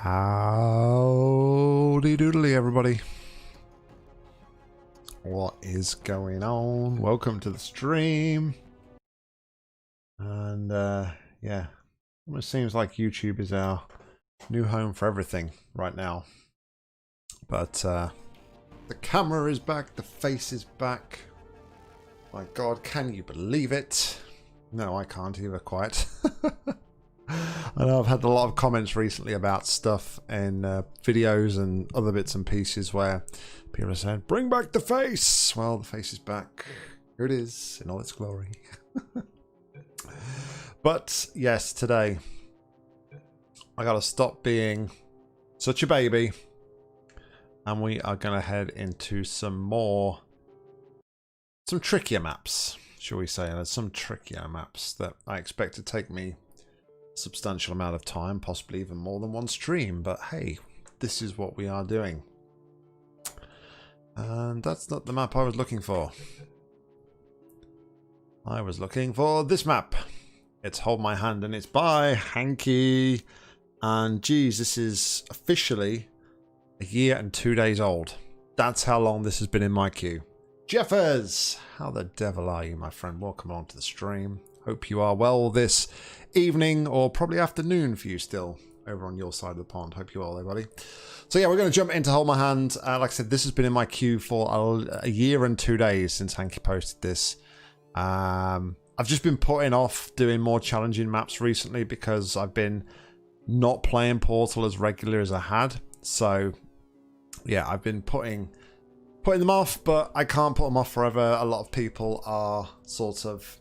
Howdy doodly, everybody. What is going on? Welcome to the stream. And yeah, almost seems like YouTube is our new home for everything right now. But the camera is back, the face is back. My God, can you believe it? No, I can't either quite. I know I've had a lot of comments recently about stuff in videos and other bits and pieces where people are saying, bring back the face! Well, the face is back. Here it is in all its glory. But yes, today I gotta stop being such a baby and we are gonna head into some trickier maps, shall we say. There's some trickier maps that I expect to take me substantial amount of time, possibly even more than one stream, but hey, this is what we are doing. And that's not the map I was looking for. I was looking for this map. It's Hold My Hand and it's by Hanky. And geez, this is officially a year and 2 days old. That's how long this has been in my queue. Jeffers, how the devil are you, my friend? Welcome along to the stream. Hope you are well this evening, or probably afternoon for you still over on your side of the pond. Hope you are there, buddy. So yeah, we're going to jump into Hold My Hand. Like I said, this has been in my queue for a year and 2 days since Hanky posted this. I've just been putting off doing more challenging maps recently because I've been not playing Portal as regular as I had. So yeah, I've been putting them off, but I can't put them off forever. A lot of people are sort of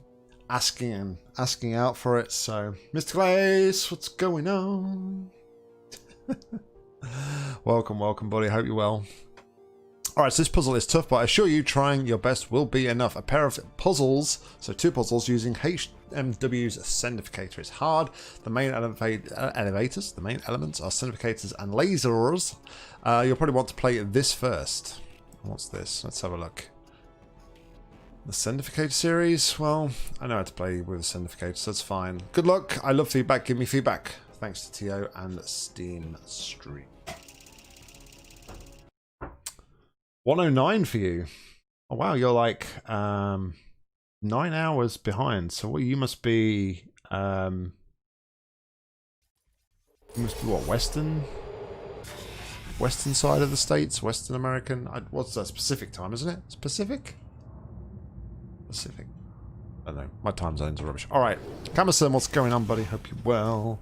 asking out for it. So Mr. Glaze, what's going on? welcome buddy, hope you're well. Alright, so this puzzle is tough, but I assure you trying your best will be enough. A pair of puzzles, so two puzzles using HMW's Ascendificator is hard. The main elevators, the main elements are Ascendificators and lasers. You'll probably want to play this first. What's this? Let's have a look. The Ascendificator series? Well, I know how to play with Ascendificator, so that's fine. Good luck. I love feedback. Give me feedback. Thanks to Tio and Steam Street. 109 for you. Oh wow, you're like 9 hours behind. So what, you must be what, Western side of the States, Western American. What's that, Pacific time, isn't it? It's Pacific? Pacific. I don't know. My time zones are rubbish. Alright. Camerson, what's going on, buddy? Hope you're well.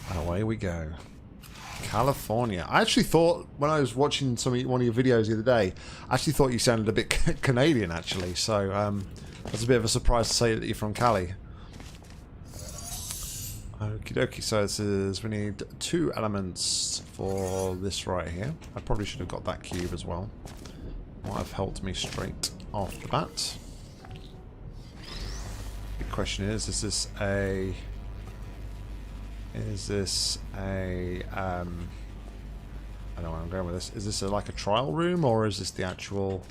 And away we go. California. I actually thought, when I was watching one of your videos the other day, I actually thought you sounded a bit Canadian, actually. So, that's a bit of a surprise to say that you're from Cali. Okie dokie. So this is, we need 2 elements for this right here. I probably should have got that cube as well. Might have helped me straight off the bat. The question is this a... I don't know where I'm going with this. Is this like a trial room, or is this the actual...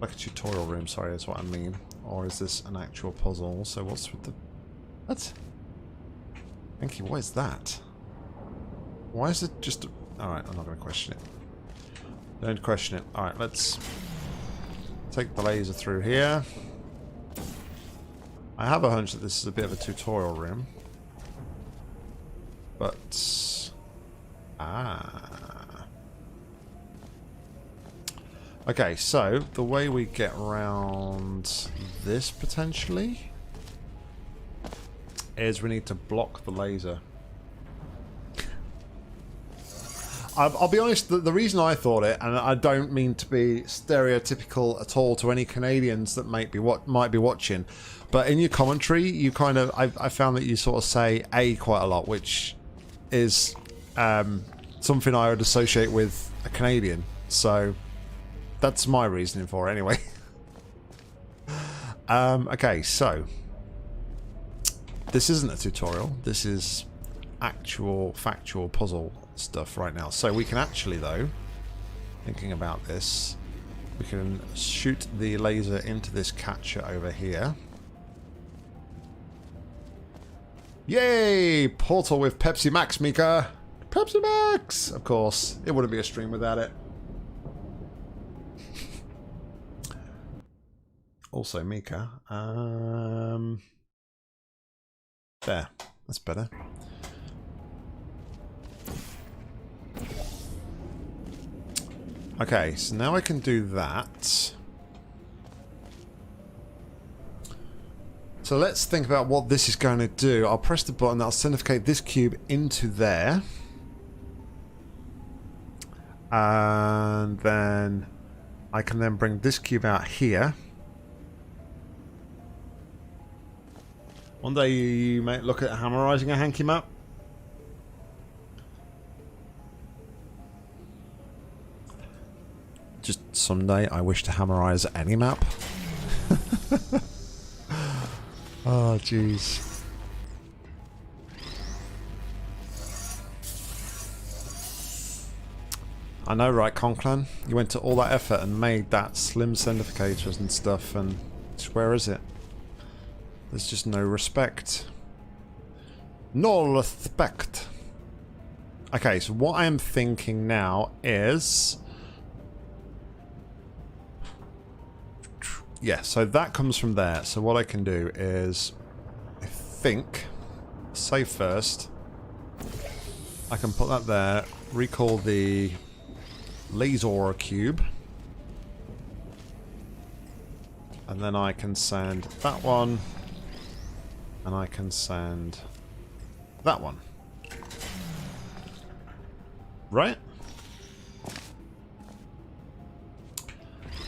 like a tutorial room, sorry, that's what I mean. Or is this an actual puzzle? So what's with the... what? Hanky, what is that? Why is it just... alright, I'm not going to question it. Don't question it. Alright, let's take the laser through here. I have a hunch that this is a bit of a tutorial room. But... okay, so the way we get around this, potentially, is we need to block the laser. I'll be honest, the reason I thought it, and I don't mean to be stereotypical at all to any Canadians that might be watching, but in your commentary, you kind of, I found that you sort of say "a" quite a lot, which is something I would associate with a Canadian. So that's my reasoning for it, anyway. Okay, so this isn't a tutorial. This is actual factual puzzle stuff right now. So we can actually, though, thinking about this, we can shoot the laser into this catcher over here. Yay! Portal with Pepsi Max, Mika. Pepsi Max! Of course, it wouldn't be a stream without it. Also, Mika. There. That's better. Okay, so now I can do that. So let's think about what this is going to do. I'll press the button that'll centrifugate this cube into there. And then I can then bring this cube out here. One day you might look at hammerizing a Hanky map. Just someday I wish to hammerize any map. Oh, jeez. I know, right, Conclan? You went to all that effort and made that slim centrifugators and stuff, and where is it? There's just no respect. No respect. Okay, so what I am thinking now is... Yeah, so that comes from there. So what I can do is, I think, save first. I can put that there, recall the laser cube. And then I can send that one. And I can send that one. Right?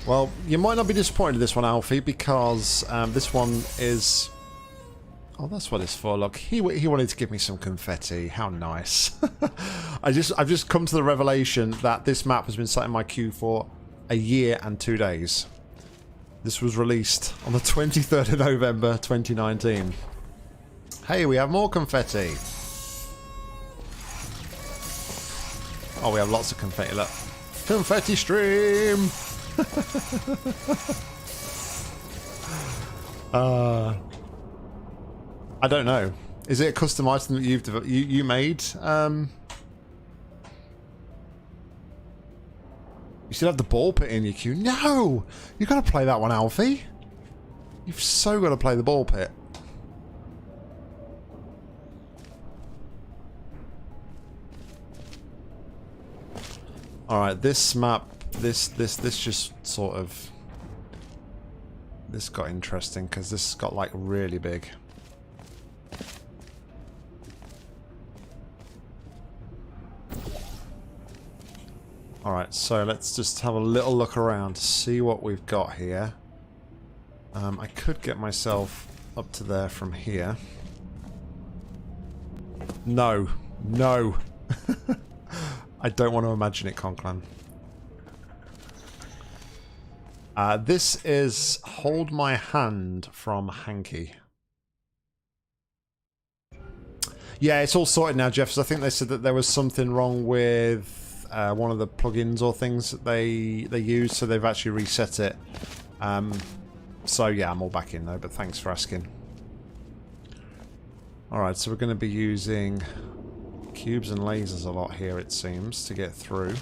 Well, you might not be disappointed with this one, Alfie, because this one is... Oh, that's what it's for. Look, he wanted to give me some confetti. How nice. I've just come to the revelation that this map has been sat in my queue for a year and 2 days. This was released on the 23rd of November, 2019. Hey, we have more confetti. Oh, we have lots of confetti. Look. Confetti stream! I don't know. Is it a custom item that you made? You still have the ball pit in your queue. No, you got to play that one, Alfie. You've so got to play the ball pit. All right, this map. This just sort of... This got interesting because this got like really big. Alright, so let's just have a little look around to see what we've got here. I could get myself up to there from here. No. No. I don't want to imagine it, Conclan. This is Hold My Hand from Hanky. Yeah, it's all sorted now, Jeff. So I think they said that there was something wrong with one of the plugins or things that they use, so they've actually reset it. So yeah, I'm all back in though, but thanks for asking. Alright, so we're going to be using cubes and lasers a lot here, it seems, to get through.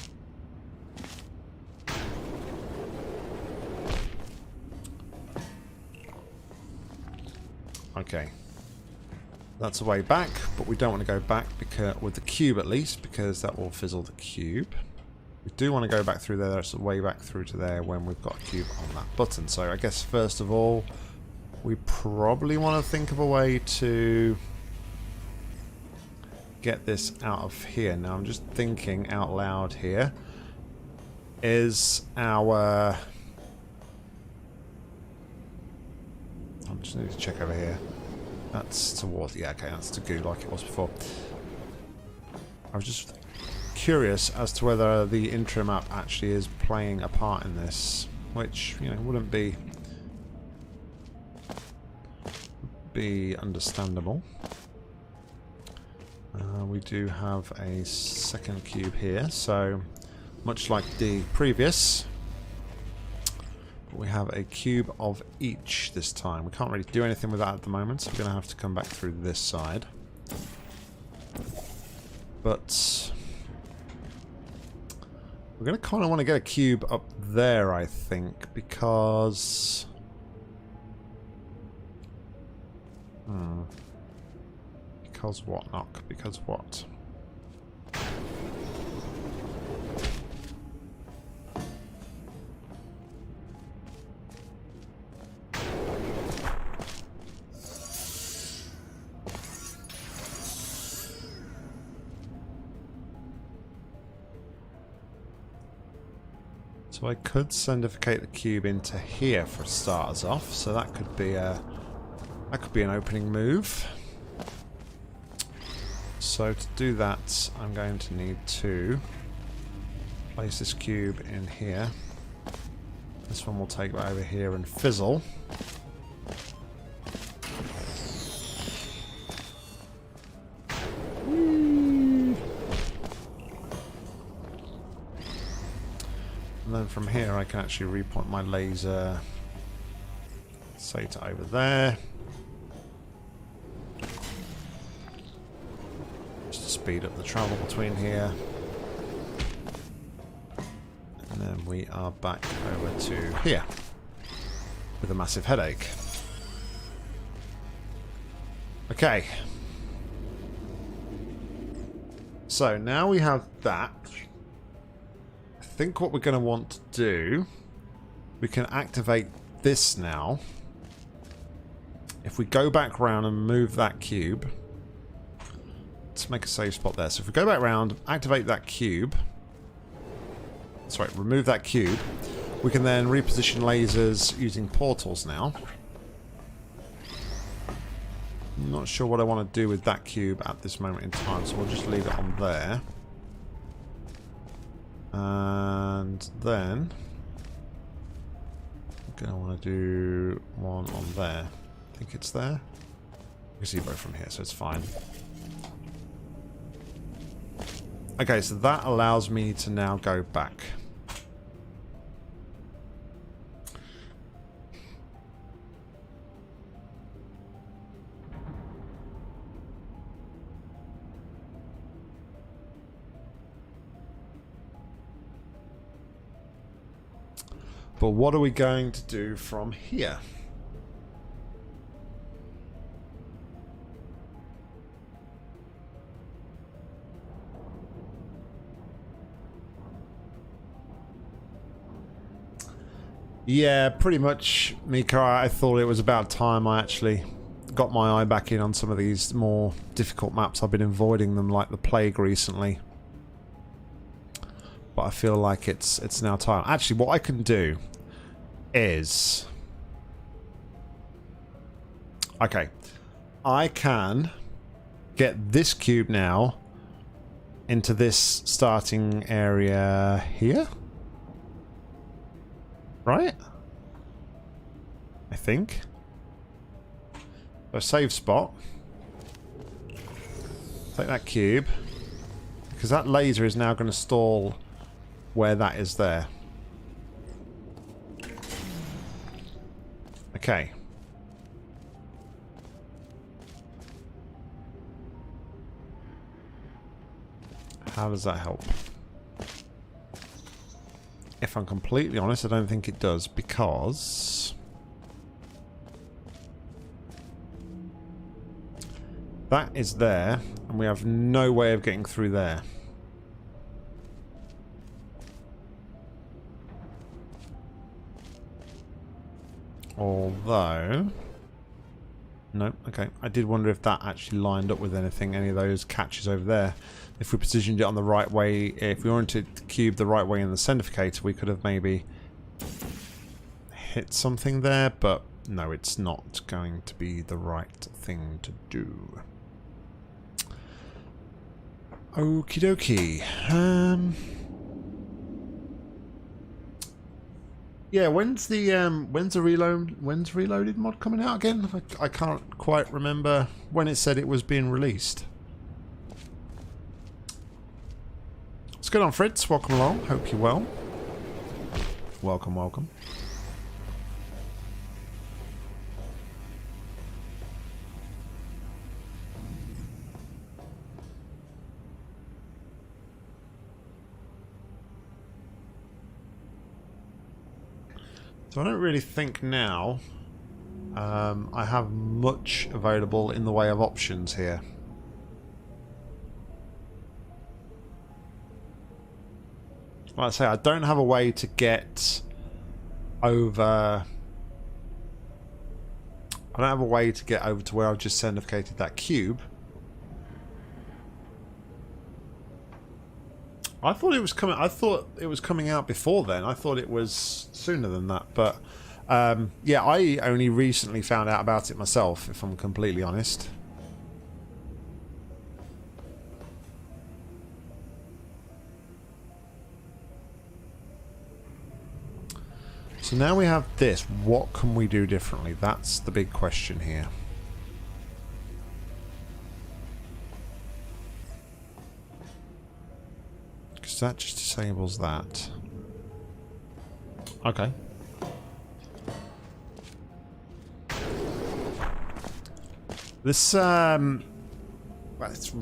Okay, that's a way back, but we don't want to go back because, with the cube at least, because that will fizzle the cube. We do want to go back through there. That's a way back through to there when we've got a cube on that button. So I guess first of all, we probably want to think of a way to get this out of here. Now I'm just thinking out loud here. Is our... I just need to check over here. That's towards... Yeah, okay, that's to goo like it was before. I was just curious as to whether the intro map actually is playing a part in this, which, you know, wouldn't be understandable. We do have a second cube here, so much like the previous, we have a cube of each this time. We can't really do anything with that at the moment, so we're going to have to come back through this side. But we're going to kind of want to get a cube up there, I think, because... Because what, Nock? Because what? So I could sendificate the cube into here for starters off, so that could be an opening move. So to do that, I'm going to need to place this cube in here. This one will take it over here and fizzle. And then from here I can actually repoint my laser, say to over there. Just to speed up the travel between here. And then we are back over to here with a massive headache. Okay. So now we have that. I think what we're going to want to do, we can activate this now. If we go back around and move that cube, let's make a save spot there. So if we go back around, activate that cube, sorry, remove that cube, we can then reposition lasers using portals now. I'm not sure what I want to do with that cube at this moment in time, so we'll just leave it on there. And then I'm going to want to do one on there. I think it's there. You can see both from here, so it's fine. Okay, so that allows me to now go back. But what are we going to do from here? Yeah, pretty much, Mika. I thought it was about time I actually got my eye back in on some of these more difficult maps. I've been avoiding them like the plague recently. But I feel like it's now time. Actually, what I can do is... Okay. I can get this cube now into this starting area here. Right? I think. So save spot. Take that cube. Because that laser is now going to stall where that is there. Okay. How does that help? If I'm completely honest, I don't think it does, because that is there, and we have no way of getting through there. Although... No, okay. I did wonder if that actually lined up with anything, any of those catches over there. If we positioned it on the right way, if we oriented the cube the right way in the centrifugator, we could have maybe hit something there, but no, it's not going to be the right thing to do. Okie dokie. Yeah, when's the reloaded mod coming out again? I can't quite remember when it said it was being released. What's going on, Fritz? Welcome along. Hope you're well. Welcome, welcome. So I don't really think now I have much available in the way of options here. Like I say, I don't have a way to get over... I don't have a way to get over to where I've just certificated that cube. I thought it was coming. I thought it was coming out before then. I thought it was sooner than that. But yeah, I only recently found out about it myself, if I'm completely honest. So now we have this. What can we do differently? That's the big question here. Because that just disables that. Okay. This well, it's a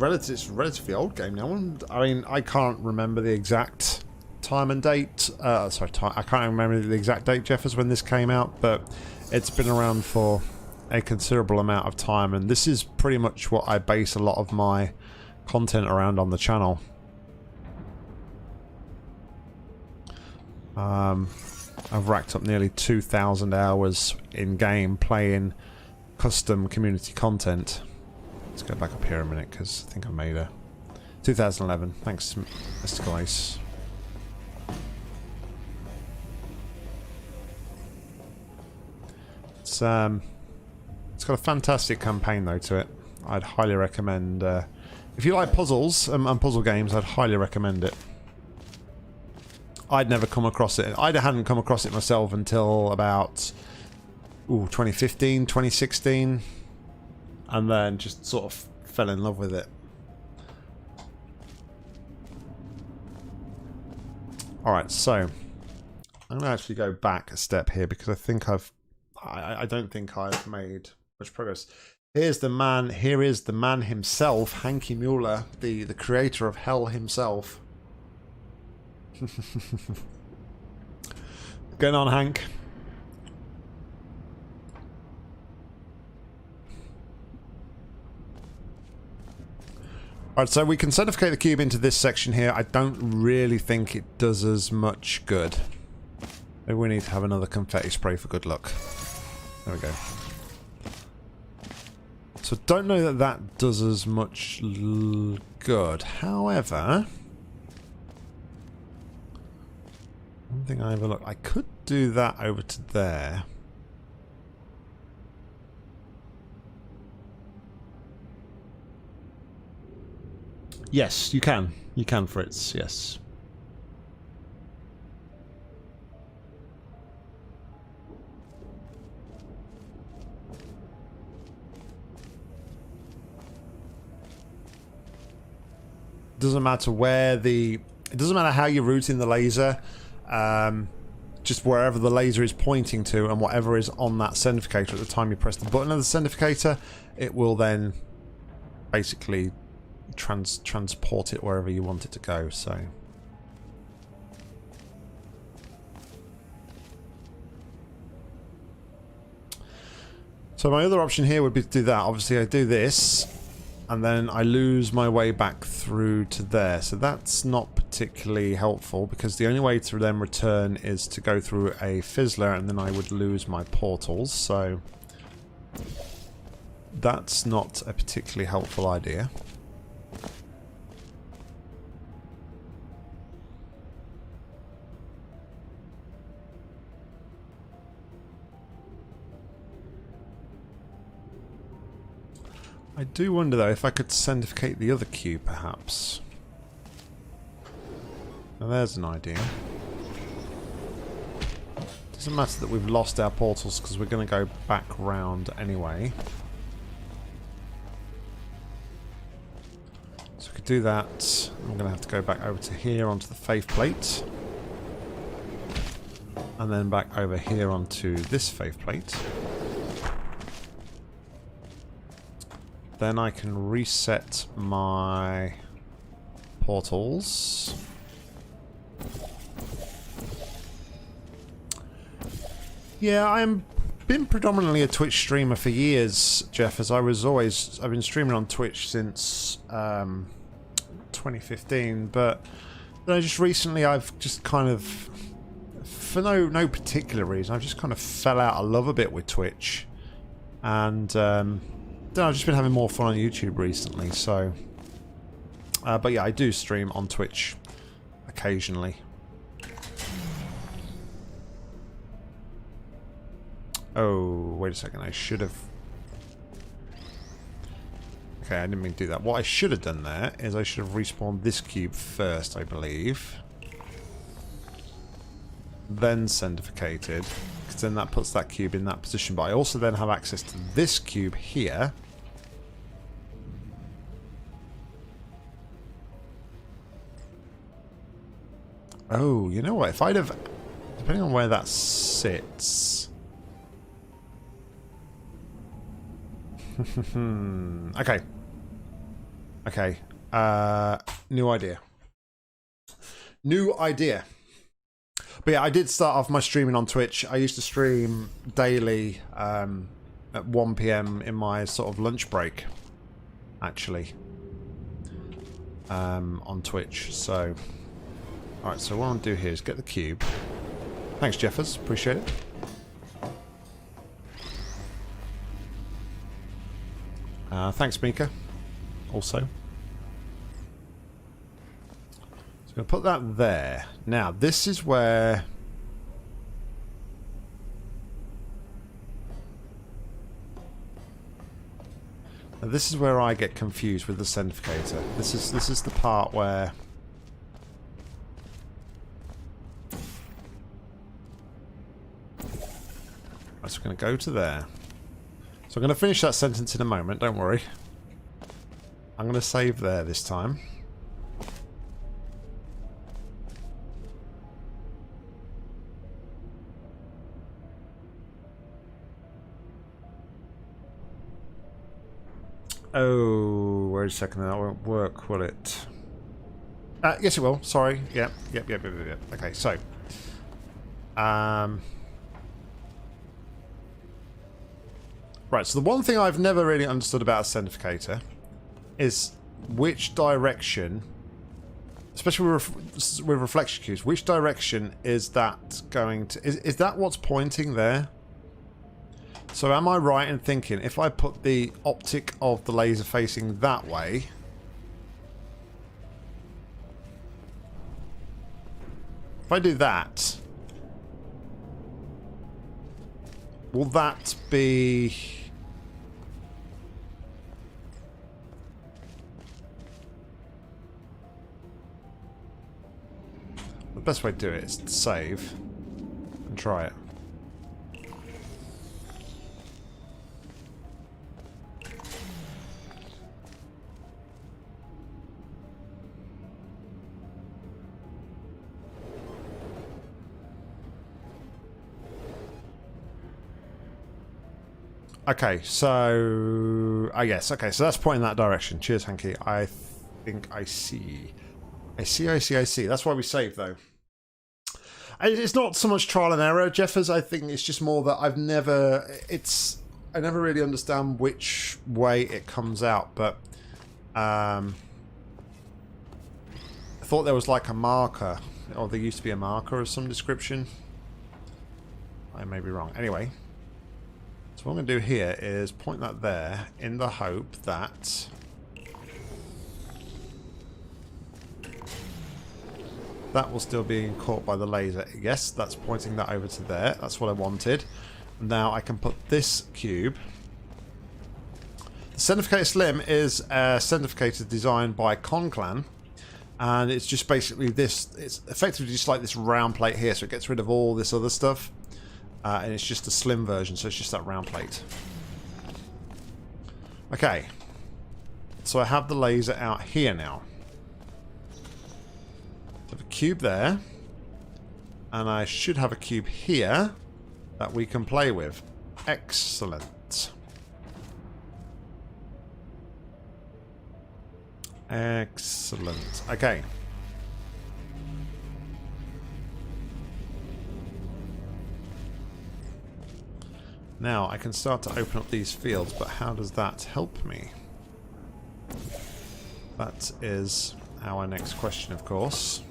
relatively old game now. I mean, I can't remember the exact time and date. I can't remember the exact date, Jeffers, when this came out, but it's been around for a considerable amount of time, and this is pretty much what I base a lot of my content around on the channel. I've racked up nearly 2,000 hours in game playing custom community content. Let's go back up here a minute because I think I made a 2011. Thanks, Mr. Glace. It's got a fantastic campaign though to it. I'd highly recommend. If you like puzzles and puzzle games, I'd highly recommend it. I'd never come across it. I hadn't come across it myself until about 2015, 2016, and then just sort of fell in love with it. Alright, so I'm going to actually go back a step here because I think I don't think I've made much progress. Here is the man himself, HankyMueller, the creator of hell himself. Going on, Hank. Alright, so we can certificate the cube into this section here. I don't really think it does as much good. Maybe we need to have another confetti spray for good luck. There we go. So don't know that that does as much good. However, one thing I overlooked, I could do that over to there. Yes, you can. You can, Fritz, yes. Doesn't matter where it doesn't matter how you're routing the laser, just wherever the laser is pointing to and whatever is on that centrifugator at the time you press the button of the centrifugator, it will then basically transport it wherever you want it to go. So my other option here would be to do that. Obviously I do this and then I lose my way back through to there, so that's not particularly helpful because the only way to then return is to go through a fizzler and then I would lose my portals, so that's not a particularly helpful idea. I do wonder though if I could centrifugate the other cube perhaps. Now there's an idea. Doesn't matter that we've lost our portals because we're going to go back round anyway. So we could do that. I'm going to have to go back over to here onto the faith plate. And then back over here onto this faith plate. Then I can reset my portals. Yeah, I'm been predominantly a Twitch streamer for years, Jeff, as I've been streaming on Twitch since 2015, but just recently I've just kind of, for no particular reason, I've just kind of fell out of love a bit with Twitch, and I've just been having more fun on YouTube recently, so but yeah, I do stream on Twitch occasionally. Oh, wait a second, I should have... Okay, I didn't mean to do that. What I should have done there is I should have respawned this cube first, I believe. Then centrifugated, because then that puts that cube in that position. But I also then have access to this cube here. Oh, you know what? If I'd have... Depending on where that sits... Okay. Okay. New idea. New idea. But yeah, I did start off my streaming on Twitch. I used to stream daily at 1 PM in my sort of lunch break, actually, on Twitch. So, alright, so what I want to do here is get the cube. Thanks, Jeffers. Appreciate it. Thanks, Mika. Also. So I'm going to put that there. Now, this is where... Now, this is where I get confused with the centrifugator. This is the part where... Right, so we're going to go to there. So I'm going to finish that sentence in a moment, don't worry. I'm going to save there this time. Oh, wait a second, that won't work, will it? Yes it will, sorry. Yep. Okay, so... Right, so the one thing I've never really understood about a centrifugator is which direction, especially with reflection cubes, which direction is that going to... Is that what's pointing there? So am I right in thinking if I put the optic of the laser facing that way... If I do that... Will that be... The best way to do it is to save and try it. Okay, so... yes, okay, so that's pointing that direction. Cheers, Hanky. I think I see. I see. That's why we saved, though. It's not so much trial and error, Jeffers. I think it's just more that I never really understand which way it comes out, but... I thought there was like a marker, or there used to be a marker of some description. I may be wrong. Anyway... So what I'm going to do here is point that there in the hope that that will still be caught by the laser. Yes, that's pointing that over to there. That's what I wanted. Now I can put this cube. The Centrifugator Slim is a centrifugator designed by Conclan, and it's just basically this. It's effectively just like this round plate here, so it gets rid of all this other stuff. And it's just a slim version, so it's just that round plate. Okay. So I have the laser out here now. I have a cube there. And I should have a cube here that we can play with. Excellent. Excellent. Okay. Now I can start to open up these fields, but how does that help me? That is our next question, of course.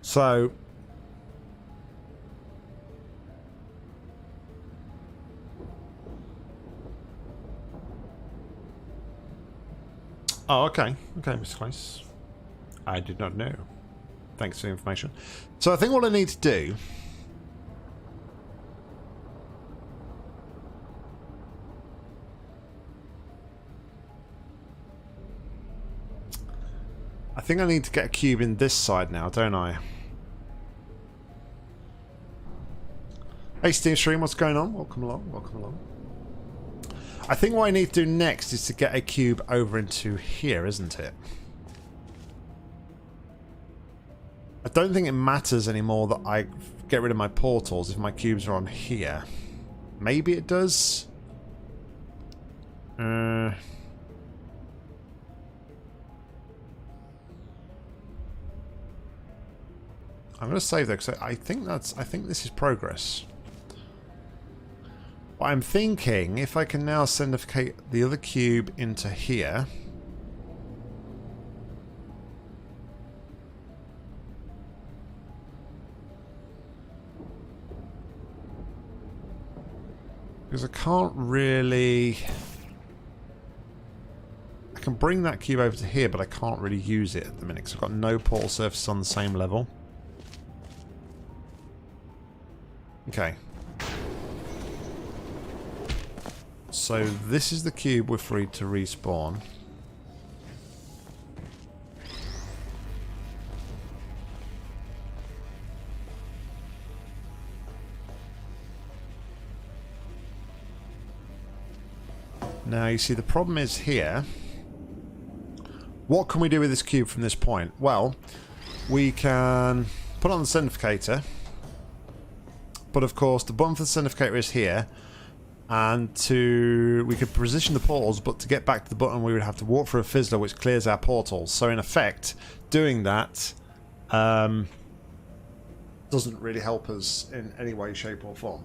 So oh, okay. Okay, Mr. Close. I did not know. Thanks for the information. So I think what I need to do I think I need to get a cube in this side now, don't I? Hey Steam Stream, what's going on? Welcome along, welcome along. I think what I need to do next is to get a cube over into here, isn't it? I don't think it matters anymore that I get rid of my portals if my cubes are on here. Maybe it does? I'm going to save that because I think this is progress. But I'm thinking if I can now sendificate the other cube into here. Because I can't really... I can bring that cube over to here, but I can't really use it at the minute because I've got no portal surface on the same level. Okay. So this is the cube we're free to respawn. Now you see the problem is here. What can we do with this cube from this point? Well, we can put on the sendificator. But of course the button for the sendificator is here. And we could position the portals, but to get back to the button we would have to walk through a fizzler which clears our portals. So in effect, doing that doesn't really help us in any way, shape or form.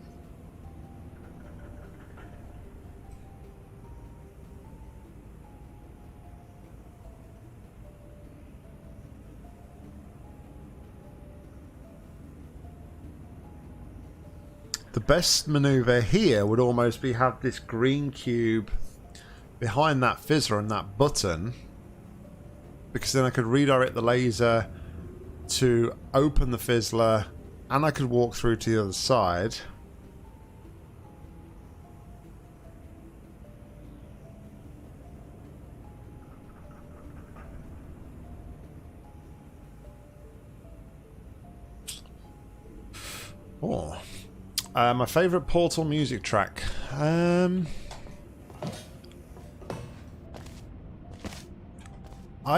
The best maneuver here would almost be have this green cube behind that fizzler and that button, because then I could redirect the laser to open the fizzler and I could walk through to the other side. Oh. My favourite Portal music track. I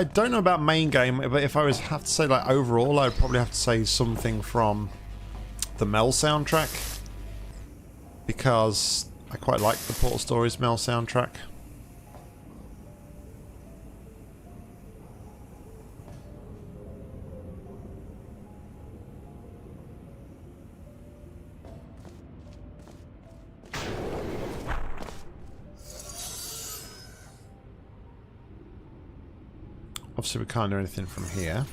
don't know about main game, but if I have to say like overall, I'd probably have to say something from the Mel soundtrack, because I quite like the Portal Stories Mel soundtrack. Obviously we can't do anything from here.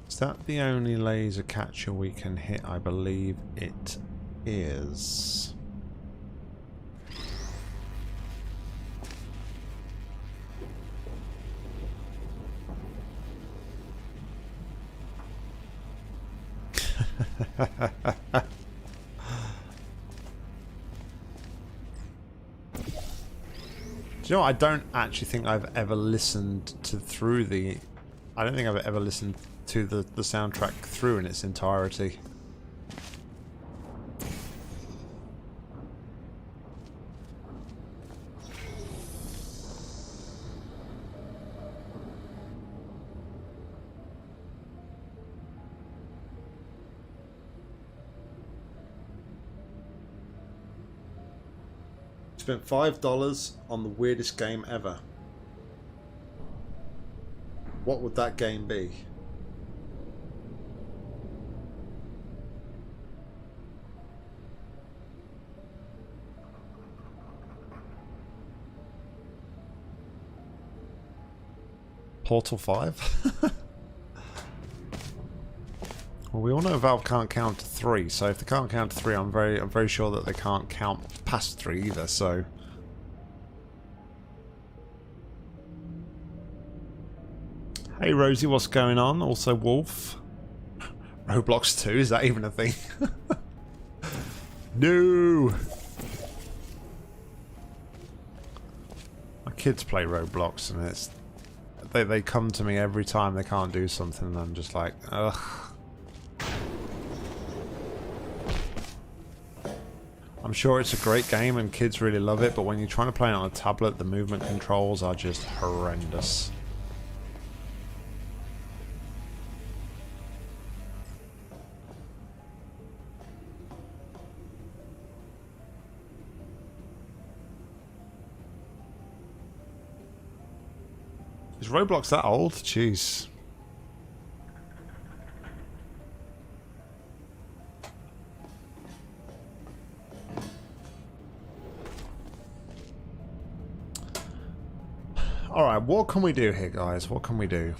Is that the only laser catcher we can hit? I believe it is. Do you know what? I don't actually think I've ever listened to I don't think I've ever listened to the soundtrack through in its entirety. Spent $5 on the weirdest game ever. What would that game be? Portal 5? Well, we all know Valve can't count to 3, so if they can't count to 3, I'm very sure that they can't count past 3 either, so... Hey Rosie, what's going on? Also Wolf. Roblox 2, is that even a thing? No! My kids play Roblox and it's... They come to me every time they can't do something and I'm just like, ugh. I'm sure it's a great game and kids really love it, but when you're trying to play it on a tablet, the movement controls are just horrendous. Is Roblox that old? Jeez. Alright, what can we do here, guys? What can we do?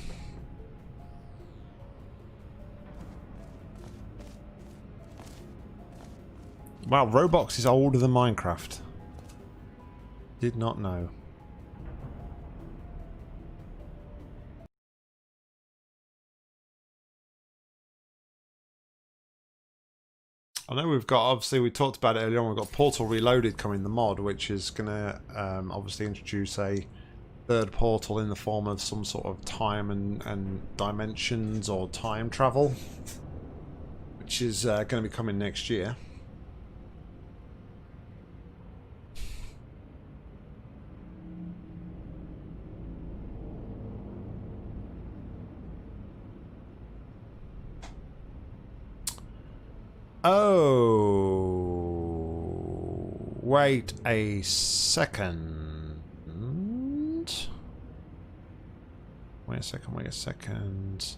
Wow, Roblox is older than Minecraft. Did not know. I know we've got, obviously we talked about it earlier on, we've got Portal Reloaded coming, the mod, which is going to obviously introduce a third portal in the form of some sort of time and dimensions or time travel, which is going to be coming next year. Oh, wait a second. Wait a second.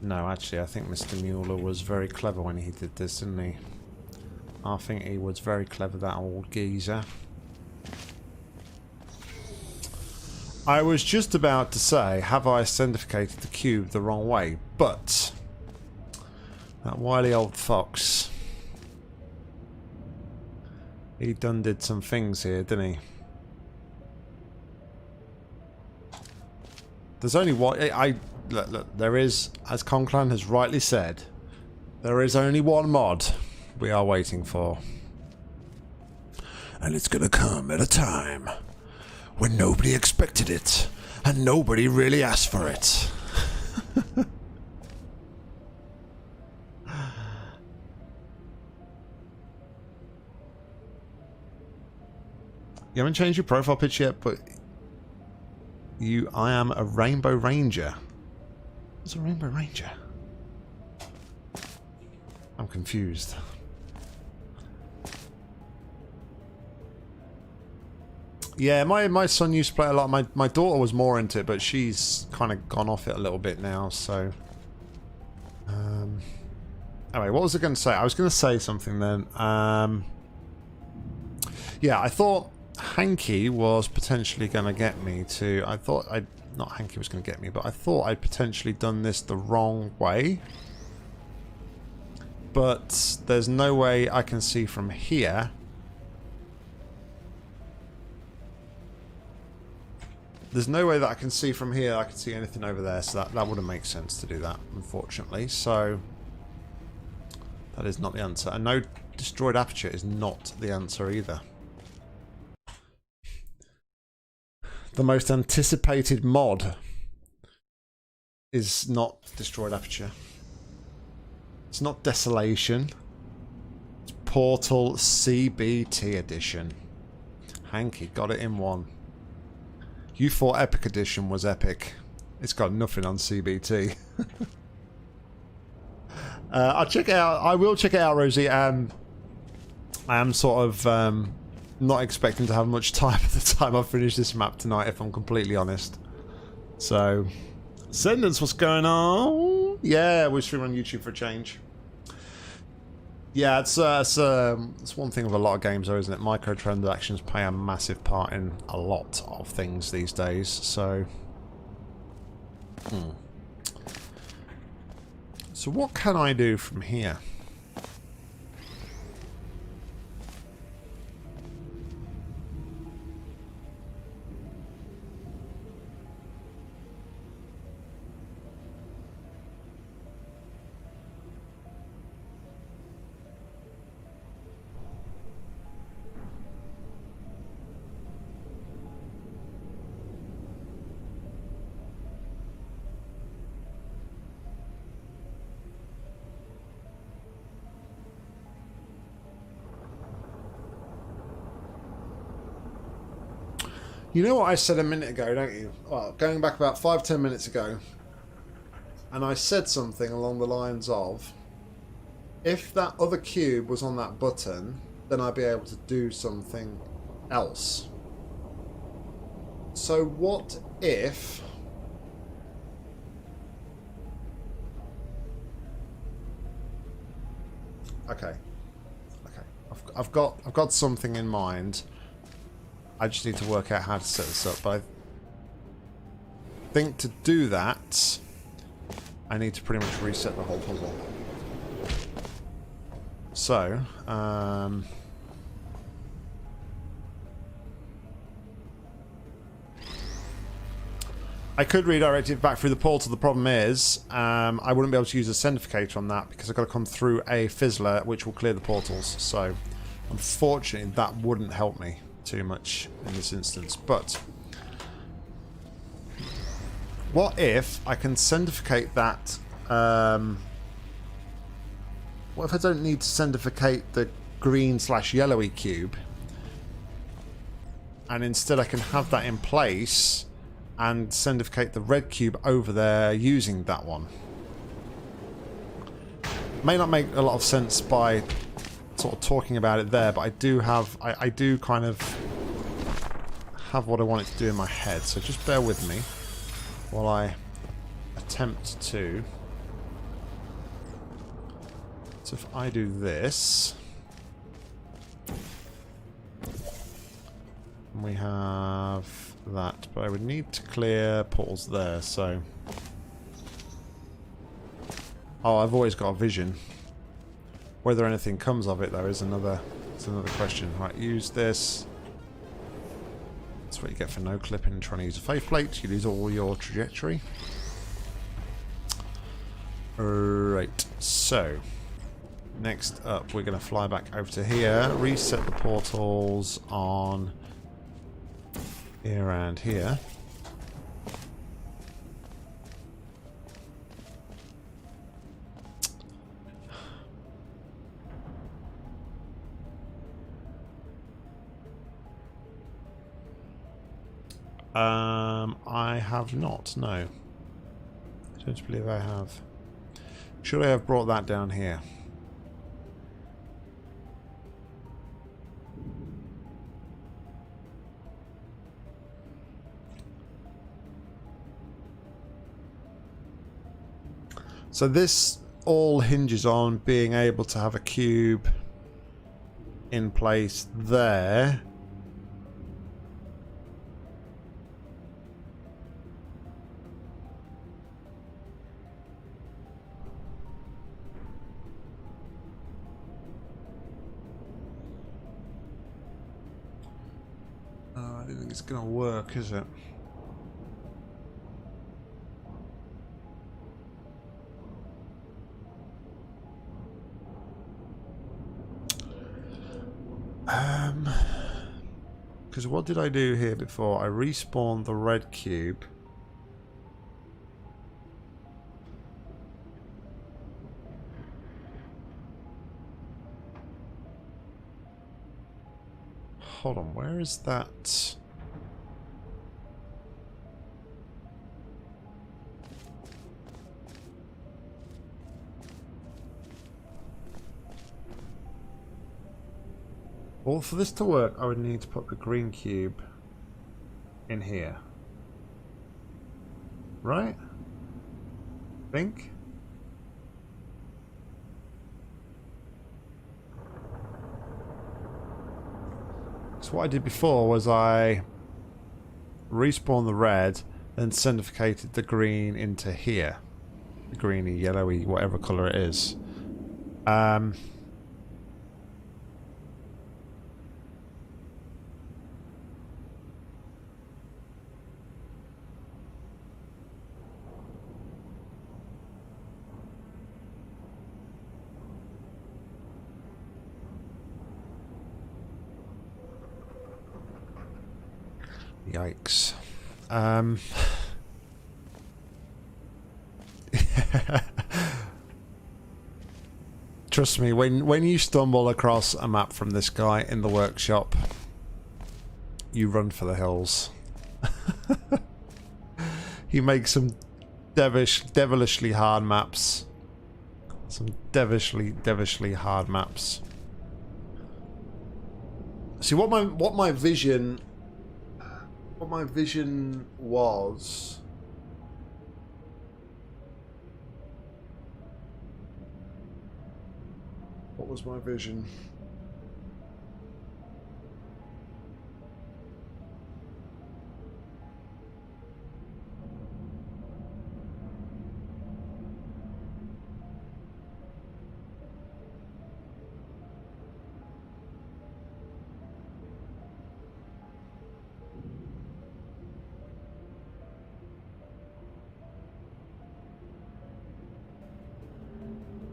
No, actually, I think Mr. Mueller was very clever when he did this, didn't he? I think he was very clever, that old geezer. I was just about to say, have I authenticated the cube the wrong way? But that wily old fox, he done did some things here, didn't he? There's only one. Look, there is, as Conclan has rightly said, there is only one mod we are waiting for, and it's gonna come at a time when nobody expected it and nobody really asked for it. You haven't changed your profile picture yet, but I am a Rainbow Ranger. What's a Rainbow Ranger? I'm confused. Yeah, my son used to play a lot. My daughter was more into it, but she's kind of gone off it a little bit now, so... Anyway, what was I going to say? I was going to say something then. Yeah, I thought Hanky was potentially going to get me to... Not Hanky was going to get me, but I thought I'd potentially done this the wrong way. But there's no way I can see from here. There's no way that I can see from here I can see anything over there, so that wouldn't make sense to do that, unfortunately. So that is not the answer. And no, destroyed aperture is not the answer either. The most anticipated mod is not destroyed aperture. It's not desolation. It's Portal CBT edition. Hanky got it in one. You thought Epic edition was epic. It's got nothing on CBT. I'll check it out. I will check it out, Rosie. I am sort of not expecting to have much time at the time I finish this map tonight, if I'm completely honest. So, Sentence, what's going on? Yeah, we're streaming on YouTube for a change. Yeah, it's one thing with a lot of games, though, isn't it? Microtransactions play a massive part in a lot of things these days. So, so what can I do from here? You know what I said a minute ago, don't you? Well, going back about 5-10 minutes ago, and I said something along the lines of, if that other cube was on that button, then I'd be able to do something else. So what if... Okay. I've got something in mind. I just need to work out how to set this up, but I think to do that, I need to pretty much reset the whole puzzle. So, I could redirect it back through the portal. The problem is, I wouldn't be able to use a centrifugator on that because I've got to come through a fizzler, which will clear the portals. So, unfortunately, that wouldn't help me too much in this instance. But what if I can centrifugate that? What if I don't need to centrifugate the green/yellowy cube, and instead I can have that in place and centrifugate the red cube over there using that one? May not make a lot of sense by sort of talking about it there, but I do have, I do kind of have what I want it to do in my head, so just bear with me while I attempt to. So if I do this, we have that, but I would need to clear portals there, so... Oh, I've always got a vision. Whether anything comes of it, though, is another question. Right, use this. That's what you get for no clipping and trying to use a faith plate. You lose all your trajectory. Right, so next up, we're going to fly back over to here, reset the portals on here and here. I have not, no. I don't believe I have. Should I have brought that down here? So this all hinges on being able to have a cube in place there. I don't think it's going to work, is it? Because what did I do here before? I respawned the red cube. hold on, where is that? Well, for this to work, I would need to put the green cube in here. Right? Think? So what I did before was I respawned the red, then centrifugated the green into here. The greeny, yellowy, whatever colour it is. Yikes. Trust me, when you stumble across a map from this guy in the workshop, you run for the hills. He makes some devilishly hard maps. Some devilishly hard maps. See what my vision was. What was my vision?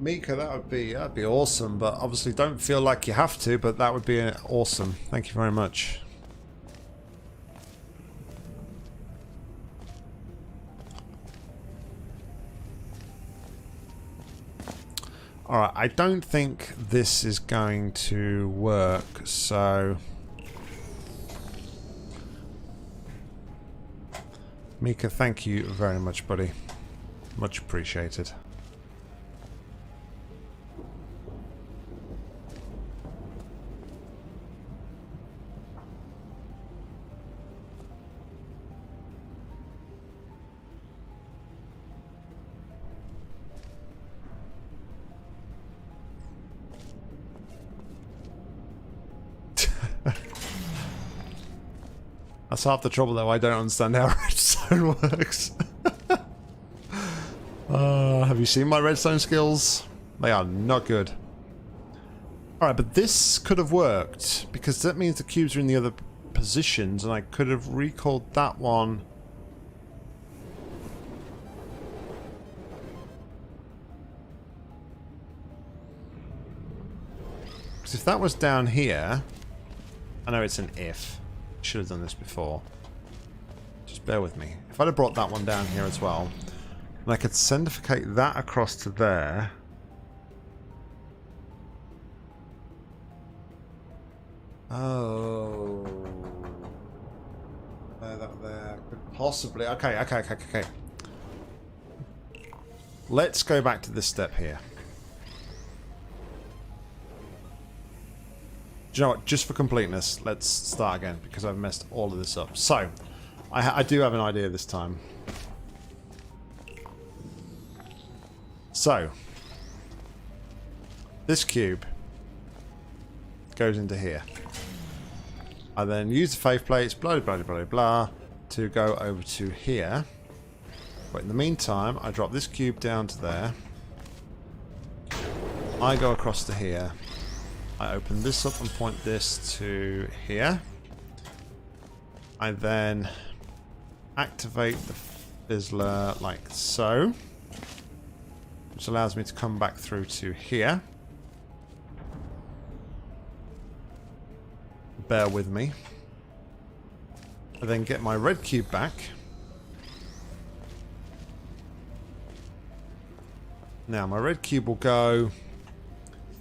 Mika, that'd be awesome, but obviously don't feel like you have to, but that would be awesome. Thank you very much. Alright, I don't think this is going to work, so... Mika, thank you very much, buddy. Much appreciated. That's half the trouble, though. I don't understand how redstone works. Have you seen my redstone skills? They are not good. Alright, but this could have worked, because that means the cubes are in the other positions, and I could have recalled that one. Because if that was down here... I know it's an if. Should have done this before. Just bear with me. If I'd have brought that one down here as well, and I could centrifugate that across to there. Oh. There. Could possibly. Okay. Let's go back to this step here. Do you know what? Just for completeness, let's start again, because I've messed all of this up. So, I do have an idea this time. So, this cube goes into here. I then use the faith plates, blah, to go over to here. But in the meantime, I drop this cube down to there. I go across to here. I open this up and point this to here. I then activate the fizzler like so, which allows me to come back through to here. Bear with me. I then get my red cube back. Now my red cube will go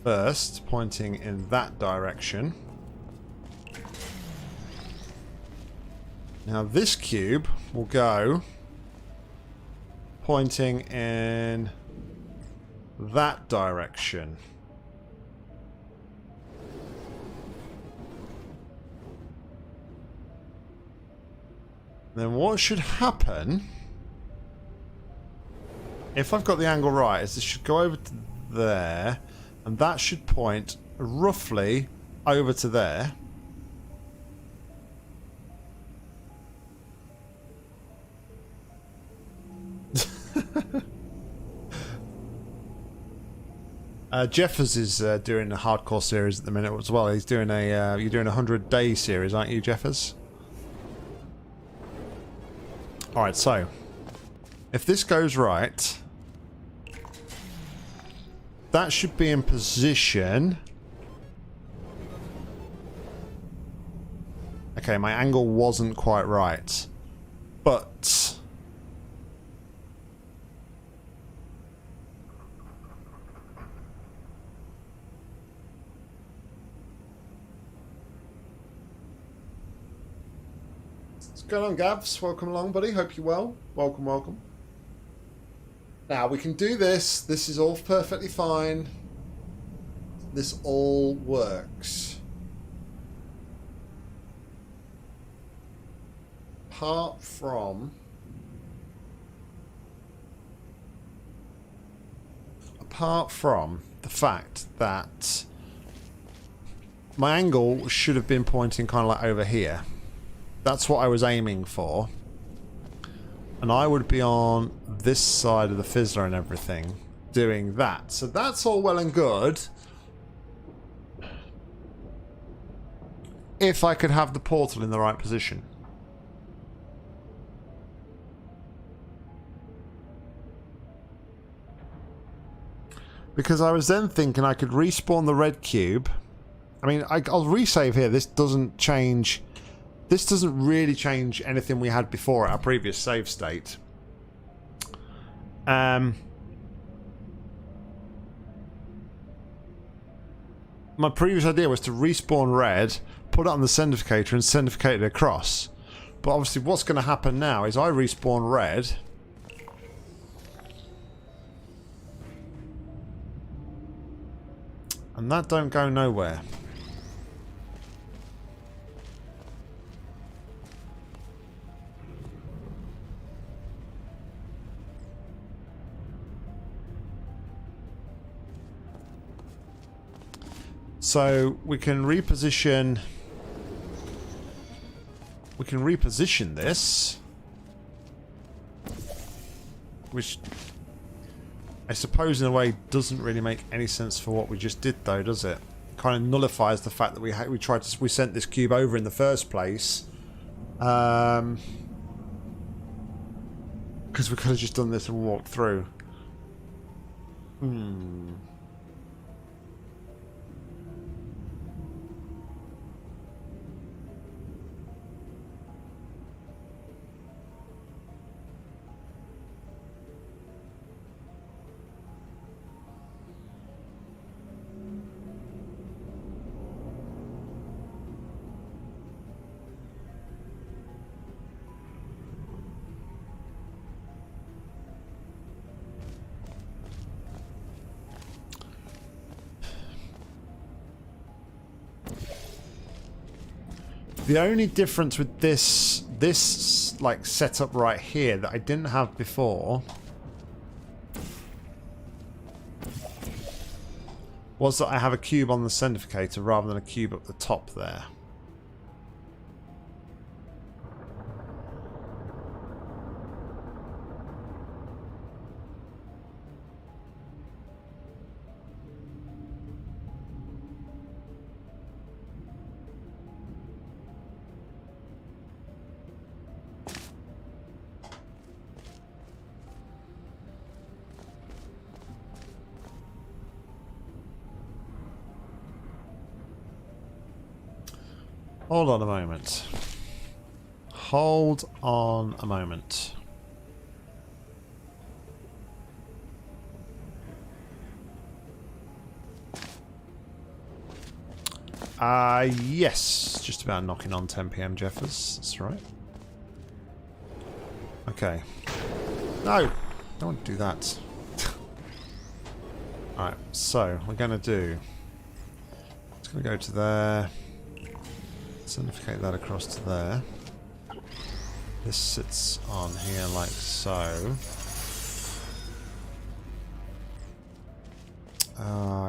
first, pointing in that direction. Now this cube will go pointing in that direction. Then what should happen, if I've got the angle right, is this should go over to there, and that should point roughly over to there. Jeffers is doing a hardcore series at the minute as well. He's doing a you're doing a 100-day series, aren't you, Jeffers? All right, so if this goes right, that should be in position. Okay, my angle wasn't quite right, but what's going on, Gavs? Welcome along, buddy. Hope you're well. Welcome, welcome. Now we can do this. This is all perfectly fine. This all works. Apart from the fact that my angle should have been pointing kind of like over here. That's what I was aiming for. And I would be on this side of the fizzler and everything, doing that. So that's all well and good. If I could have the portal in the right position. Because I was then thinking I could respawn the red cube. I mean, I'll resave here. This doesn't change. This doesn't really change anything we had before at our previous save state. My previous idea was to respawn red, put it on the centrifugator and centrifugate it across. But obviously what's going to happen now is I respawn red. And that don't go nowhere. So we can reposition. We can reposition this, which I suppose in a way doesn't really make any sense for what we just did, though, does it? Kind of nullifies the fact that we sent this cube over in the first place, because we could have just done this and walked through. The only difference with this like setup right here that I didn't have before was that I have a cube on the centrifugator rather than a cube up the top there. Hold on a moment. Hold on a moment. Yes. Just about knocking on 10 PM, Jeffers. That's right. Okay. No! Don't want to do that. Alright, so we're going to do... It's going to go to there. Certificate that across to there. This sits on here like so.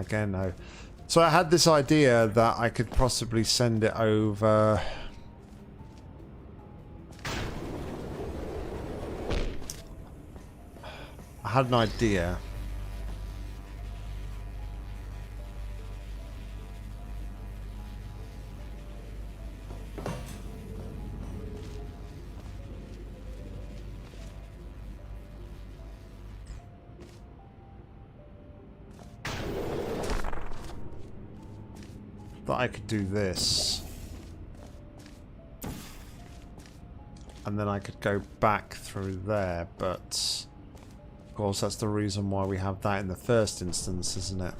Again, no. So I had this idea that I could possibly send it over... I had an idea. That I could do this. And then I could go back through there, but... Of course, that's the reason why we have that in the first instance, isn't it?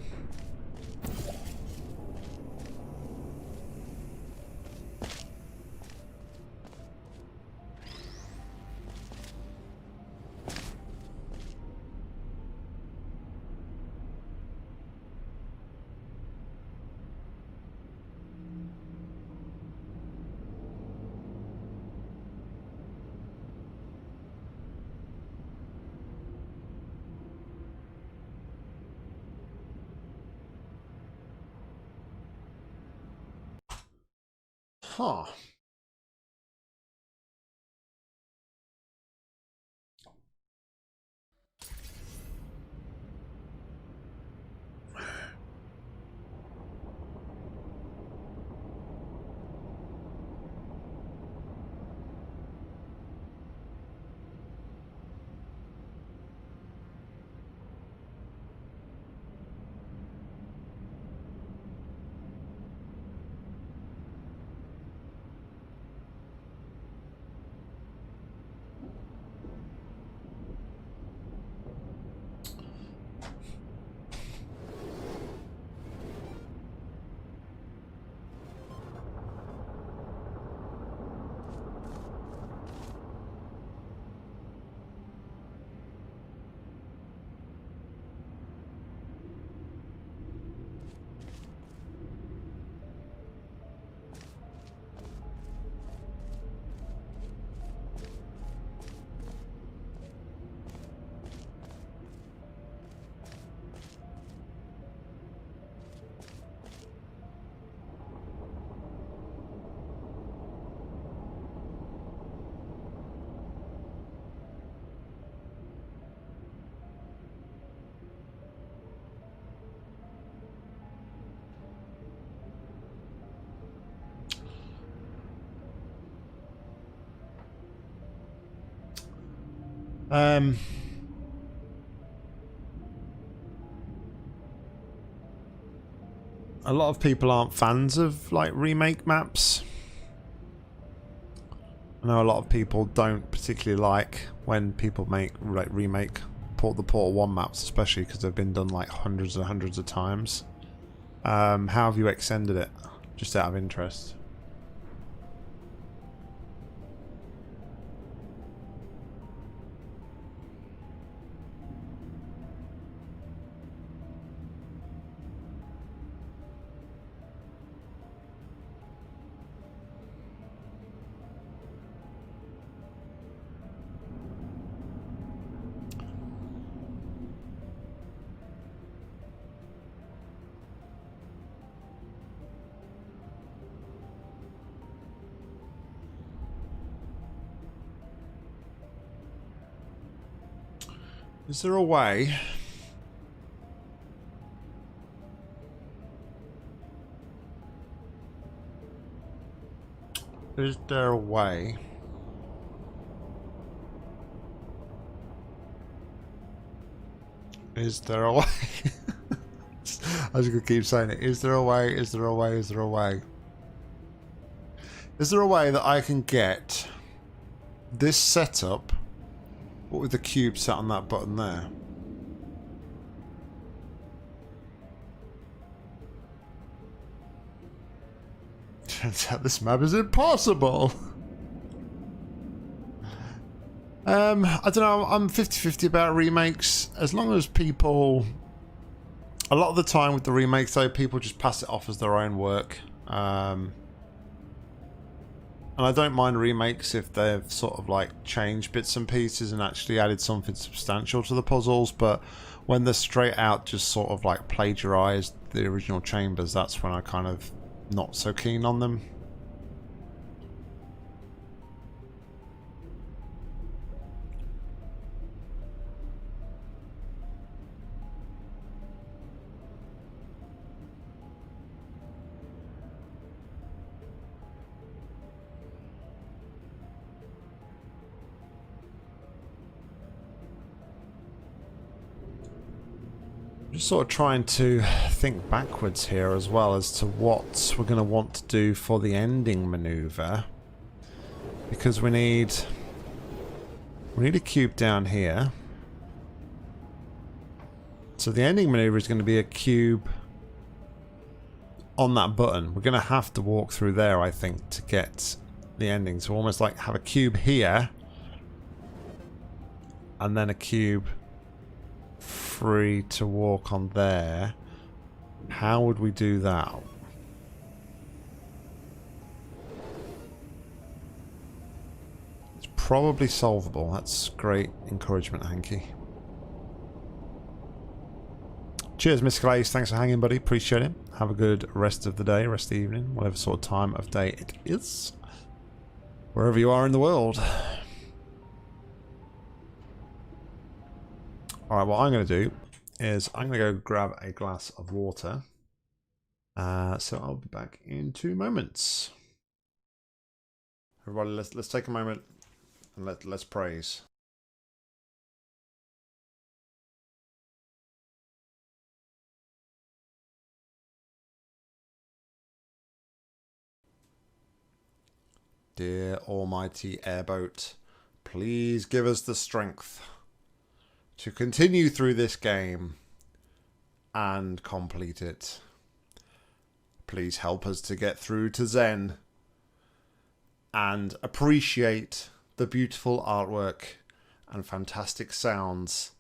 Huh. A lot of people aren't fans of like remake maps. I know a lot of people don't particularly like when people make like remake Portal 1 maps, especially because they've been done like hundreds and hundreds of times. How have you extended it? Just out of interest. Is there a way? Is there a way? Is there a way? I was gonna keep saying it. Is there a way? Is there a way? Is there a way? Is there a way that I can get this setup, but with the cube sat on that button there? Turns out this map is impossible. I don't know, I'm 50-50 about remakes. As long as people... A lot of the time with the remakes, though, people just pass it off as their own work. And I don't mind remakes if they've sort of like changed bits and pieces and actually added something substantial to the puzzles, but when they're straight out just sort of like plagiarized the original chambers, that's when I kind of not so keen on them. Just sort of trying to think backwards here as well as to what we're going to want to do for the ending maneuver, because we need a cube down here. So the ending maneuver is going to be a cube on that button. We're going to have to walk through there, I think, to get the ending. So almost like have a cube here and then a cube free to walk on there. How would we do that? It's probably solvable. That's great encouragement, Hanky. Cheers, Miss Glaze. Thanks for hanging, buddy. Appreciate it. Have a good rest of the day, rest of the evening, whatever sort of time of day it is, wherever you are in the world. Alright, what I'm going to do is I'm going to go grab a glass of water. So I'll be back in 2 moments. Everybody, let's take a moment and let's praise. Dear almighty airboat, please give us the strength to continue through this game and complete it. Please help us to get through to Zen and appreciate the beautiful artwork and fantastic sounds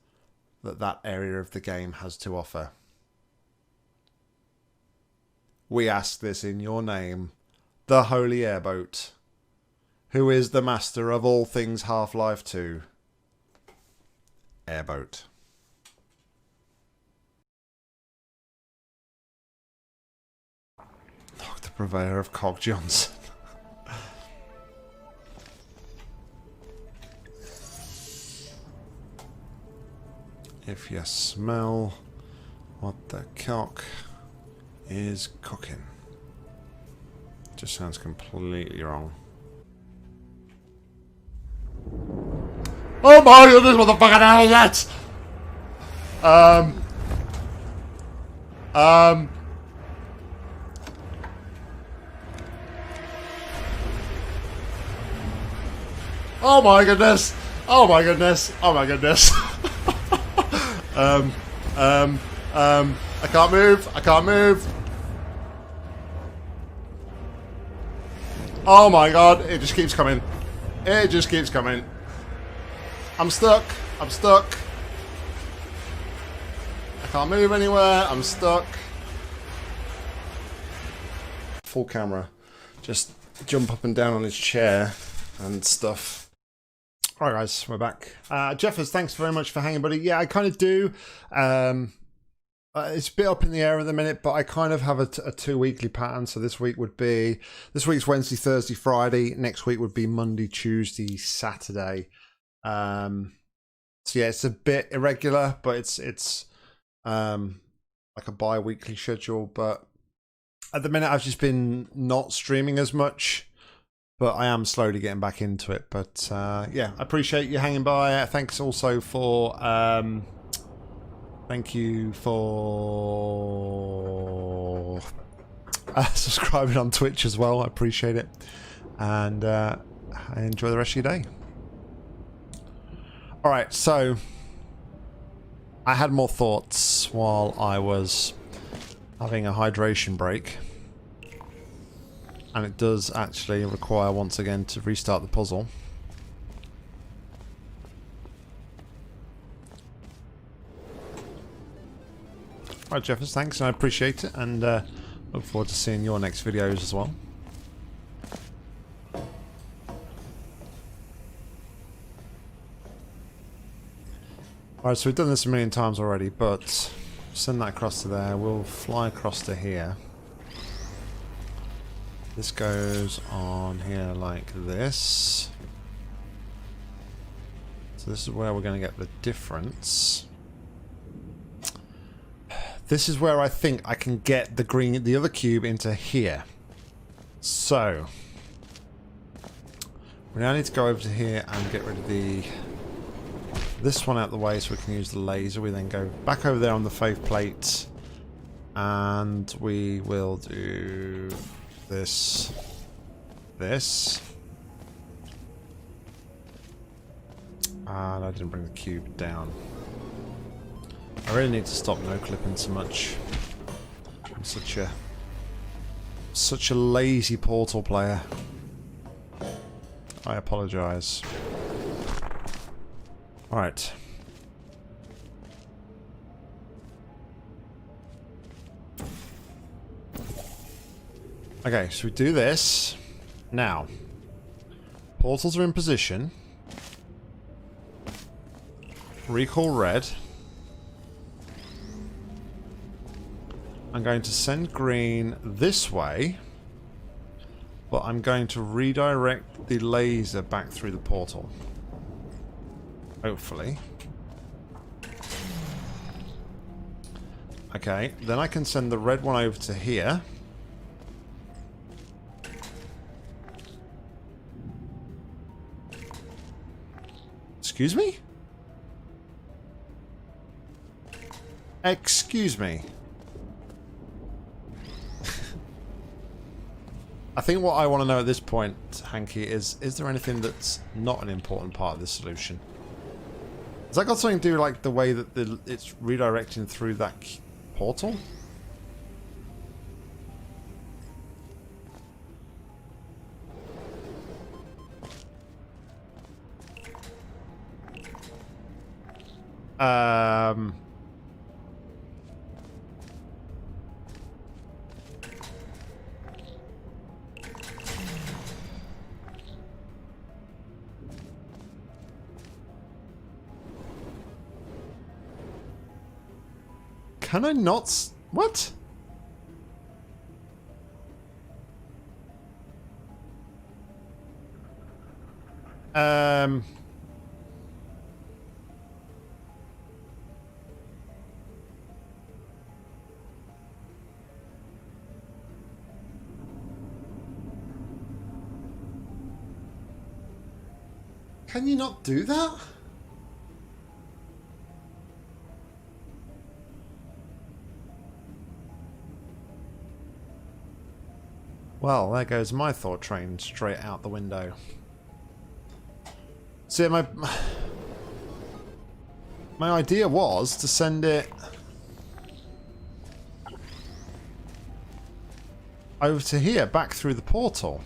that that area of the game has to offer. We ask this in your name, the Holy Airboat, who is the master of all things Half-Life 2. Airboat. Nock, the purveyor of Cog Johnson. If you smell what the cock is cooking. Just sounds completely wrong. Oh my goodness, what the fucking hell is that? Oh my goodness. Oh my goodness. Oh my goodness. I can't move. I can't move. Oh my god, it just keeps coming. It just keeps coming. I'm stuck. I'm stuck. I can't move anywhere. I'm stuck. Full camera. Just jump up and down on his chair and stuff. Alright guys, we're back. Jeffers, thanks very much for hanging, buddy. Yeah, I kind of do. It's a bit up in the air at the minute, but I kind of have a 2 weekly pattern. So this week's Wednesday, Thursday, Friday. Next week would be Monday, Tuesday, Saturday. So yeah, it's a bit irregular, but it's like a bi-weekly schedule. But at the minute, I've just been not streaming as much, but I am slowly getting back into it. But yeah, I appreciate you hanging by. Thanks also for thank you for subscribing on Twitch as well. I appreciate it, and enjoy the rest of your day. Alright, so I had more thoughts while I was having a hydration break, and it does actually require once again to restart the puzzle. Right, Jeffers, thanks, and I appreciate it, and look forward to seeing your next videos as well. Alright, so we've done this a million times already, but send that across to there. We'll fly across to here. This goes on here like this. So this is where we're going to get the difference. This is where I think I can get the other cube into here. So we now need to go over to here and get rid of this one out the way so we can use the laser. We then go back over there on the faith plate, and we will do this. And I didn't bring the cube down. I really need to stop no clipping so much. I'm such a lazy Portal player. I apologise. Alright. Okay, so we do this. Now, portals are in position. Recall red. I'm going to send green this way, but I'm going to redirect the laser back through the portal. Hopefully. Okay, then I can send the red one over to here. Excuse me? Excuse me. I think what I want to know at this point, Hanky, is there anything that's not an important part of this solution? Has that got something to do like the way that it's redirecting through that portal? Can I not what? Can you not do that? Well, there goes my thought train straight out the window. See, my idea was to send it over to here, back through the portal.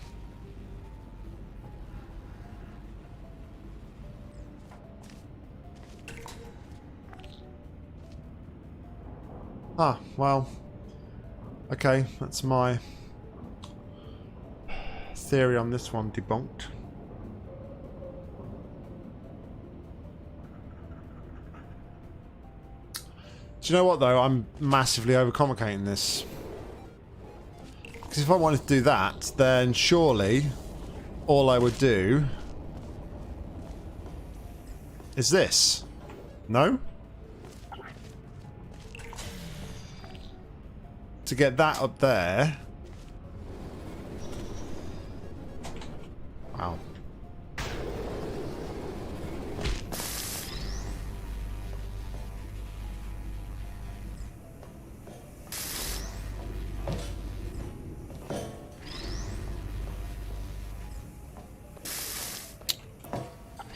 Ah, well, okay, that's my theory on this one debunked. Do you know what though? I'm massively overcomplicating this. Because if I wanted to do that, then surely all I would do is this. No? To get that up there. Wow.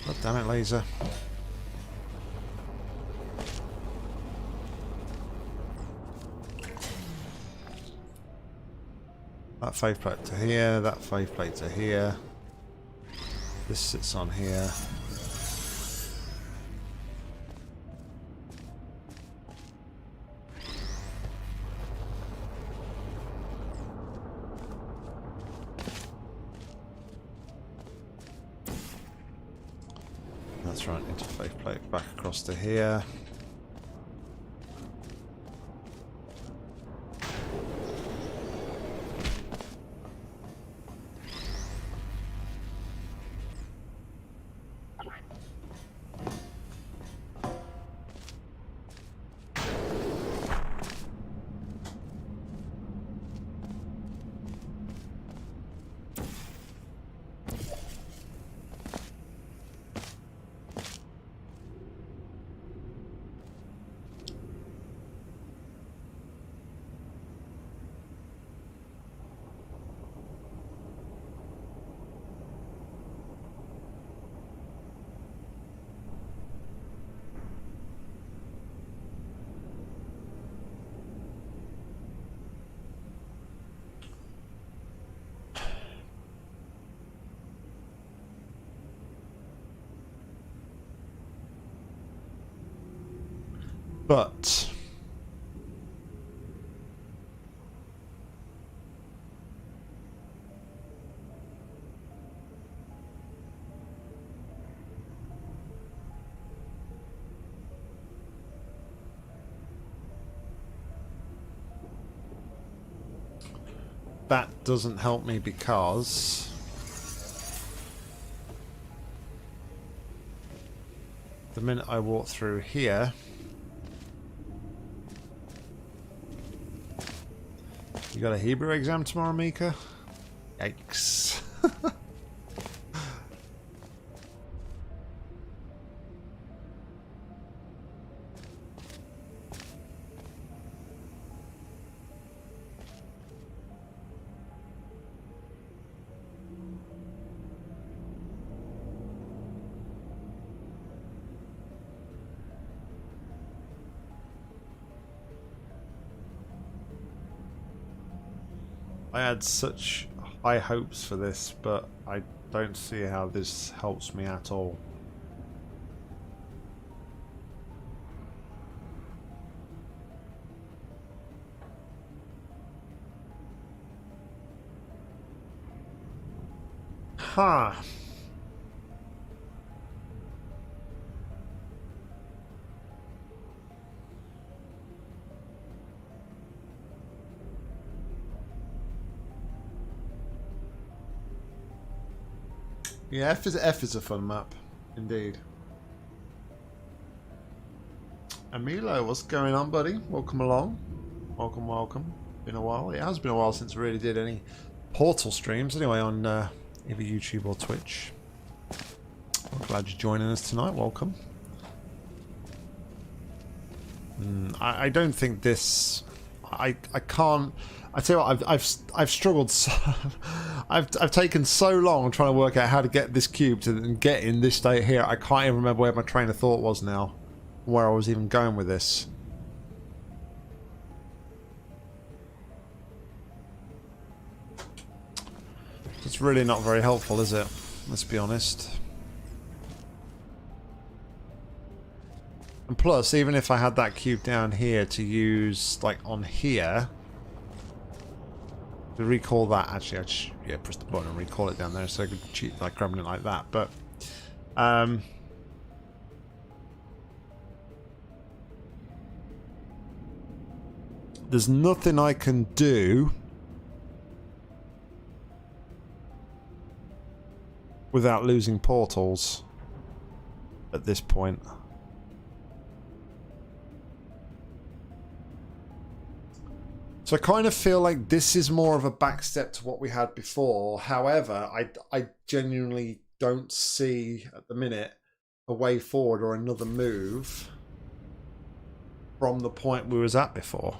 God damn it, laser. That faith plate to here, that faith plate to here. This sits on here. That's right, interface plate back across to here. But that doesn't help me because the minute I walk through here, you got a Hebrew exam tomorrow, Mika? Yikes. I had such high hopes for this, but I don't see how this helps me at all. Huh. Yeah, F is a fun map, indeed. Emilo, what's going on, buddy? Welcome along. Welcome, welcome. Been a while. It has been a while since we really did any Portal streams, anyway, on either YouTube or Twitch. I'm glad you're joining us tonight. Welcome. I don't think this. I can't. I tell you what, I've struggled. So, I've taken so long trying to work out how to get this cube to get in this state here. I can't even remember where my train of thought was now, where I was even going with this. It's really not very helpful, is it? Let's be honest. And plus, even if I had that cube down here to use, like, on here, to recall that, actually, I just, yeah, press the button and recall it down there, so I could cheat, like, grabbing it like that, but, there's nothing I can do without losing portals at this point. So I kind of feel like this is more of a backstep to what we had before. However, I genuinely don't see at the minute a way forward or another move from the point we was at before.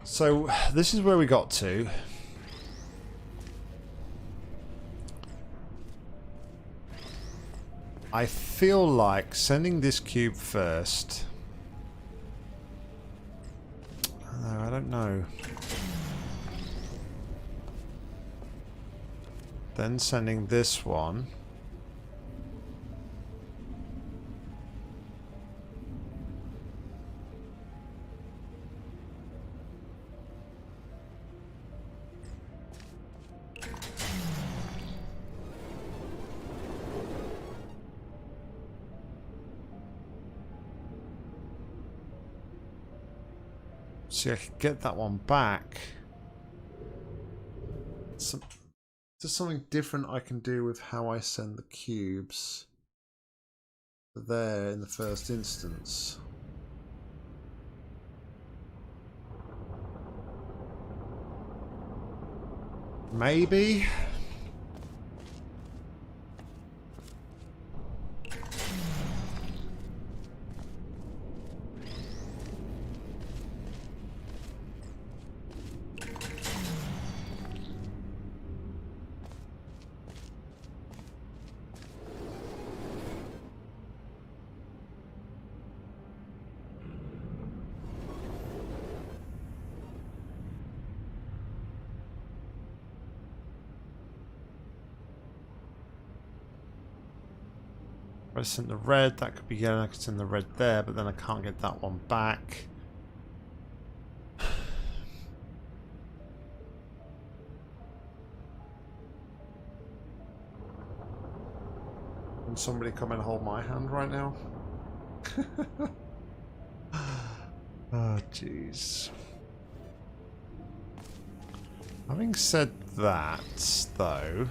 So this is where we got to. I feel like sending this cube first. No, I don't know. Then sending this one. See, I could get that one back. There's something different I can do with how I send the cubes there in the first instance. Maybe. I sent the red, that could be yellow, I could send the red there, but then I can't get that one back. Can somebody come and hold my hand right now? Oh, jeez. Having said that, though...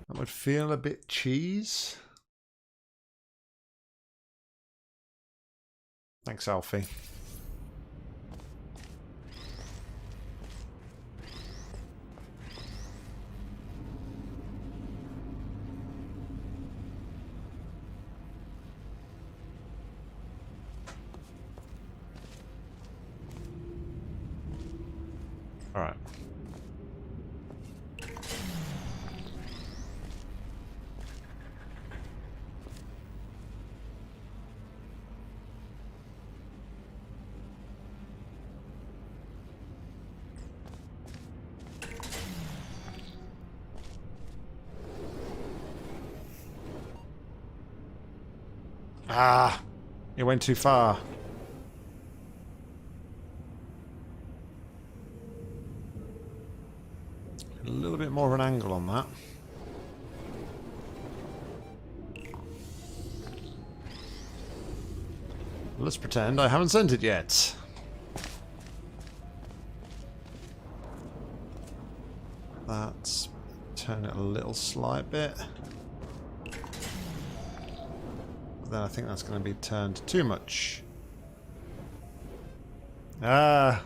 that would feel a bit cheese. Thanks, Alfie. All right. Ah, it went too far. A little bit more of an angle on that. Let's pretend I haven't sent it yet. Let's turn it a little slight bit. Then I think that's going to be turned too much. Ah.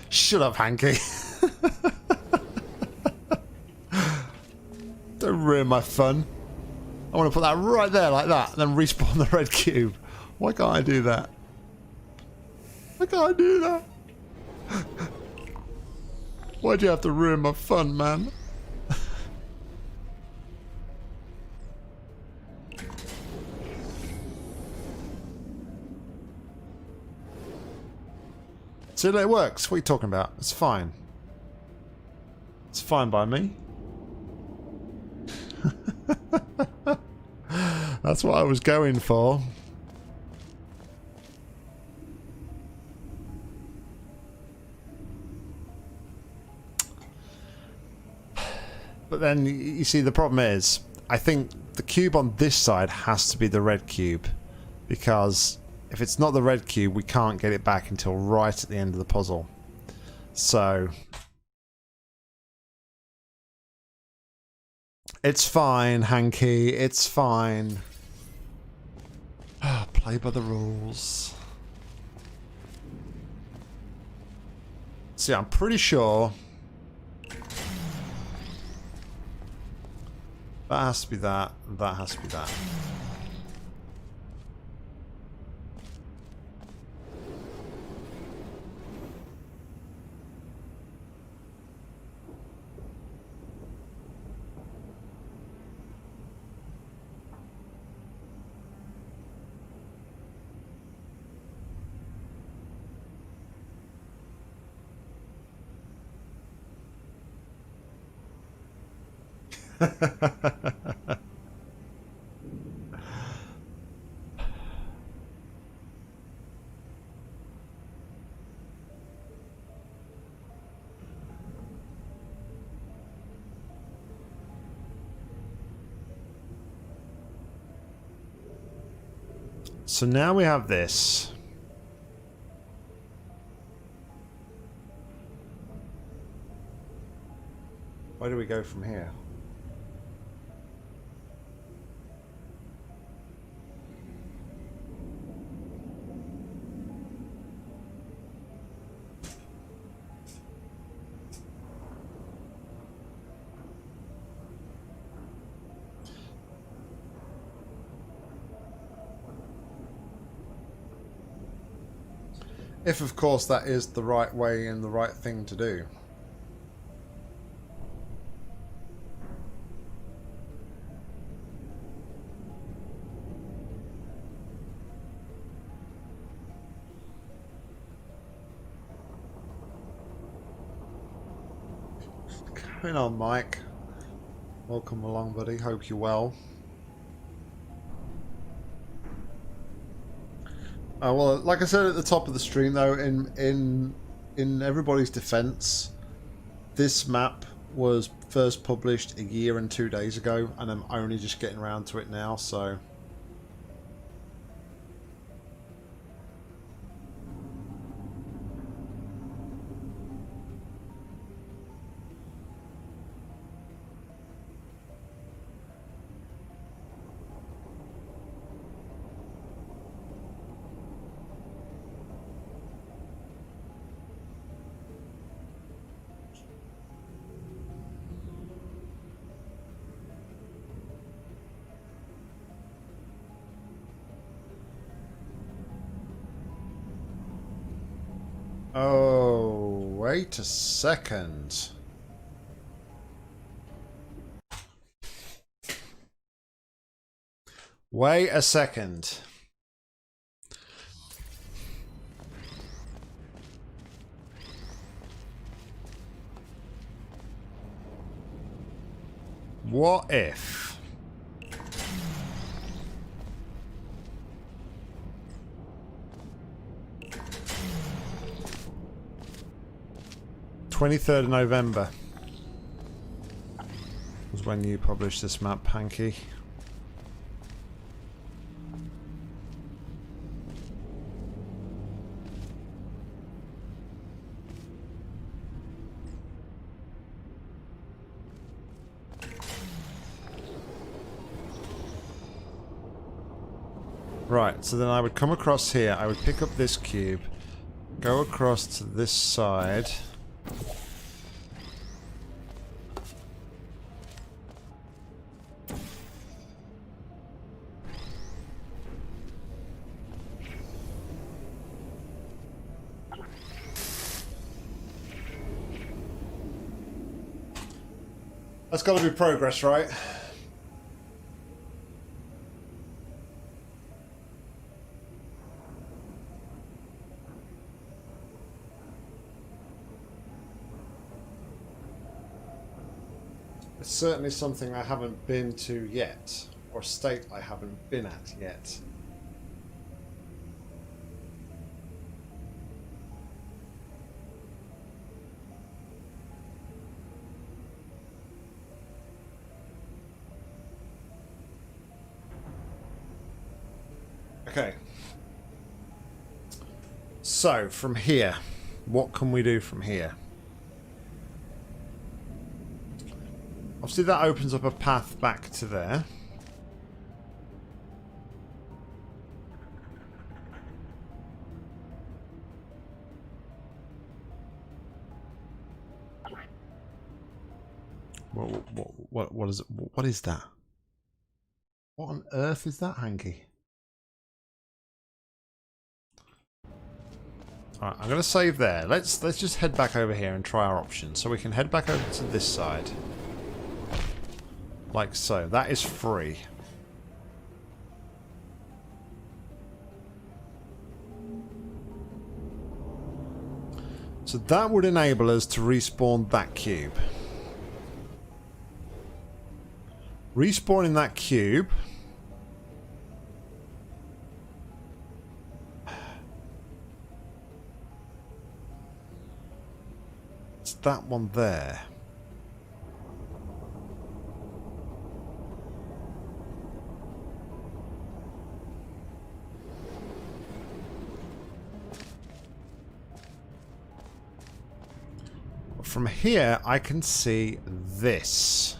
Shut up, Hanky. Don't ruin my fun. I want to put that right there like that, and then respawn the red cube. Why can't I do that? Why can't I do that? Why'd you have to ruin my fun, man? So it works. What are you talking about? It's fine. It's fine by me. That's what I was going for. But then, you see, the problem is, I think the cube on this side has to be the red cube. Because if it's not the red cube, we can't get it back until right at the end of the puzzle. So... it's fine, Hanky. It's fine. Play by the rules. See, I'm pretty sure... That has to be that. That has to be that. So now we have this. Where do we go from here? If, of course, that is the right way and the right thing to do. Going on, Mike. Welcome along, buddy. Hope you're well. Well, like I said at the top of the stream, though, in everybody's defense, this map was first published a year and 2 days ago, and I'm only just getting around to it now, so... Oh, wait a second. Wait a second. What if... 23rd of November was when you published this map, Hanky. Right, so then I would come across here, I would pick up this cube, go across to this side. That's got to be progress, right? It's certainly something I haven't been to yet, or state I haven't been at yet. Okay. So, from here, what can we do from here? Obviously that opens up a path back to there. What is it? What is that? on earth is that, Hanky? Alright, I'm going to save there. Let's just head back over here and try our options. So we can head back over to this side. Like so. That is free. So that would enable us to respawn that cube. Respawning that cube. It's that one there. From here, I can see this.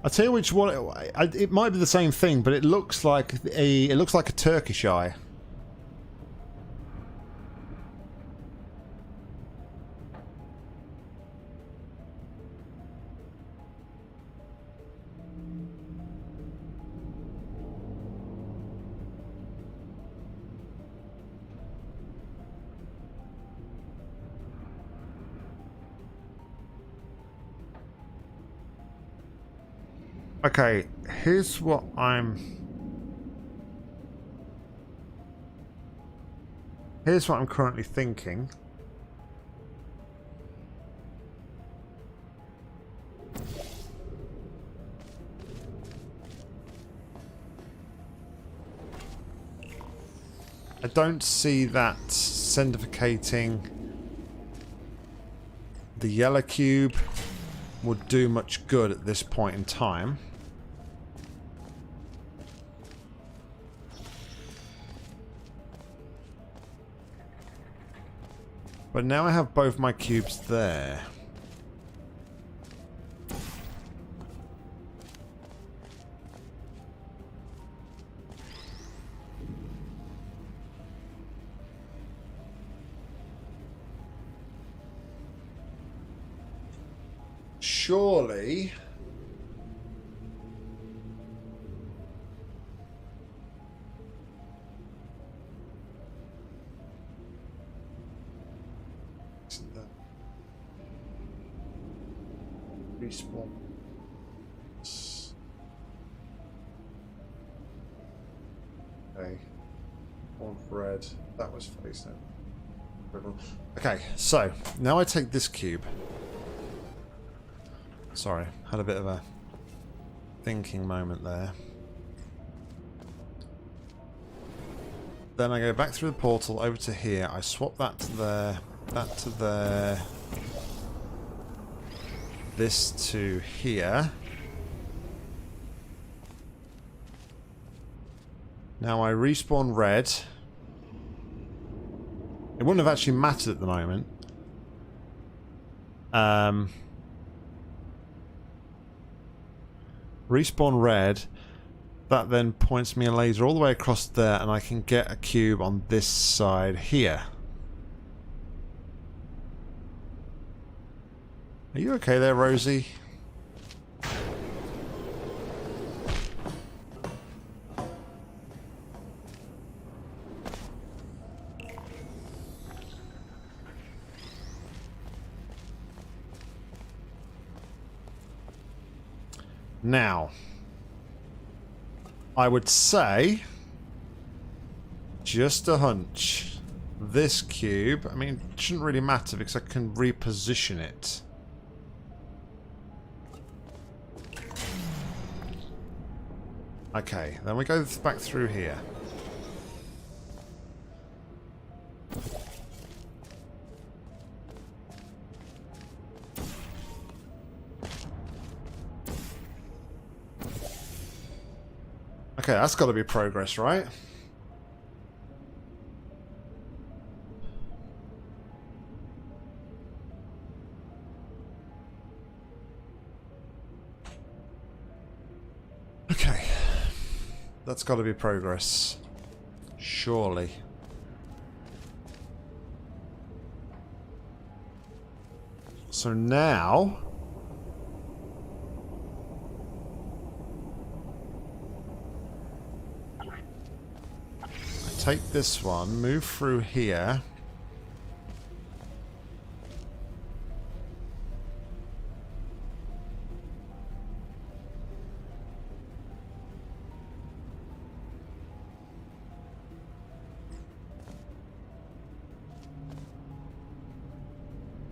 I'll tell you which one. It might be the same thing, but it looks like a Turkish eye. Okay, here's what I'm currently thinking. I don't see that centrifugating the yellow cube would do much good at this point in time. But now I have both my cubes there. Surely respawn. Okay. One red. That was face now. Okay, so now I take this cube. Sorry, had a bit of a thinking moment there. Then I go back through the portal over to here. I swap that to there, that to there, this to here. Now I respawn red. It wouldn't have actually mattered at the moment. Respawn red. That then points me a laser all the way across there, and I can get a cube on this side here. Are you okay there, Rosie? Now, I would say, just a hunch, this cube, I mean, it shouldn't really matter because I can reposition it. Okay, then we go back through here. Okay, that's got to be progress, right? Okay. That's got to be progress. Surely. So now... I take this one, move through here.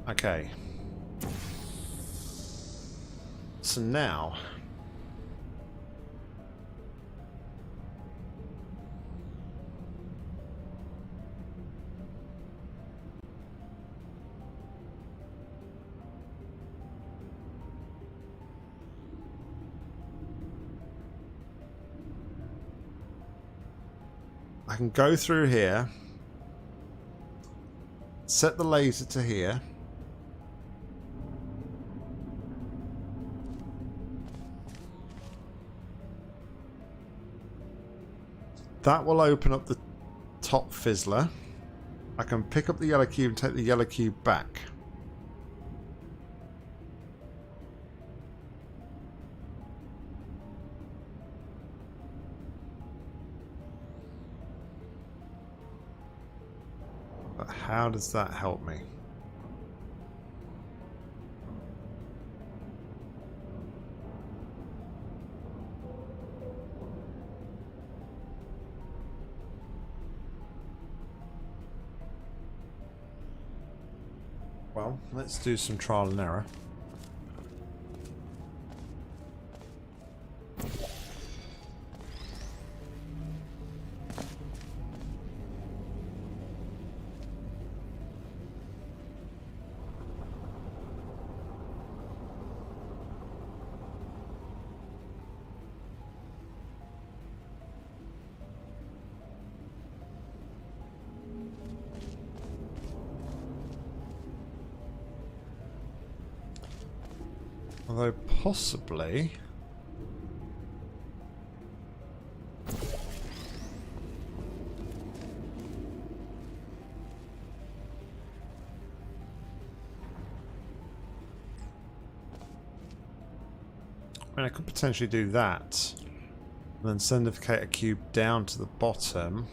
Okay. So now... I can go through here, set the laser to here, that will open up the top fizzler. I can pick up the yellow cube and take the yellow cube back. But how does that help me? Well, let's do some trial and error. Although possibly... I mean, I could potentially do that. And then sendificate a cube down to the bottom.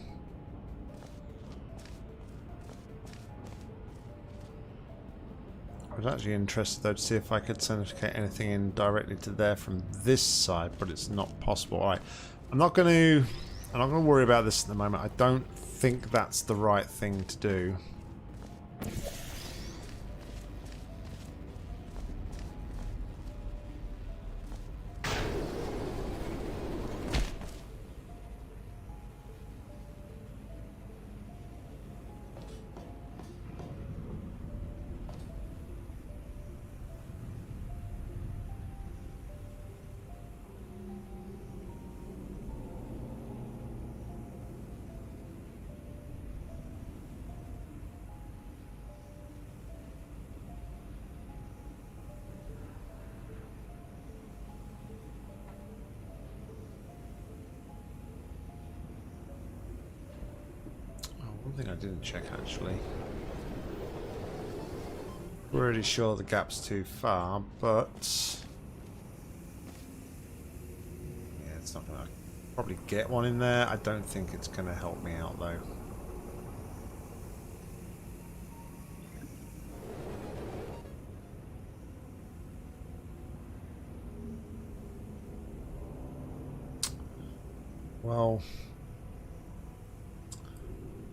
I was actually interested though to see if I could sendificate anything in directly to there from this side, but it's not possible. Alright. I'm not gonna worry about this at the moment. I don't think that's the right thing to do. One thing I didn't check actually. Pretty sure the gap's too far, but yeah, it's not gonna probably get one in there. I don't think it's gonna help me out though. Well,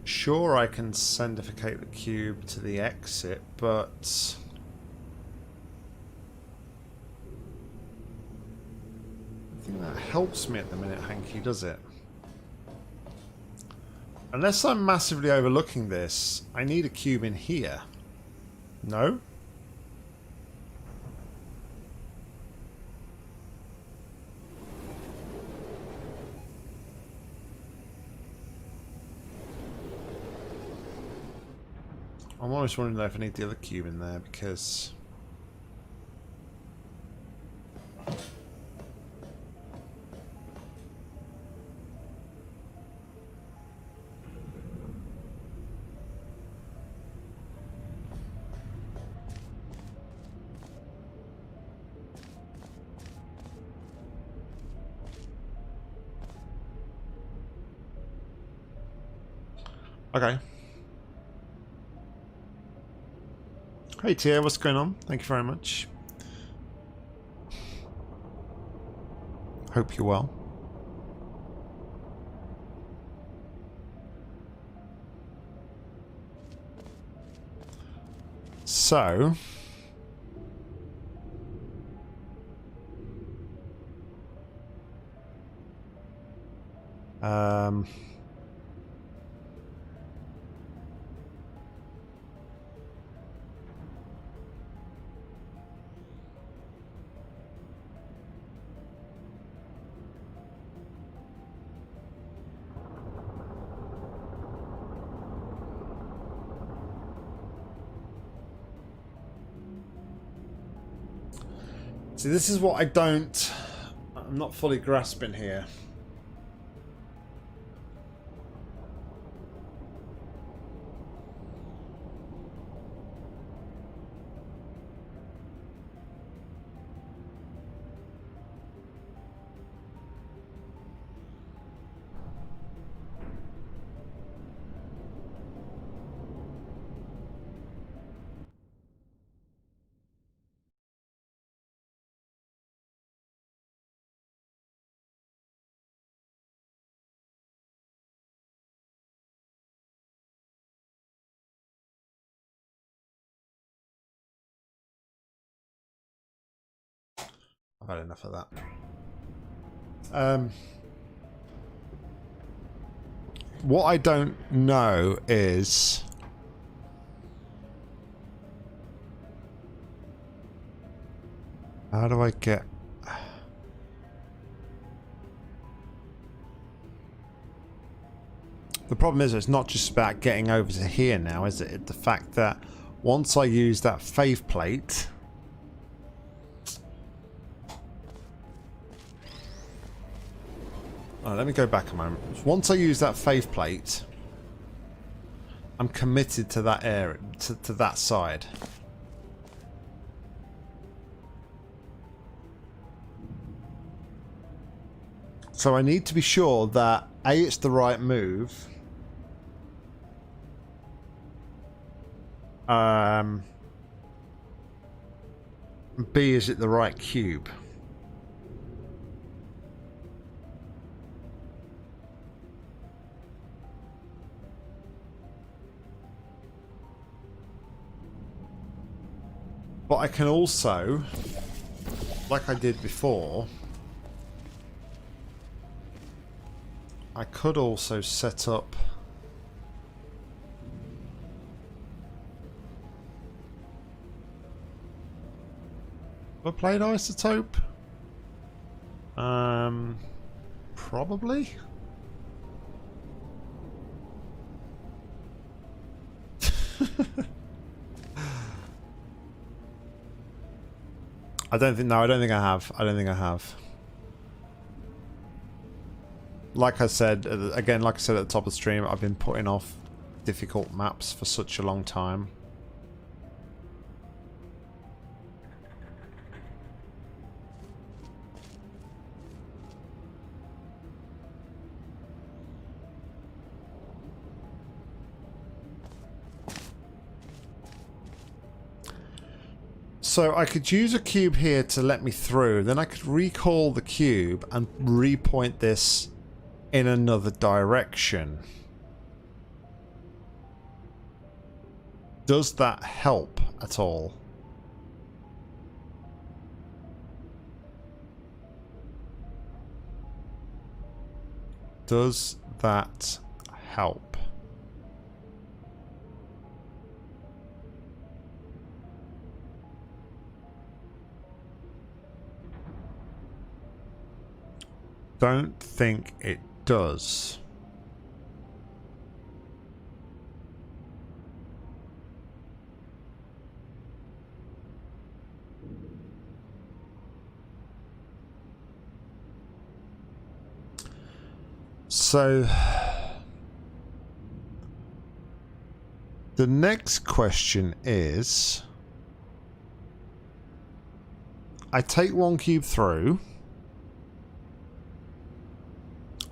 sure, I can sendificate the cube to the exit, but I think that helps me at the minute, Hanky, does it? Unless I'm massively overlooking this, I need a cube in here. No? I'm almost wondering though if I need the other cube in there because Okay. Hey Tia, what's going on? Thank you very much. Hope you're well. So... See, this is what I'm not fully grasping here. I've had enough of that. What I don't know is... how do I get... The problem is it's not just about getting over to here now, is it? The fact that once I use that fave plate... Oh, let me go back a moment. Once I use that fave plate, I'm committed to that area, to that side. So I need to be sure that A, it's the right move. B, is it the right cube? But I can also, like I did before, I could also set up a plate isotope. Probably. I don't think I have. Like I said, again, like I said at the top of the stream, I've been putting off difficult maps for such a long time. So I could use a cube here to let me through, then I could recall the cube and repoint this in another direction. Does that help at all? Does that help? Don't think it does. So the next question is, I take one cube through,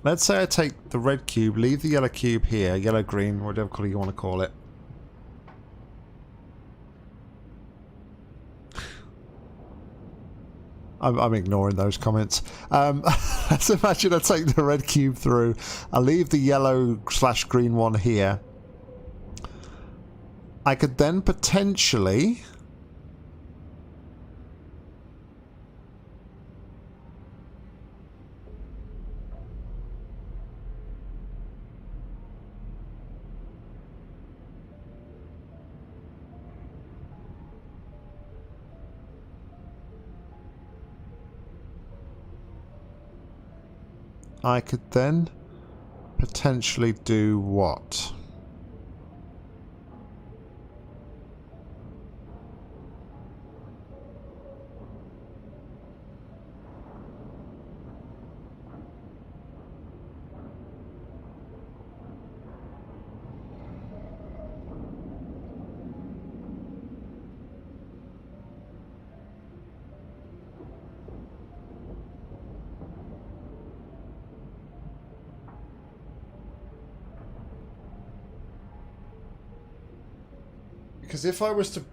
Let's say I take the red cube, leave the yellow cube here, yellow, green, whatever colour you want to call it. I'm ignoring those comments. Let's imagine I take the red cube through. I leave the yellow/green one here. I could then potentially... I could then potentially do what? Because if I was to,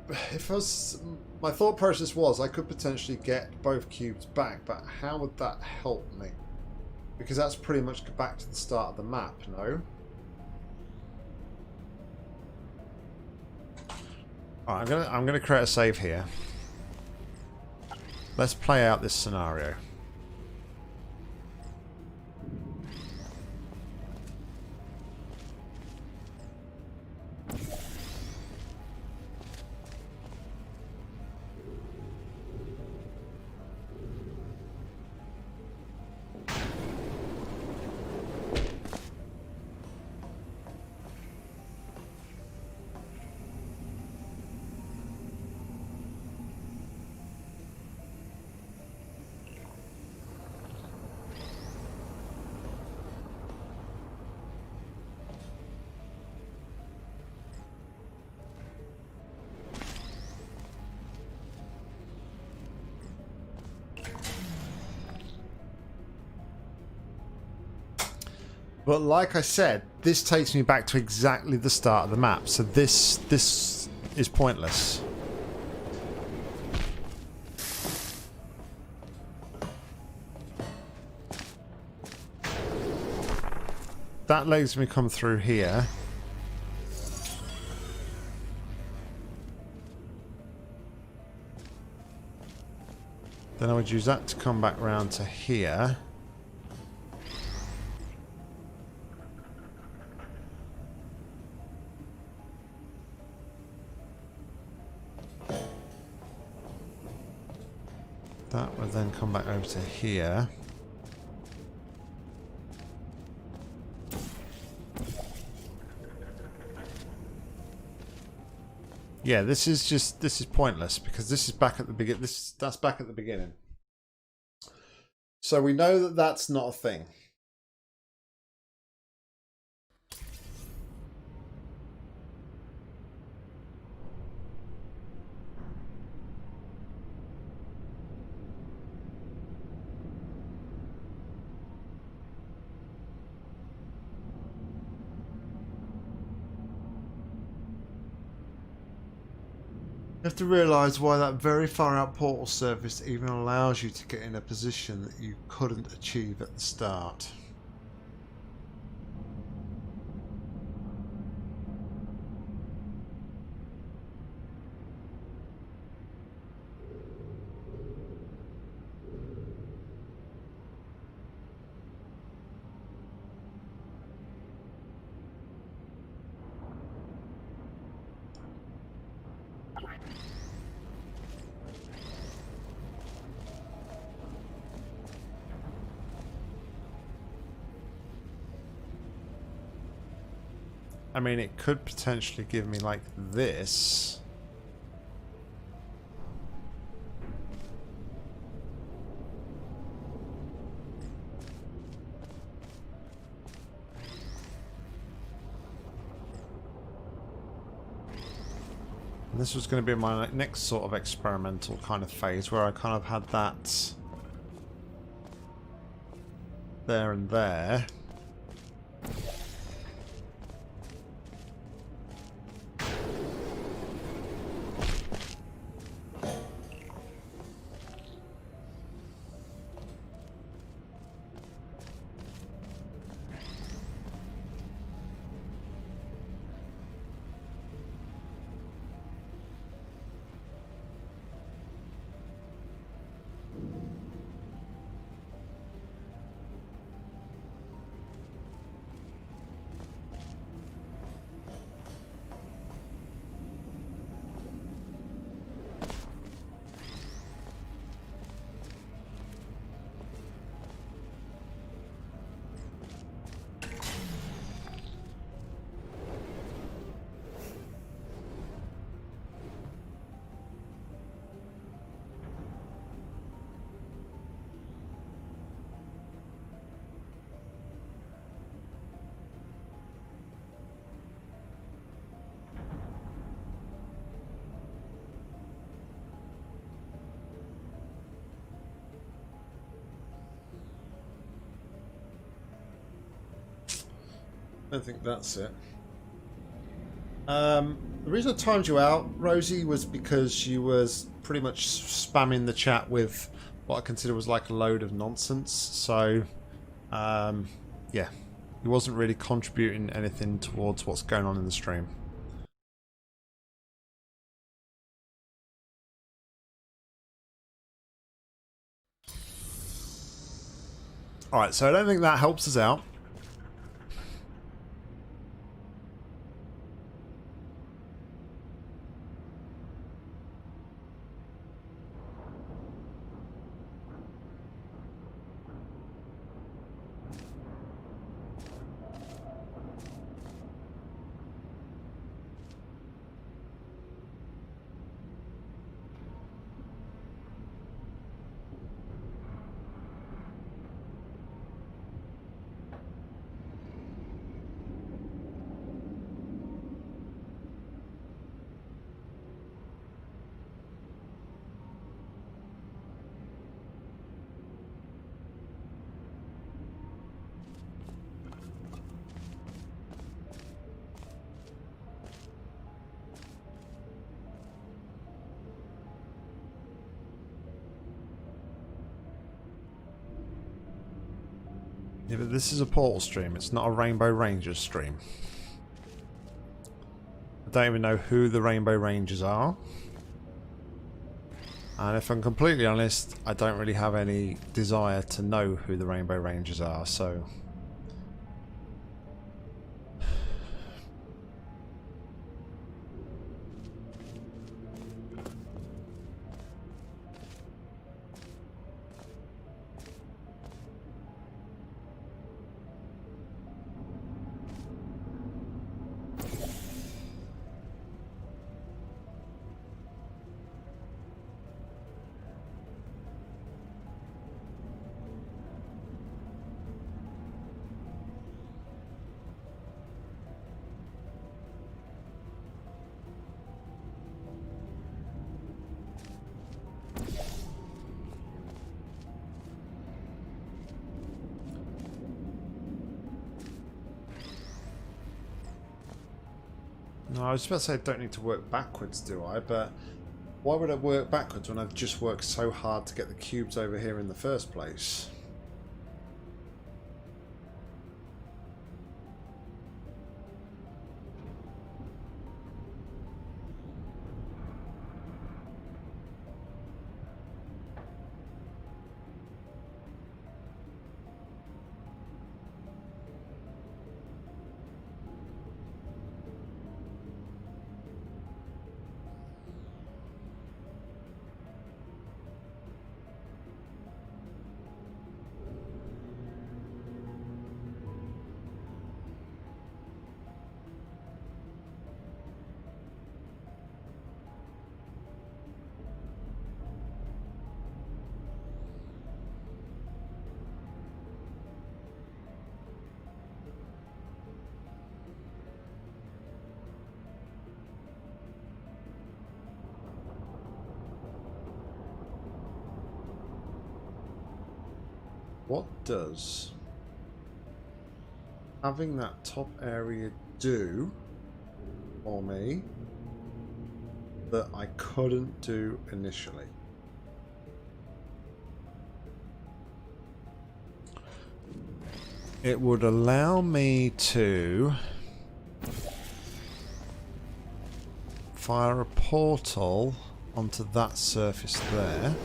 my thought process was I could potentially get both cubes back, but how would that help me? Because that's pretty much back to the start of the map, no? Alright, I'm gonna create a save here. Let's play out this scenario. But like I said, this takes me back to exactly the start of the map, so this is pointless. That lets me come through here. Then I would use that to come back round to here. That would then come back over to here. Yeah, this is pointless because this is back at the beginning. That's back at the beginning. So we know that that's not a thing. You have to realise why that very far out portal surface even allows you to get in a position that you couldn't achieve at the start. I mean, it could potentially give me like this. And this was going to be my next sort of experimental kind of phase where I kind of had that there and there. I think that's it. The reason I timed you out, Rosie, was because you was pretty much spamming the chat with what I consider was like a load of nonsense. So, yeah, he wasn't really contributing anything towards what's going on in the stream. Alright, so I don't think that helps us out. Yeah, but this is a Portal stream. It's not a Rainbow Rangers stream. I don't even know who the Rainbow Rangers are. And if I'm completely honest, I don't really have any desire to know who the Rainbow Rangers are, so... No, I was about to say I don't need to work backwards, do I? But why would I work backwards when I've just worked so hard to get the cubes over here in the first place? What does having that top area do for me that I couldn't do initially? It would allow me to fire a portal onto that surface there.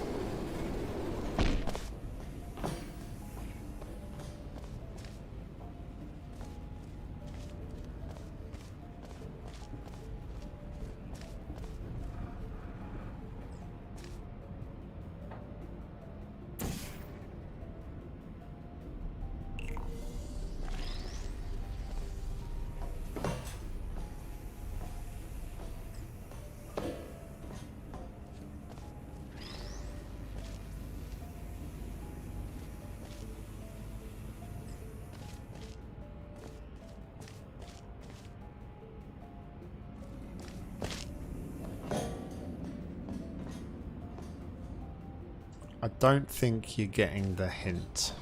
I don't think you're getting the hint.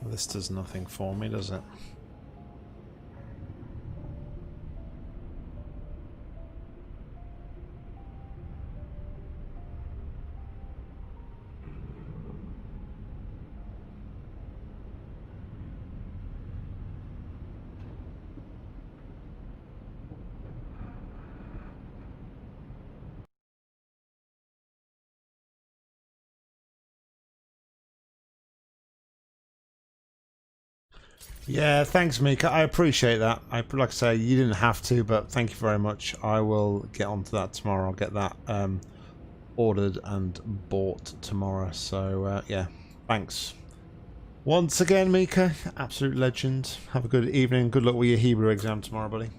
This does nothing for me, does it? Yeah, thanks, Mika. I appreciate that. Like I say, you didn't have to, but thank you very much. I will get onto that tomorrow. I'll get that ordered and bought tomorrow. So, yeah, thanks. Once again, Mika, absolute legend. Have a good evening. Good luck with your Hebrew exam tomorrow, buddy.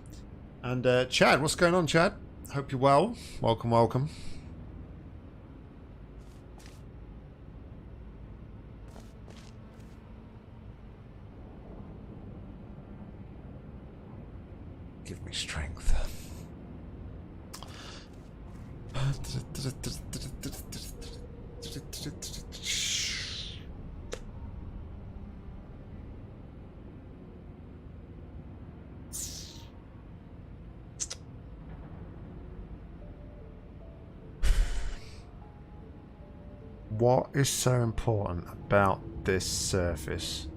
And Chad, what's going on, Chad? Hope you're well. Welcome, welcome. Give me strength. What is so important about this surface?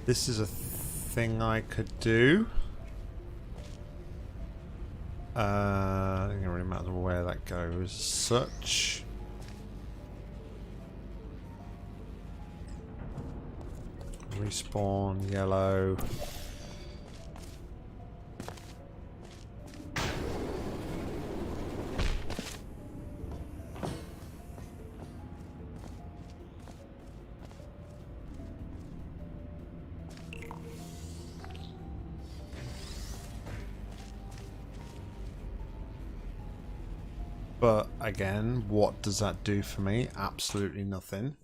This is a thing I could do. I don't really matter where that goes. Such. Respawn, yellow. But again, what does that do for me? Absolutely nothing.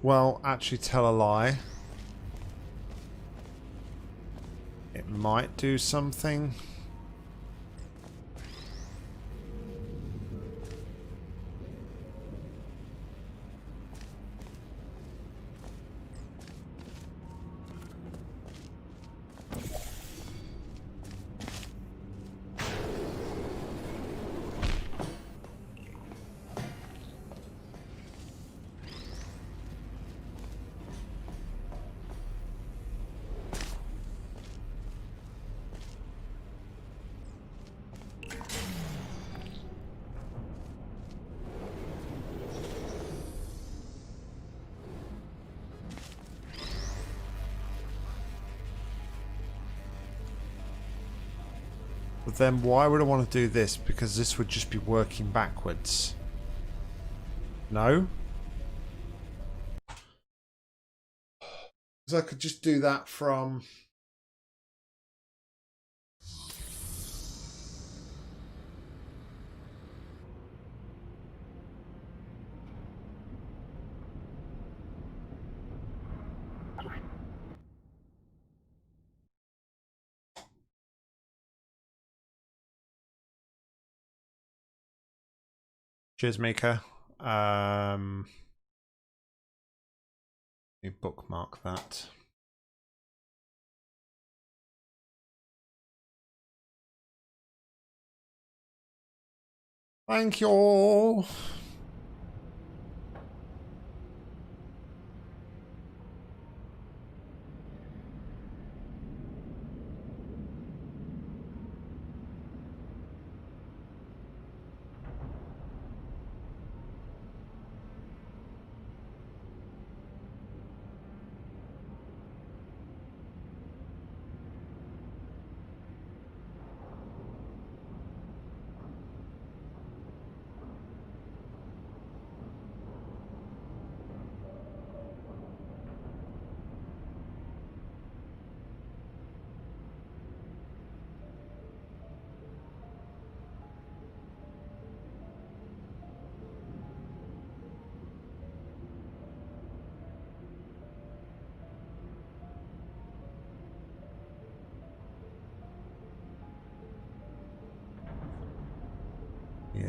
Well, actually tell a lie. It might do something. But then why would I want to do this? Because this would just be working backwards. No? Because I could just do that from... Cheers, Mika. Let me bookmark that. Thank you all.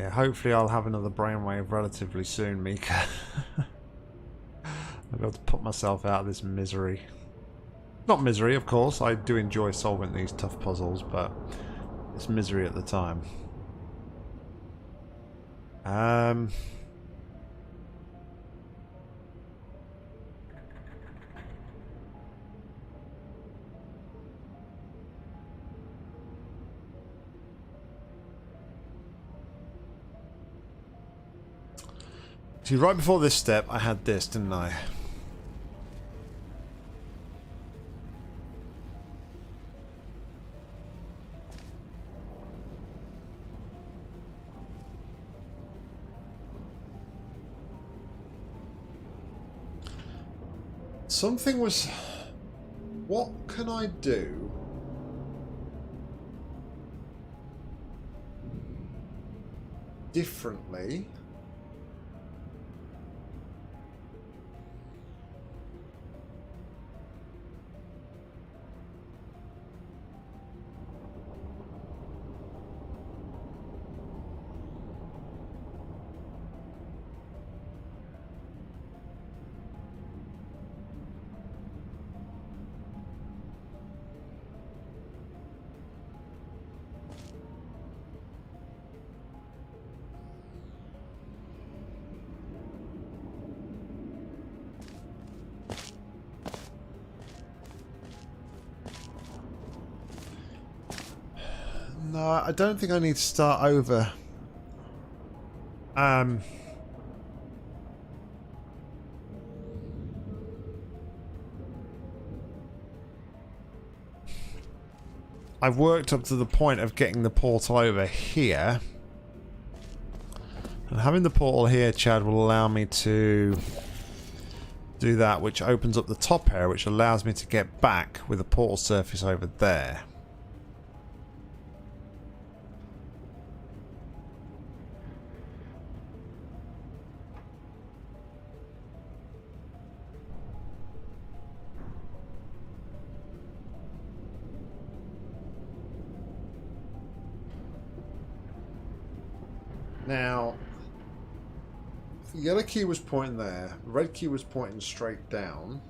Yeah, hopefully I'll have another brainwave relatively soon, Mika. I'll be able to put myself out of this misery. Not misery, of course. I do enjoy solving these tough puzzles, but it's misery at the time. See, right before this step, I had this, didn't I? Something was... What can I do? Differently? No, I don't think I need to start over. I've worked up to the point of getting the portal over here. And having the portal here, Chad, will allow me to do that, which opens up the top area, which allows me to get back with the portal surface over there. Now, the yellow key was pointing there, the red key was pointing straight down.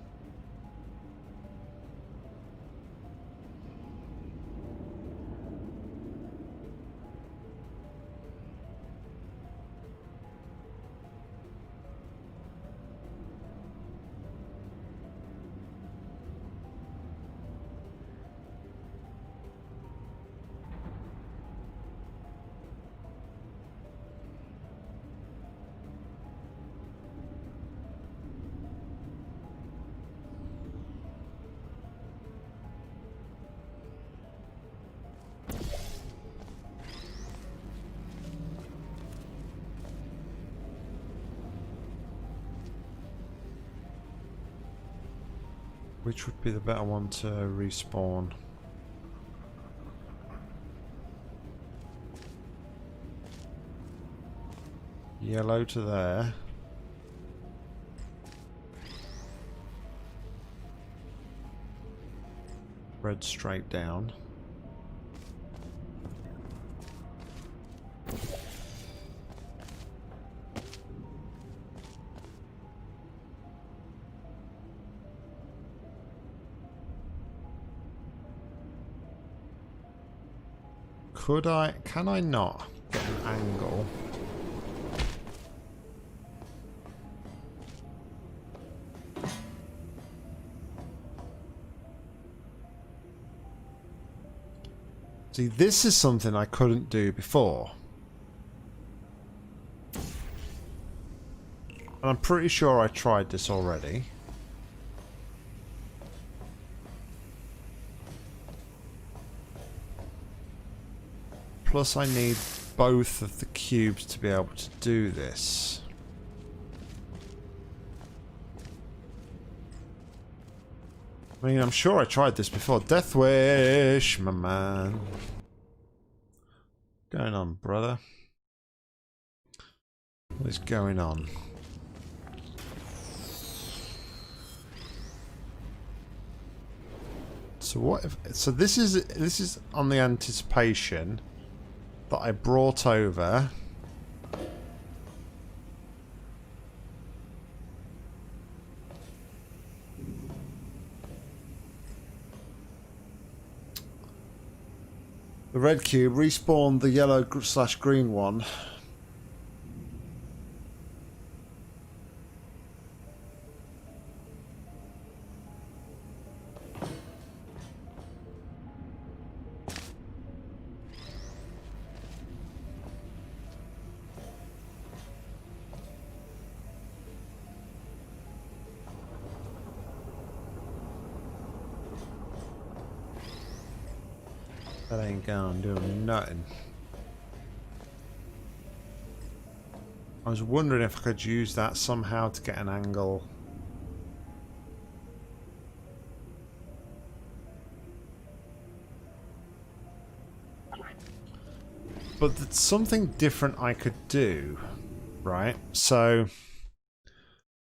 Which would be the better one to respawn? Yellow to there. Red straight down. Could I, can I not get an angle? See, this is something I couldn't do before. And I'm pretty sure I tried this already. Plus I need both of the cubes to be able to do this. I mean, I'm sure I tried this before. Death Wish, my man. What's going on, brother? What is going on? So what if, so this is on the anticipation that I brought over The red cube respawned the yellow / green one. That ain't gonna do nothing. I was wondering if I could use that somehow to get an angle. But there's something different I could do, right? So,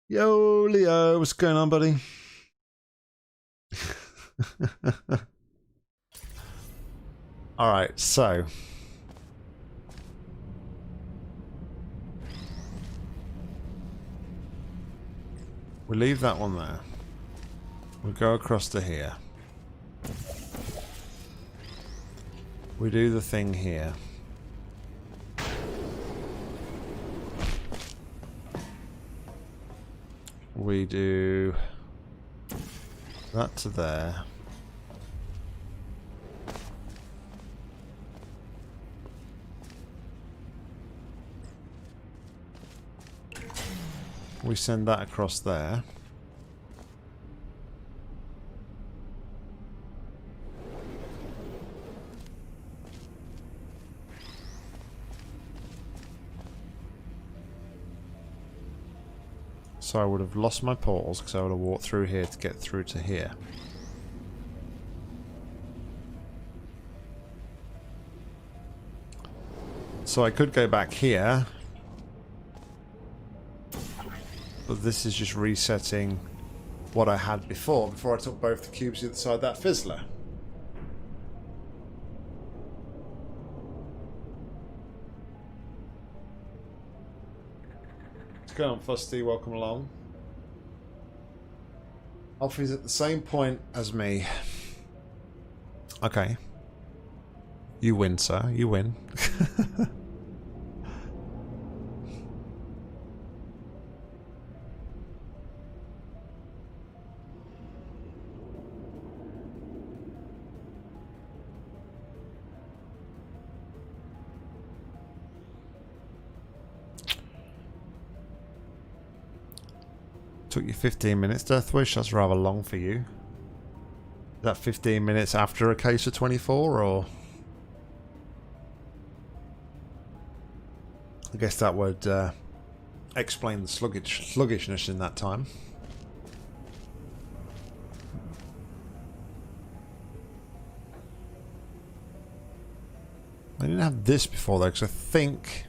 yo, Leo, what's going on, buddy? Alright, so we leave that one there. We'll go across to here. We do the thing here. We do that to there. We send that across there. So I would have lost my portals because I would have walked through here to get through to here. So I could go back here. But this is just resetting what I had before I took both the cubes either side of that fizzler. What's going on, Fusty? Welcome along. Alfie's at the same point as me. Okay. You win, sir. You win. Took you 15 minutes, Deathwish. That's rather long for you. Is that 15 minutes after a case of 24, or? I guess that would explain the sluggishness in that time. I didn't have this before though, because I think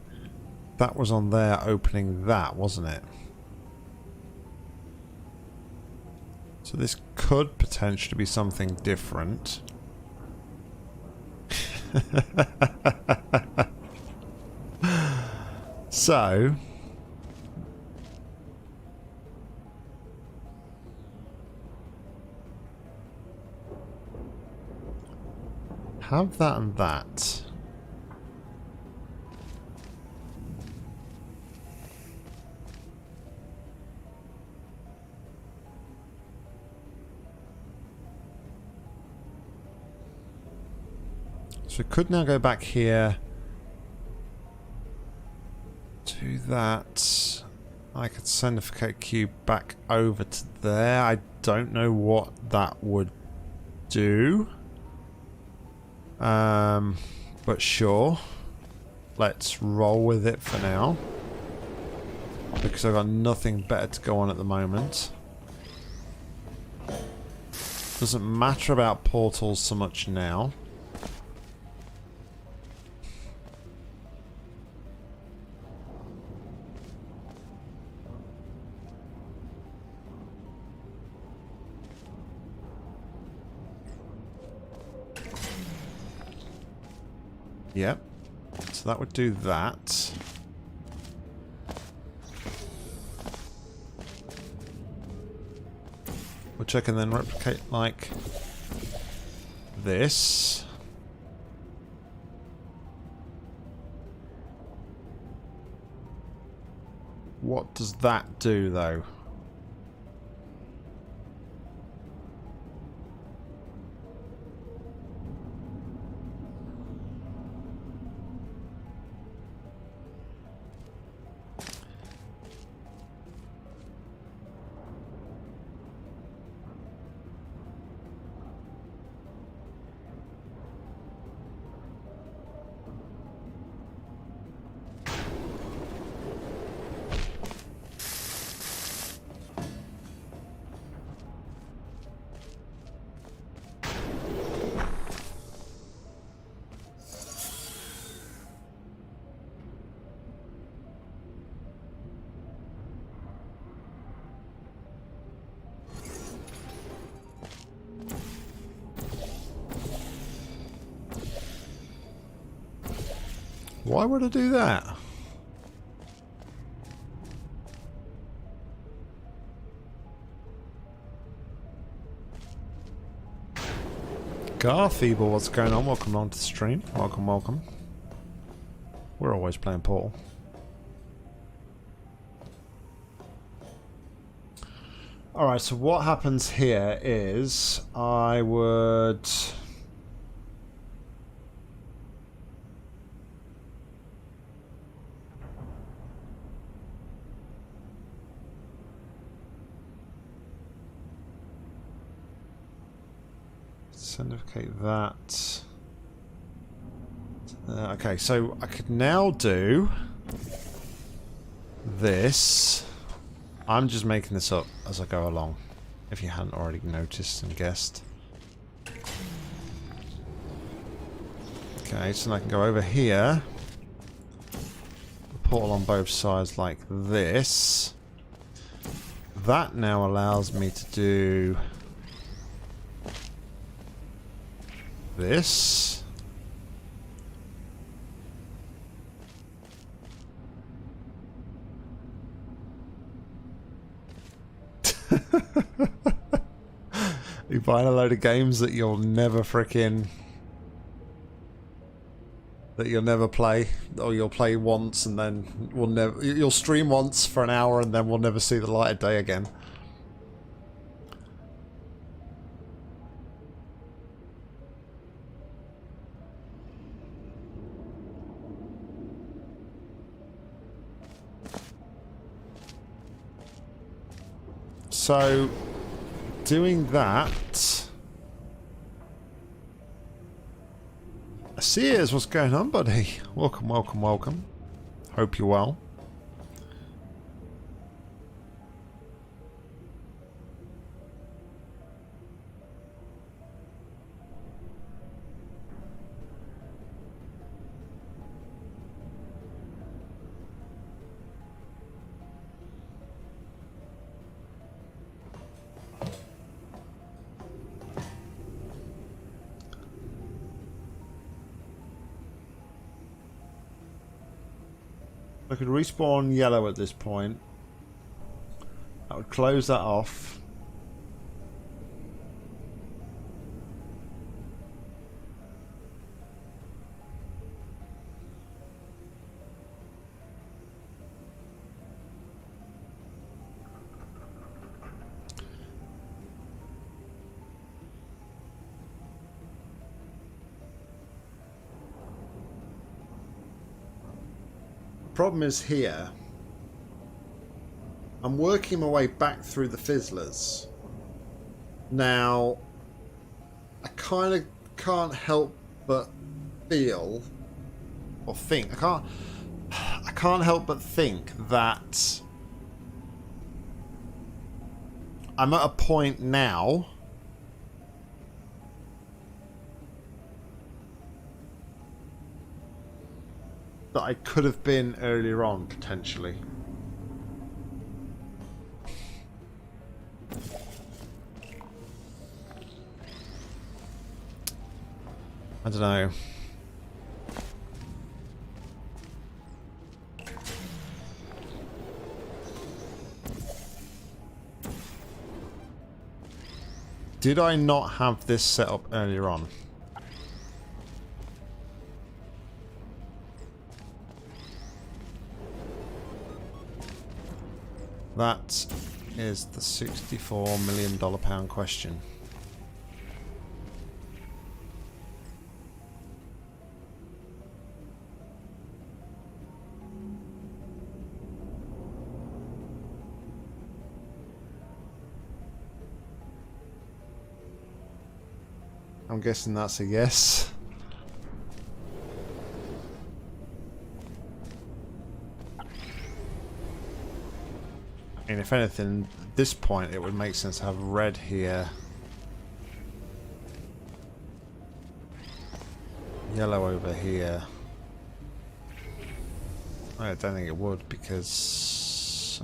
that was on there opening that, wasn't it? So this could potentially be something different. So have that and that. So we could now go back here to that. I could send a Focate cube back over to there. I don't know what that would do. But sure. Let's roll with it for now. Because I've got nothing better to go on at the moment. Doesn't matter about portals so much now. Yep. So that would do that. Which I can then replicate like this. What does that do, though? Why would I do that? Garfeeble, what's going on? Welcome on to the stream. Welcome, welcome. We're always playing Portal. Alright, so what happens here is I would... Syndicate that. Okay, so I could now do this. I'm just making this up as I go along, if you hadn't already noticed and guessed. Okay, so then I can go over here. The portal on both sides like this. That now allows me to do this. You buying a load of games that you'll never frickin' play, or you'll play once and then you'll stream once for an hour and then we'll never see the light of day again. So, doing that... Sears, what's going on, buddy? Welcome, welcome, welcome. Hope you're well. I could respawn yellow at this point. I would close that off. Problem is here, I'm working my way back through the fizzlers. Now, I kind of can't help but feel, or think, I can't help but think that I'm at a point now that I could have been earlier on, potentially. I don't know. Did I not have this set up earlier on? That is the $64 million question. I'm guessing that's a yes. I mean, if anything, at this point it would make sense to have red here, yellow over here. I don't think it would, because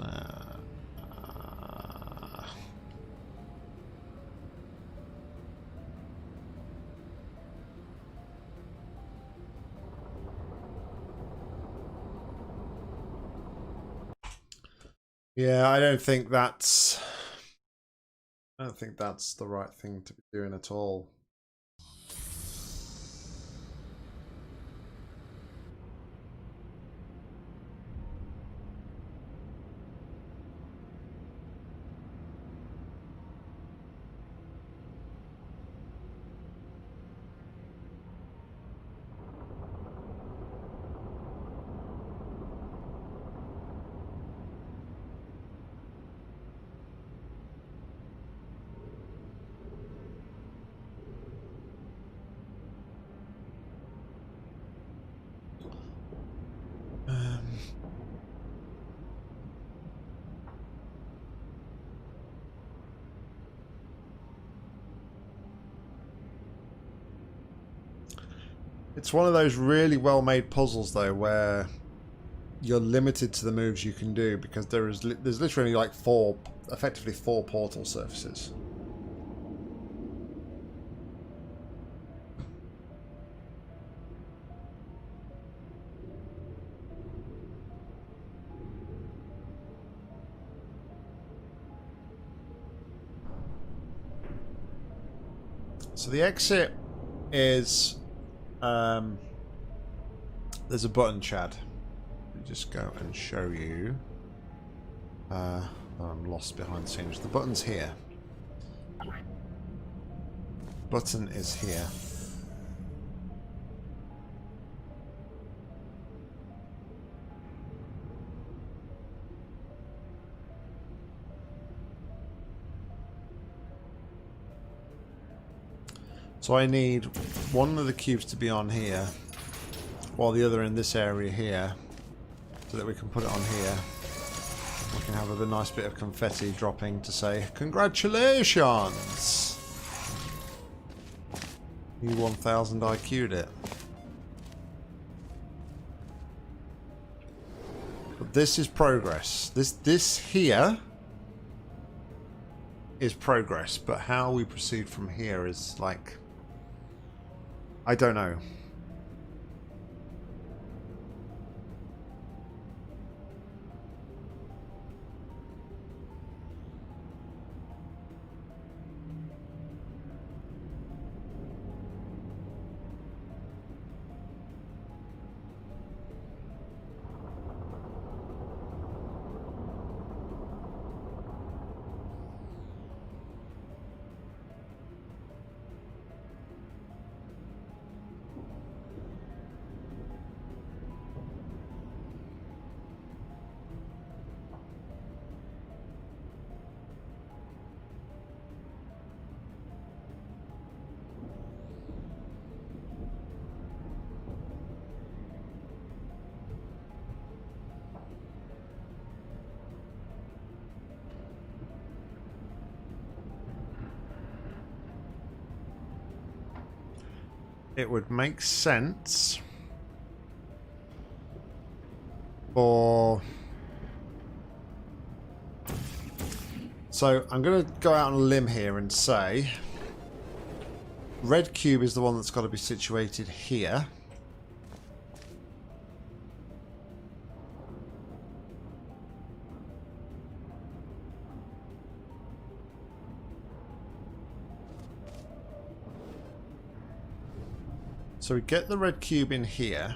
yeah, I don't think that's the right thing to be doing at all. It's one of those really well-made puzzles, though, where you're limited to the moves you can do, because there's literally like effectively four portal surfaces. So the exit is there's a button, Chad. Let me just go and show you. I'm lost behind the scenes. The button's here. Button is here. So I need one of the cubes to be on here, while the other in this area here, so that we can put it on here. We can have a nice bit of confetti dropping to say, congratulations! You 1000 IQ'd it. But this is progress. This here is progress, but how we proceed from here is like, I don't know. It would make sense for... So I'm going to go out on a limb here and say red cube is the one that's got to be situated here. So we get the red cube in here.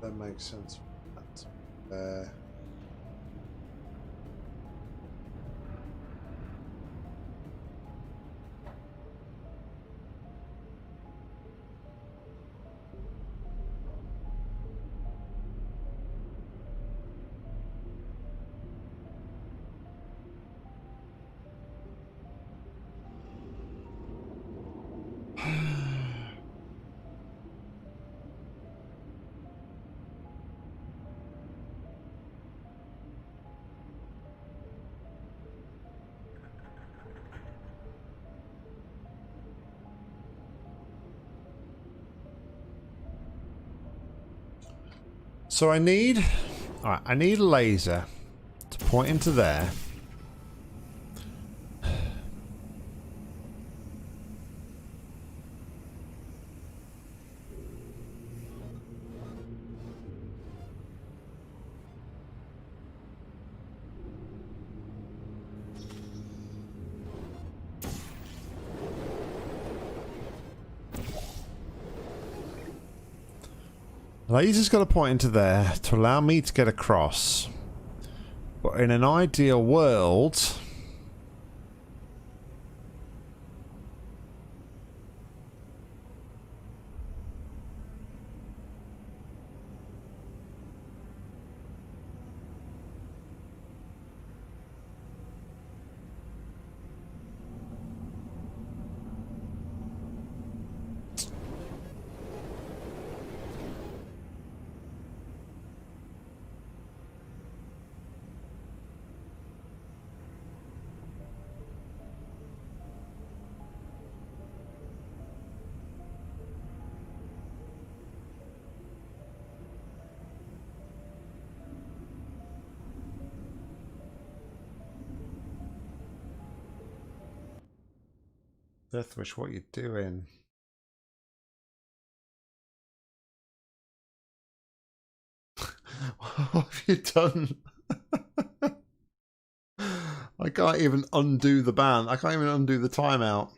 That makes sense. That's so I need, all right, I need a laser to point into there. Laser's got to point into there to allow me to get across. But in an ideal world, Deathwish, what are you doing? What have you done? I can't even undo the ban. I can't even undo the timeout.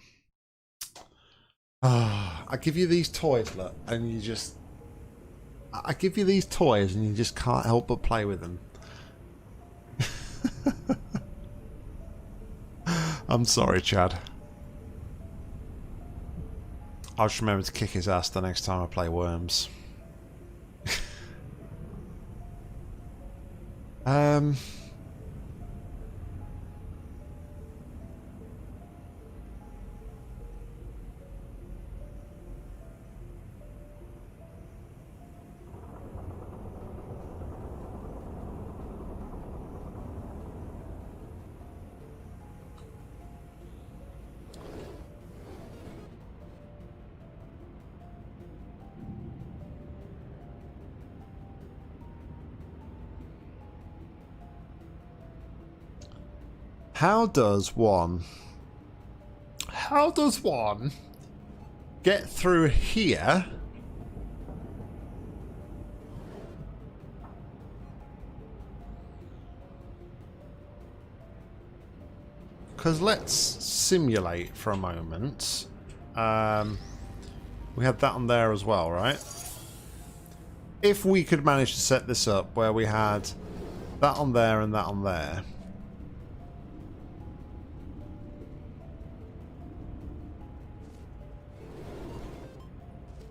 I give you these toys, look, and you just... I give you these toys and you just can't help but play with them. I'm sorry, Chad. I'll just remember to kick his ass the next time I play Worms. How does one get through here because let's simulate for a moment. We had that on there as well, right? If we could manage to set this up where we had that on there and that on there,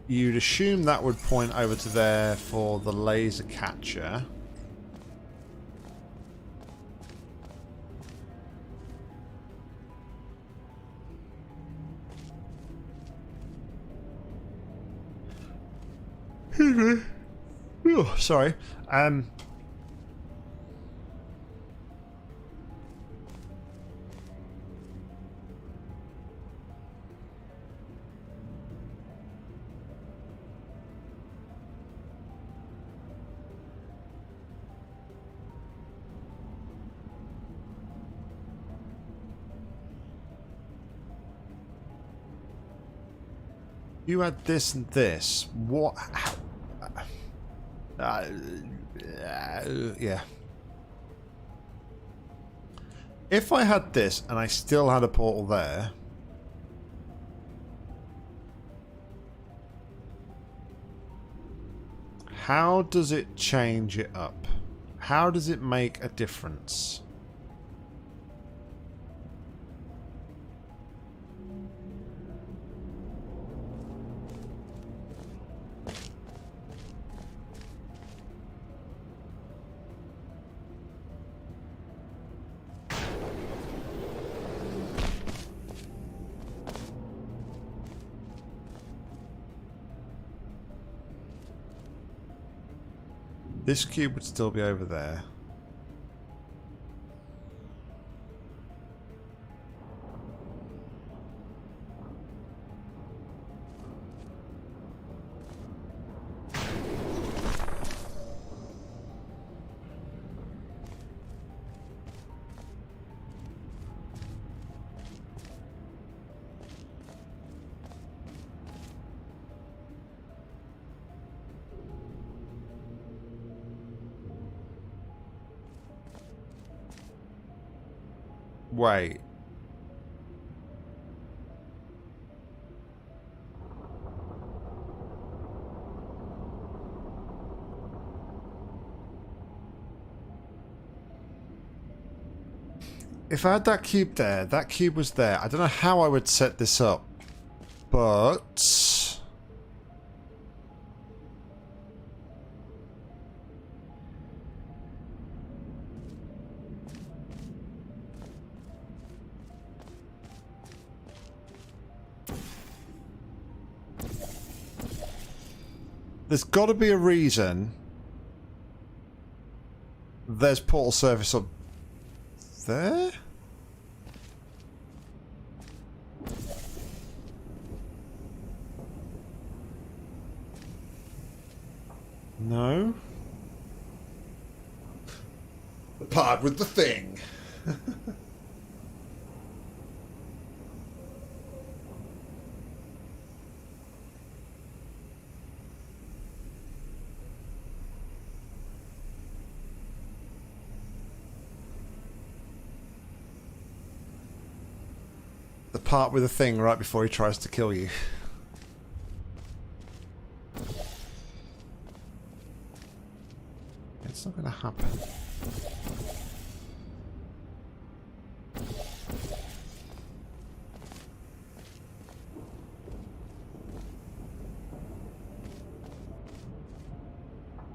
you'd assume that would point over to there for the laser catcher. Oh, sorry. You had this and this. What? Yeah. If I had this and I still had a portal there, How does it change it up? How does it make a difference? This cube would still be over there. Wait. If I had that cube there, that cube was there. I don't know how I would set this up, but... there's got to be a reason there's portal surface up there? No? The part with the thing. The part with the thing right before he tries to kill you. It's not going to happen.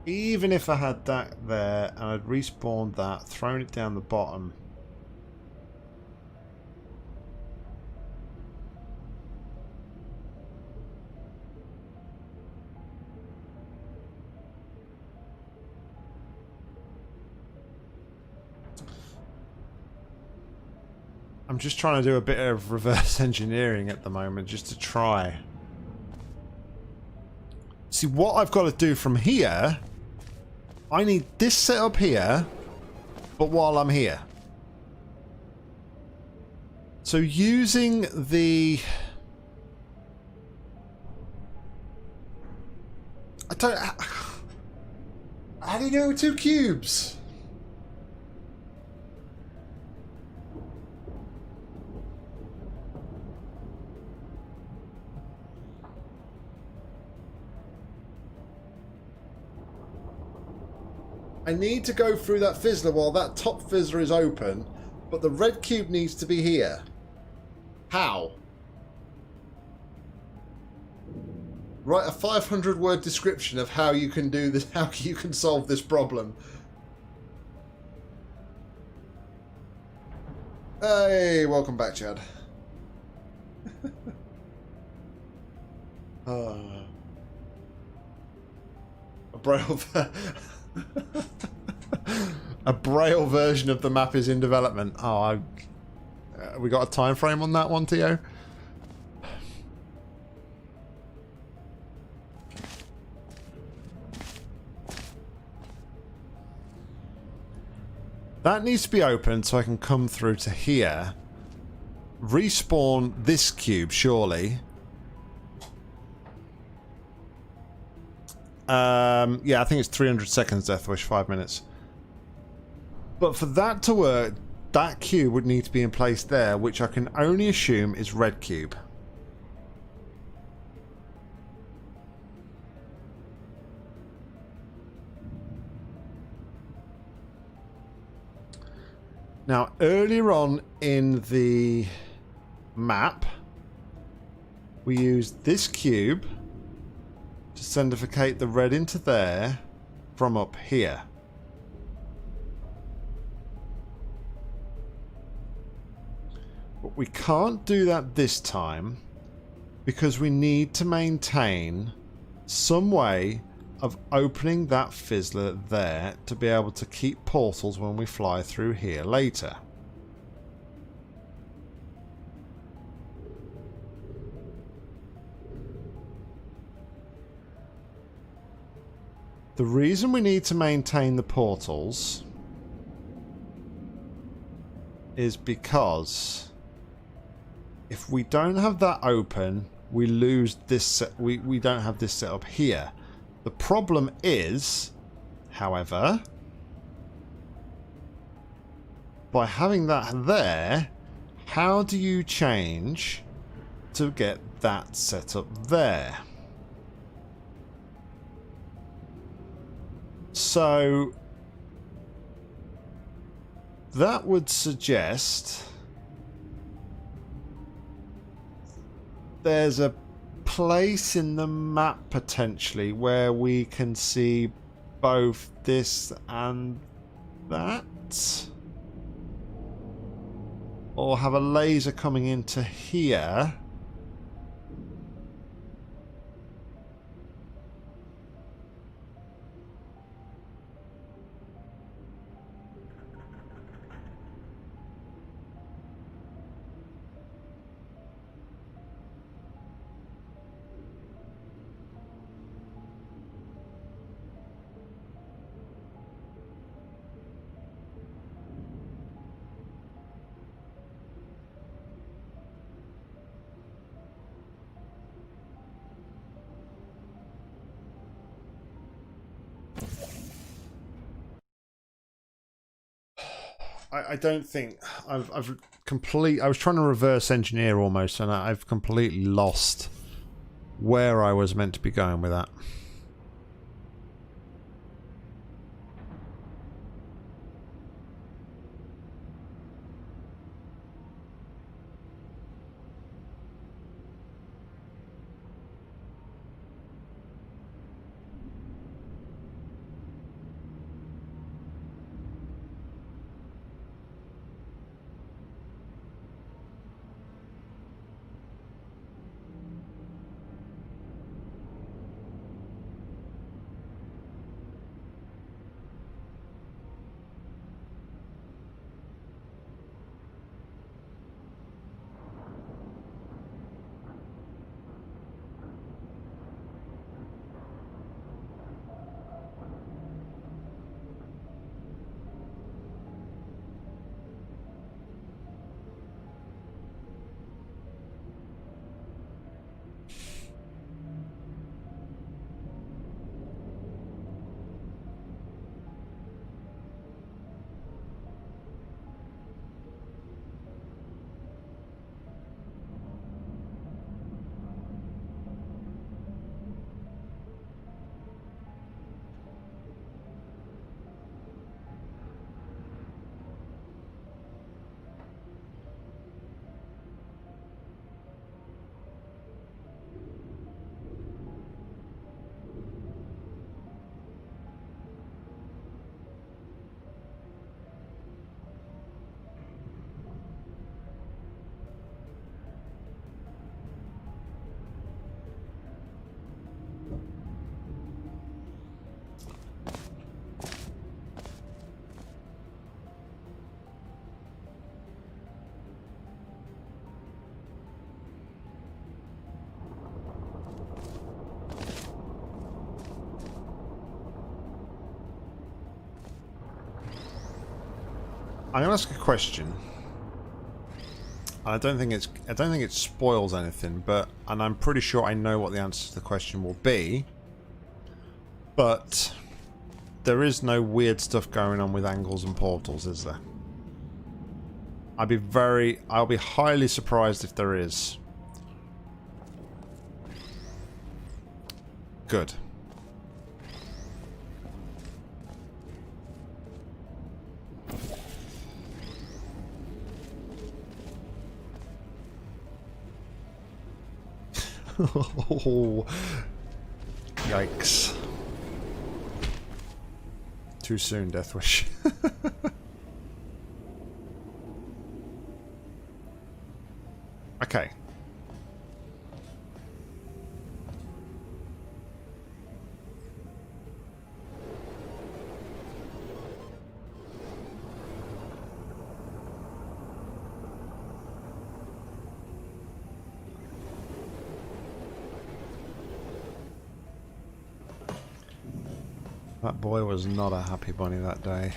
Even if I had that there and I'd respawned that, thrown it down the bottom. I'm just trying to do a bit of reverse engineering at the moment, just to try. See, what I've got to do from here, I need this set up here, but while I'm here. So using the... I don't... How do you do 2 cubes? I need to go through that fizzler while that top fizzler is open, but the red cube needs to be here. How? Write a 500-word description of how you can do this, how you can solve this problem. Hey, welcome back, Chad. A braille... A braille version of the map is in development. Oh, we got a time frame on that one, Tio? That needs to be open so I can come through to here. Respawn this cube, surely. Yeah, I think it's 300 seconds, Death Wish, 5 minutes. But for that to work, that cube would need to be in place there, which I can only assume is red cube. Now, earlier on in the map, we used this cube to centrifugate the red into there from up here. But we can't do that this time because we need to maintain some way of opening that fizzler there to be able to keep portals when we fly through here later. The reason we need to maintain the portals is because if we don't have that open, we lose this. We don't have this set up here. The problem is, however, by having that there, how do you change to get that set up there? So that would suggest there's a place in the map potentially where we can see both this and that, or have a laser coming into here. I don't think I've complete. I was trying to reverse engineer almost, and I've completely lost where I was meant to be going with that. I'm gonna ask a question. I don't think it spoils anything, and I'm pretty sure I know what the answer to the question will be. But there is no weird stuff going on with angles and portals, is there? I'll be highly surprised if there is. Good. Oh, yikes. Too soon, Deathwish. Okay. That boy was not a happy bunny that day.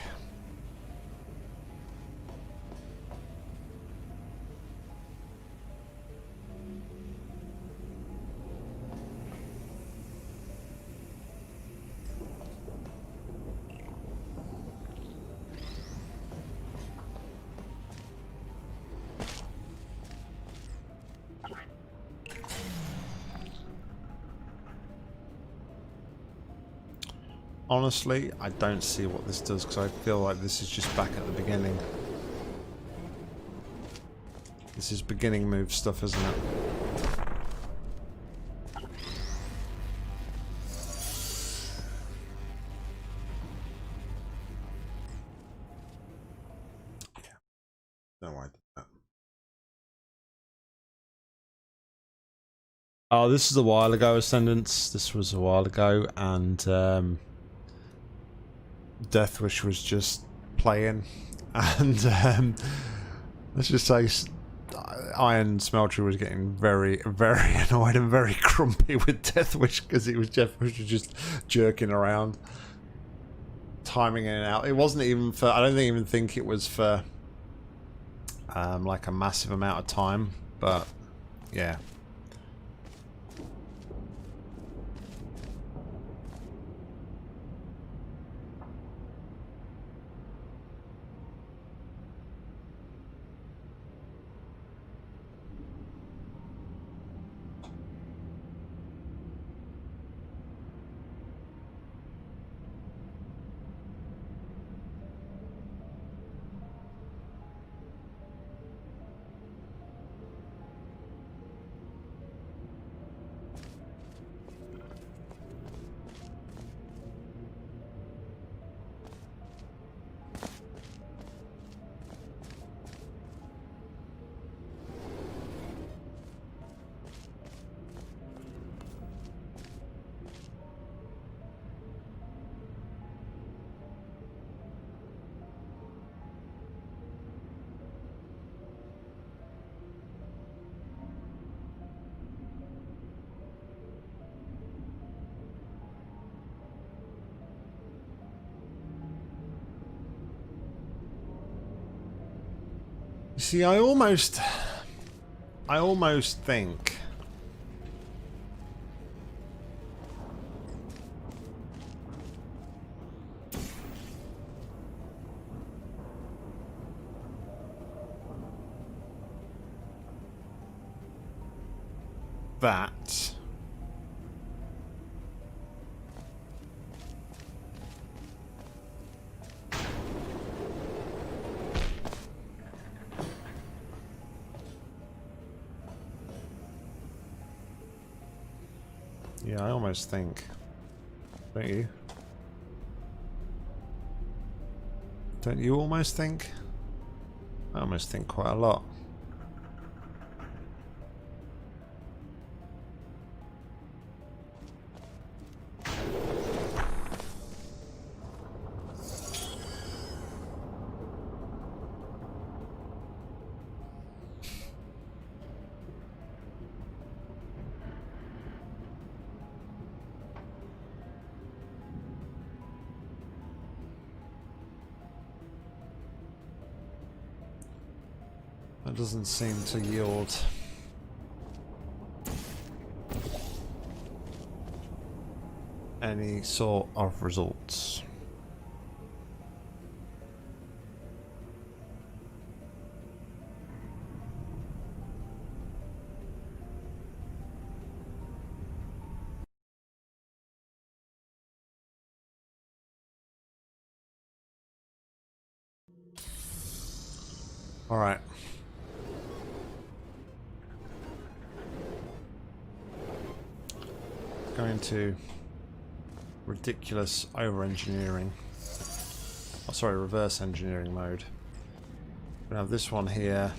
Honestly, I don't see what this does because I feel like this is just back at the beginning. This is beginning move stuff, isn't it? Yeah. Don't worry about that. Oh, this is a while ago, Ascendance. This was a while ago, and Deathwish was just playing, and let's just say Iron Smeltery was getting very, very annoyed and very grumpy with Deathwish because Deathwish was just jerking around, timing in and out. It wasn't even for, I don't even think it was for like a massive amount of time, but yeah. See, I almost think that yeah, I almost think, don't you? Don't you almost think? I almost think quite a lot. That doesn't seem to yield any sort of results. All right. go into ridiculous over-engineering. Oh, sorry, reverse engineering mode. We have this one here,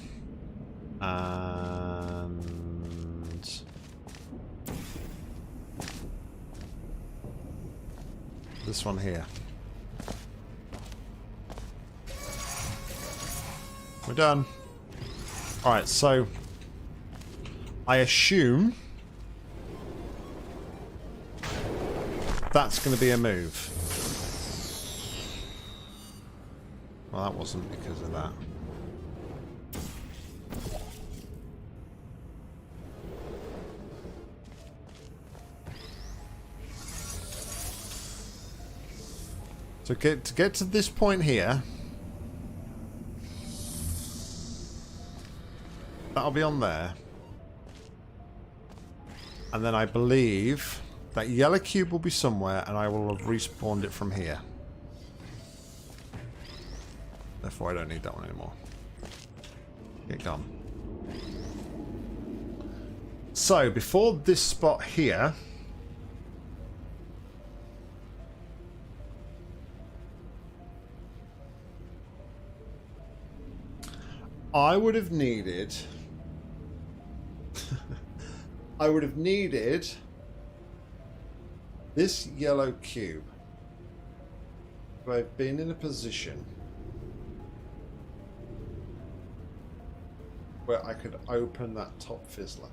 and this one here. We're done. Alright, so I assume that's going to be a move. Well, that wasn't because of that. So to get to this point here, that'll be on there. And then I believe that yellow cube will be somewhere, and I will have respawned it from here. Therefore, I don't need that one anymore. Get gone. So, before this spot here, I would have needed I would have needed this yellow cube. I've been in a position where I could open that top fizzler.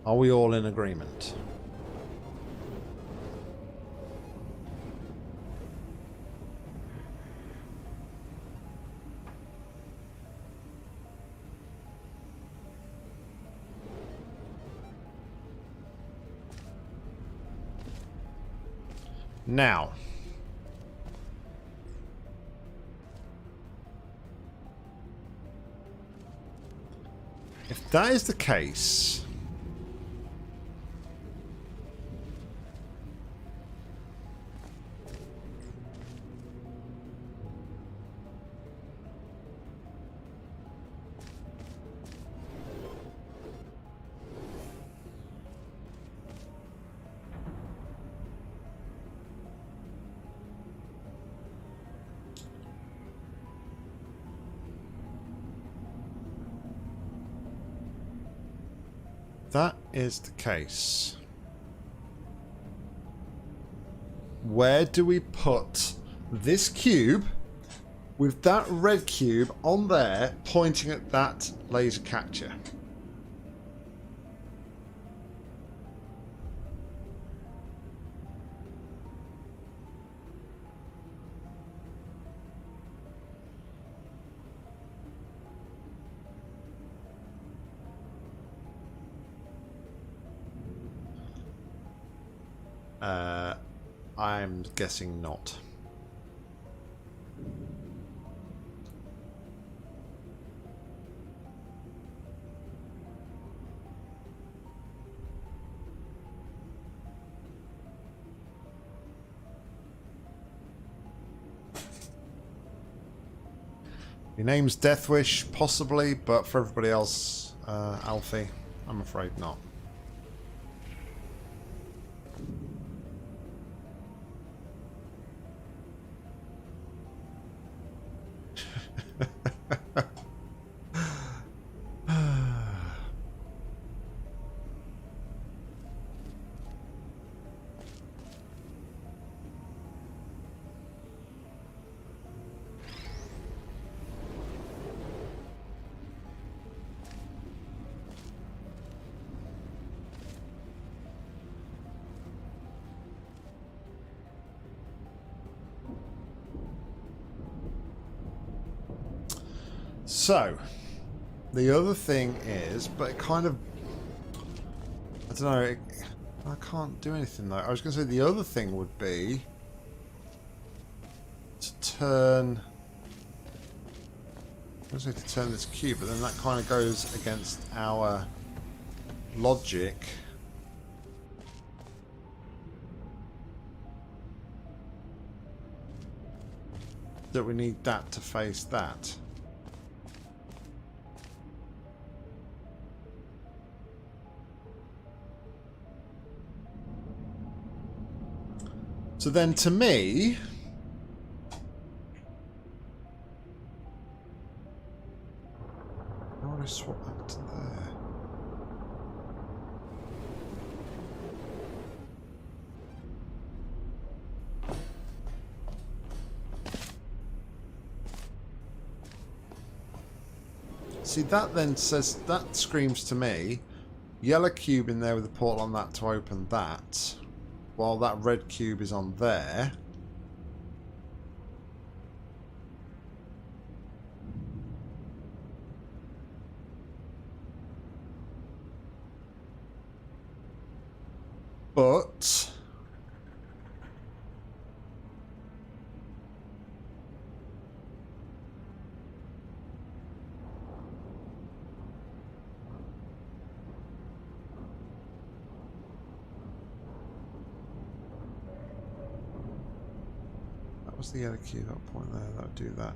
Are we all in agreement? Now, if that is the case, that is the case, where do we put this cube with that red cube on there pointing at that laser catcher? I'm guessing not. Your name's Deathwish, possibly, but for everybody else, Alfie, I'm afraid not. So, the other thing is, but it kind of, I don't know, I can't do anything though. I was going to say the other thing would be to turn, I was going to say to turn this cube, but then that kind of goes against our logic. That we need that to face that. So then to me... How would I swap that to there? See, that then says, that screams to me, yellow cube in there with a portal on that to open that, while that red cube is on there. But... What's the yellow cube? That point there, that would do that.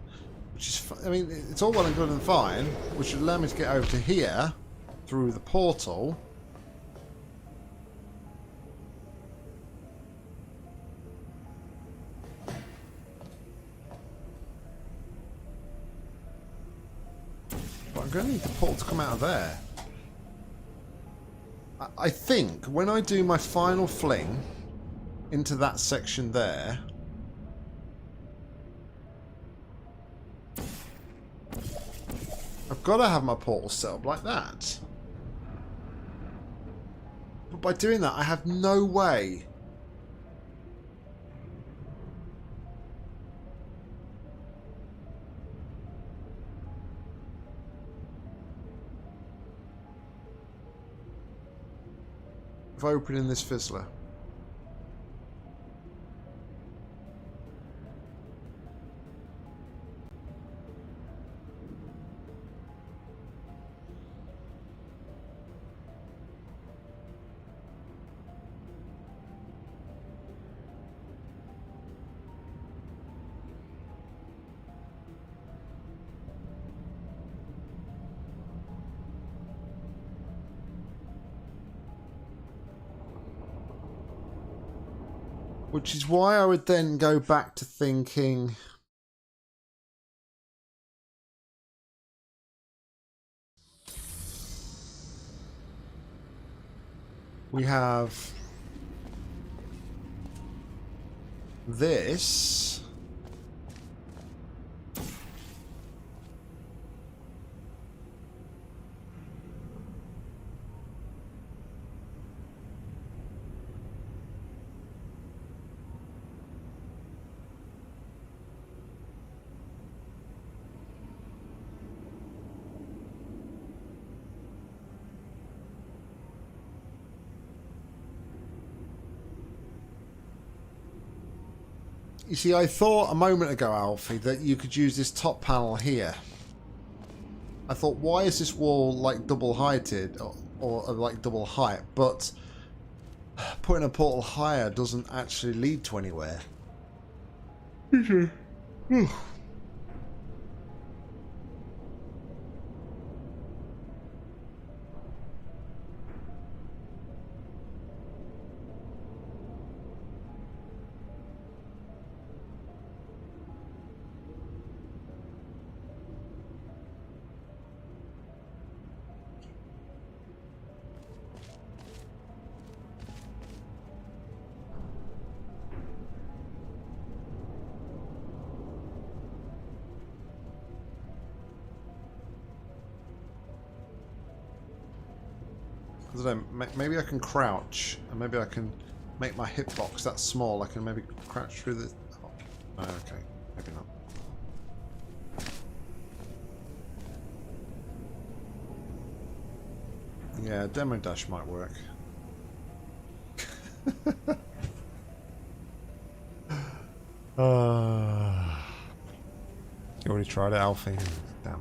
Which is, I mean, it's all well and good and fine, which would allow me to get over to here through the portal. But I'm going to need the portal to come out of there. I think when I do my final fling into that section there, I've got to have my portal set up like that. But by doing that, I have no way of opening this fizzler. Which is why I would then go back to thinking... We have... this... You see, I thought a moment ago, Alfie, that you could use this top panel here. I thought, why is this wall like double heighted or like double height? But putting a portal higher doesn't actually lead to anywhere. I don't know, maybe I can crouch, and maybe I can make my hitbox that small. I can maybe crouch through the... Oh, okay, maybe not. Yeah, demo dash might work. You already tried it, Alfie? Damn.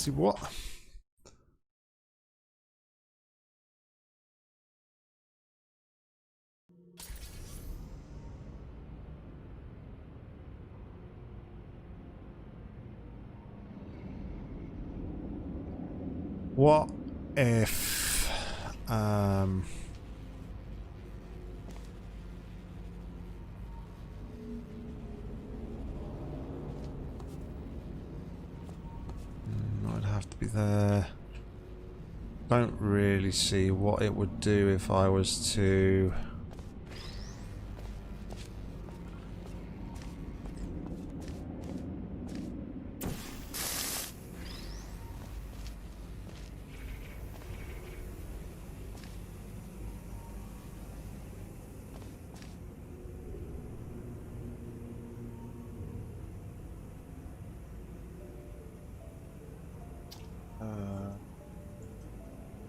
see what? What if I'd have to be there. Don't really see what it would do if I was to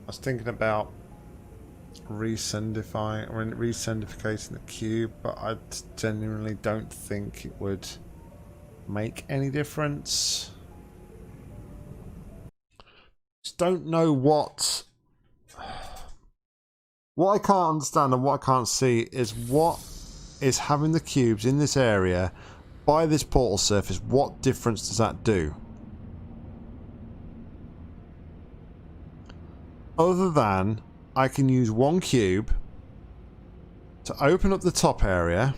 I was thinking about resendificating the cube, but I genuinely don't think it would make any difference. Just don't know what I can't understand and what I can't see is what is having the cubes in this area by this portal surface. What difference does that do? Other than I can use one cube to open up the top area,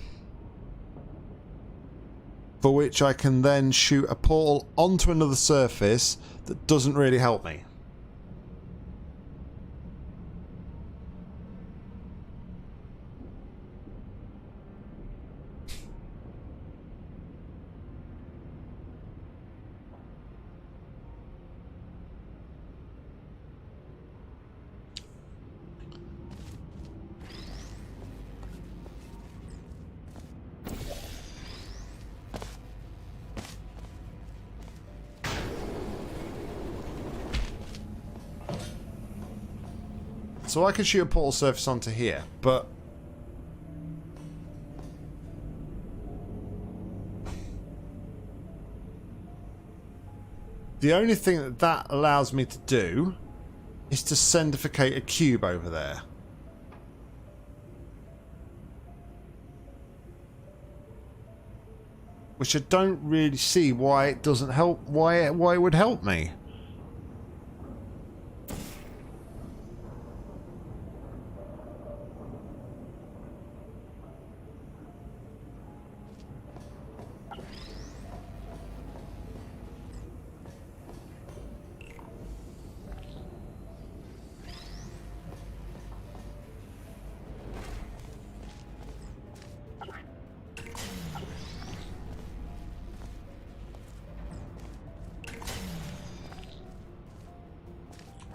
for which I can then shoot a portal onto another surface that doesn't really help me. So I can shoot a portal surface onto here, but the only thing that that allows me to do is to sendificate a cube over there. Which I don't really see why it doesn't help, why it would help me.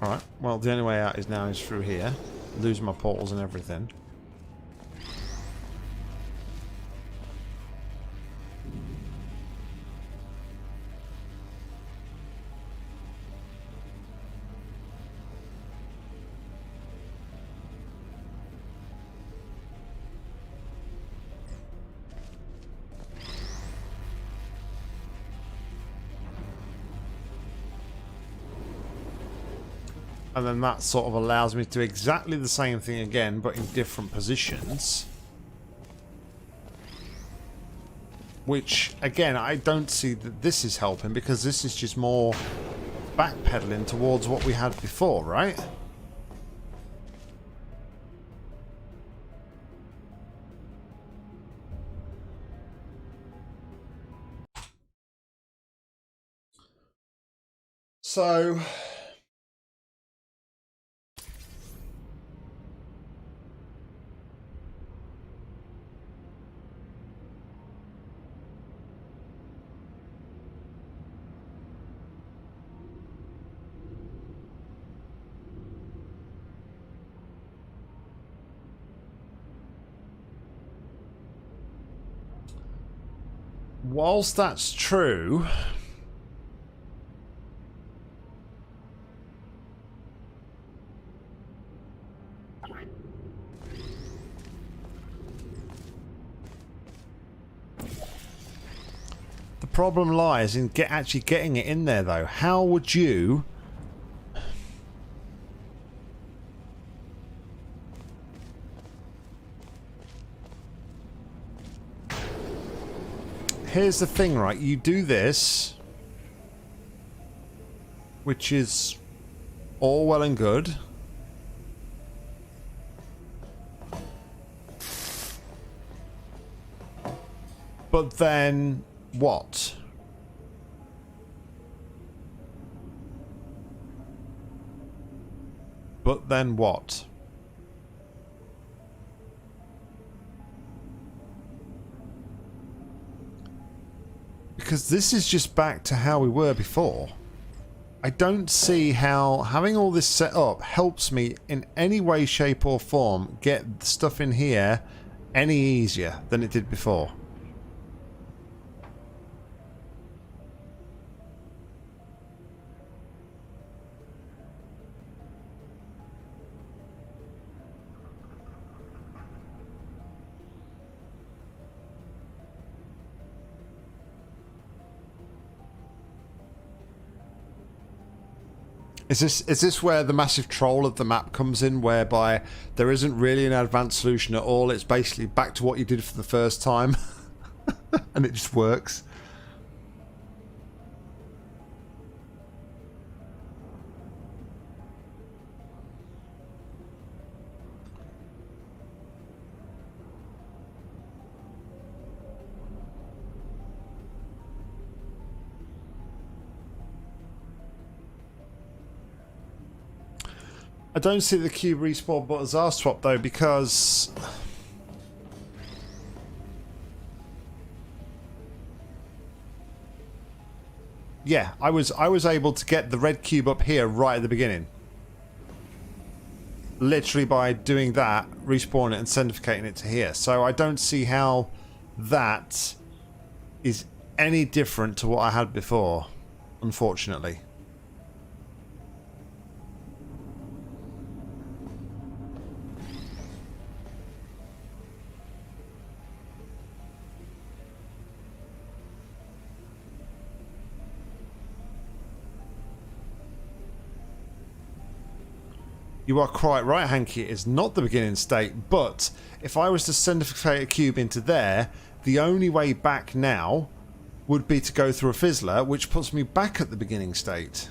Alright, well the only way out is now is through here. Losing my portals and everything. And then that sort of allows me to do exactly the same thing again, but in different positions. Which, again, I don't see that this is helping, because this is just more backpedaling towards what we had before, right? So whilst that's true, problem lies in actually getting it in there, though. How would you... Here's the thing, right? You do this, which is all well and good. But then what? But then what? Because this is just back to how we were before. I don't see how having all this set up helps me in any way, shape or form get stuff in here any easier than it did before. Is this where the massive troll of the map comes in, whereby there isn't really an advanced solution at all? It's basically back to what you did for the first time, and it just works. I don't see the cube respawn buttons are swapped though, because yeah, I was able to get the red cube up here right at the beginning, literally by doing that, respawning it and centrifugating it to here. So I don't see how that is any different to what I had before, unfortunately. You are quite right, Hanky. It is not the beginning state, but if I was to centrifugate a cube into there, the only way back now would be to go through a fizzler, which puts me back at the beginning state.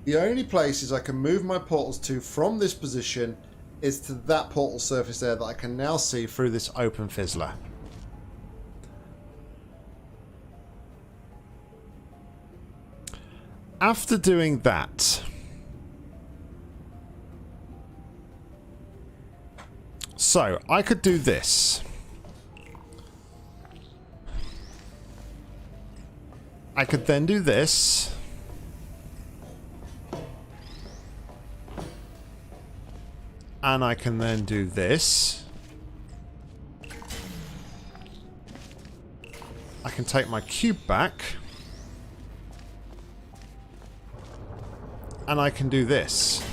The only places I can move my portals to from this position is to that portal surface there that I can now see through this open fizzler. After doing that, so I could do this. I could then do this. And I can then do this. I can take my cube back. And I can do this.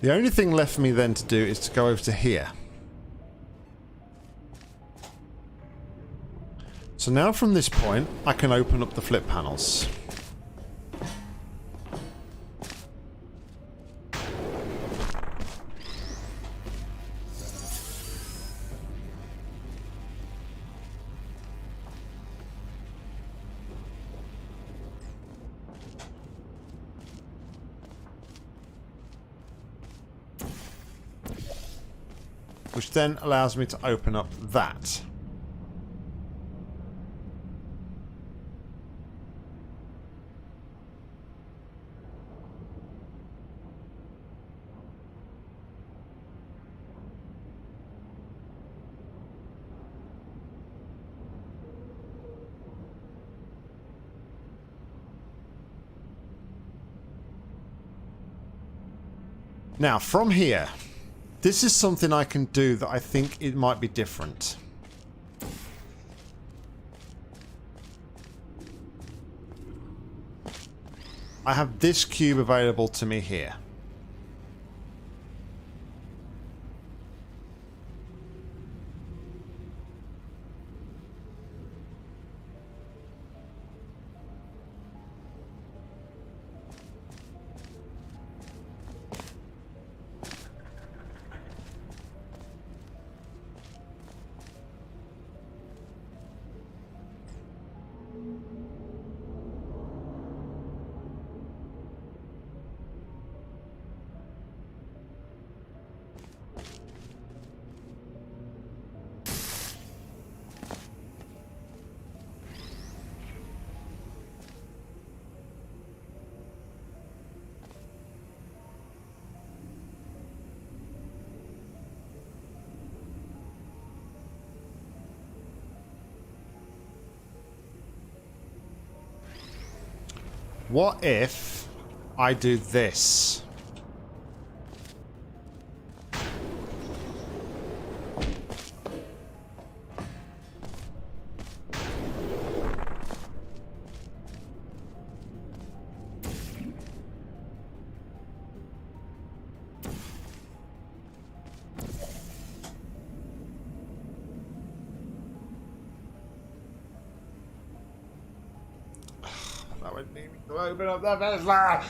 The only thing left for me then to do is to go over to here. So now from this point, I can open up the flip panels. Which then allows me to open up that. Now, from here, this is something I can do that I think it might be different. I have this cube available to me here. What if I do this? That would need me to open up that vessel.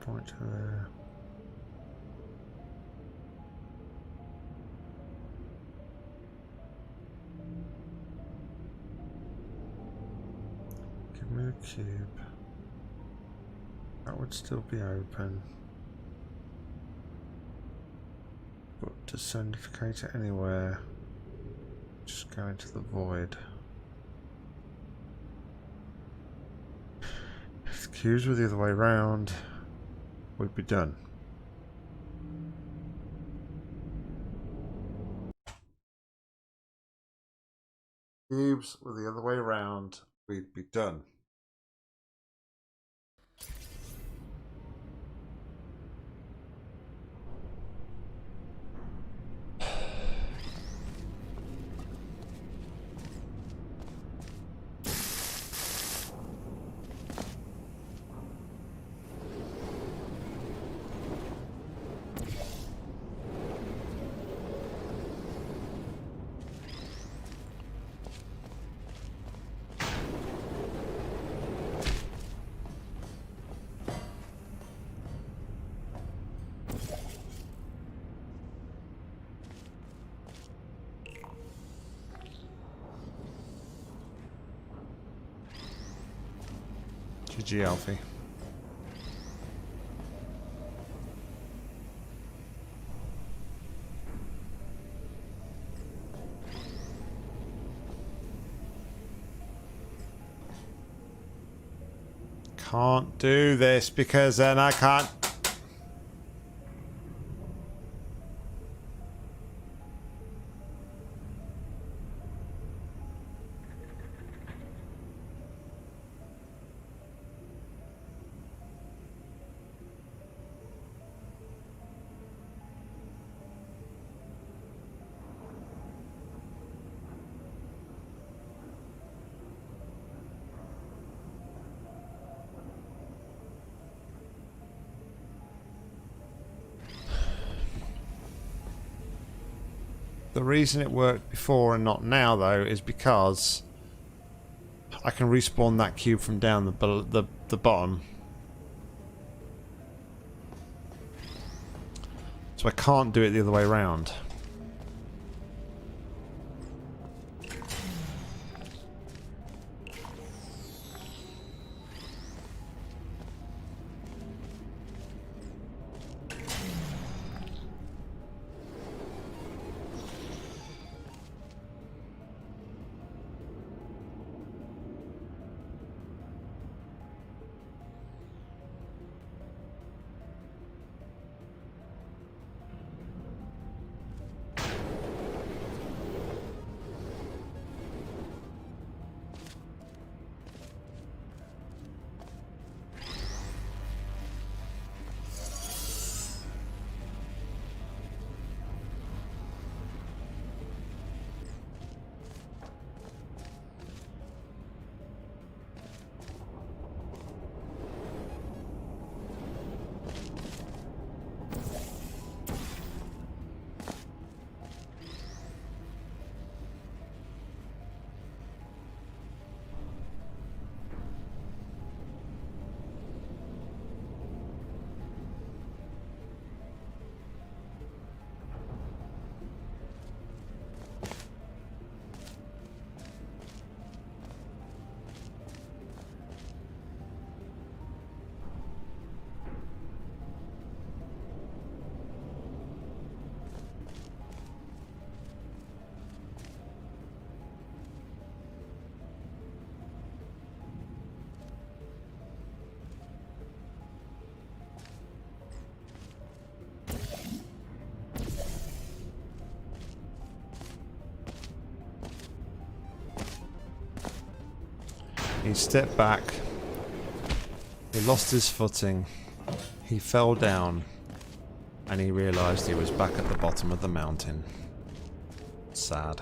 Point there. Give me the cube. That would still be open. But to send indicator anywhere, just go into the void. If the cubes were the other way around, we'd be done. Cubes were the other way around, we'd be done. GG, Alfie. Can't do this because then I can't. The reason it worked before and not now, though, is because I can respawn that cube from down the bottom. So I can't do it the other way around. He stepped back. He lost his footing. He fell down. And he realised he was back at the bottom of the mountain. Sad.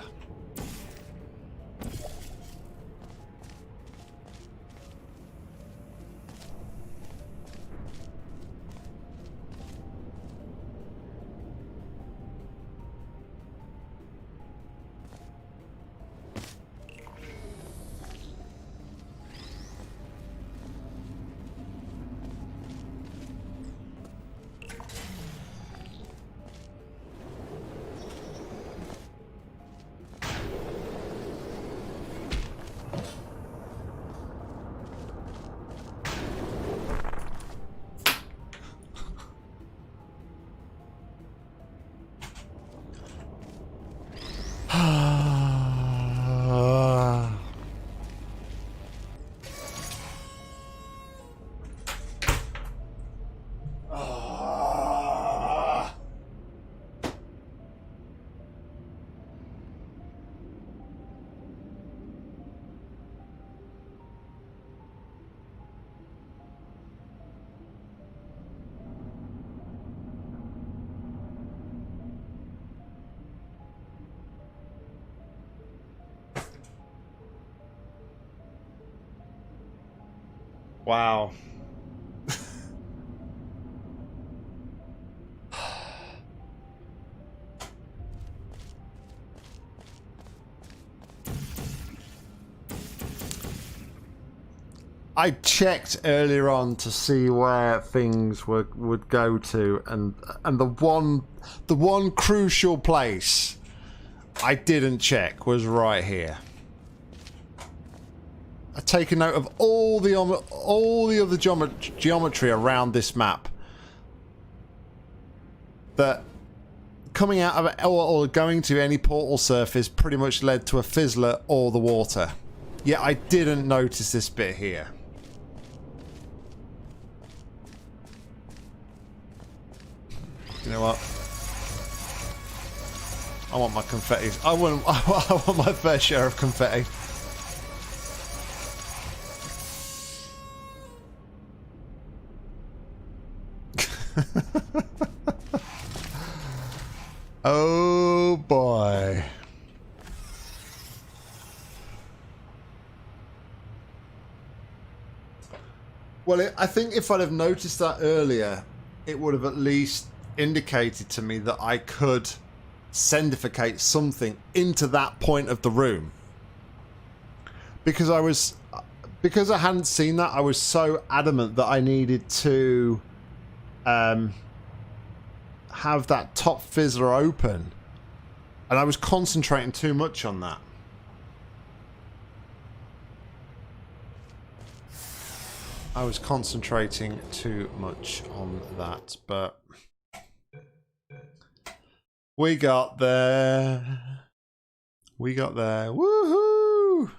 Wow. I checked earlier on to see where things would go to, and the one crucial place I didn't check was right here. I take a note of all the other geometry around this map that coming out of it or going to any portal surface pretty much led to a fizzler or the water. Yet I didn't notice this bit here. You know what? I want my confetti. I want my fair share of confetti. Oh boy. Well, I think if I'd have noticed that earlier, it would have at least indicated to me that I could sendificate something into that point of the room. Because I hadn't seen that, I was so adamant that I needed to have that top fizzler open, and I was concentrating too much on that. I was concentrating too much on that, but we got there. We got there. Woohoo!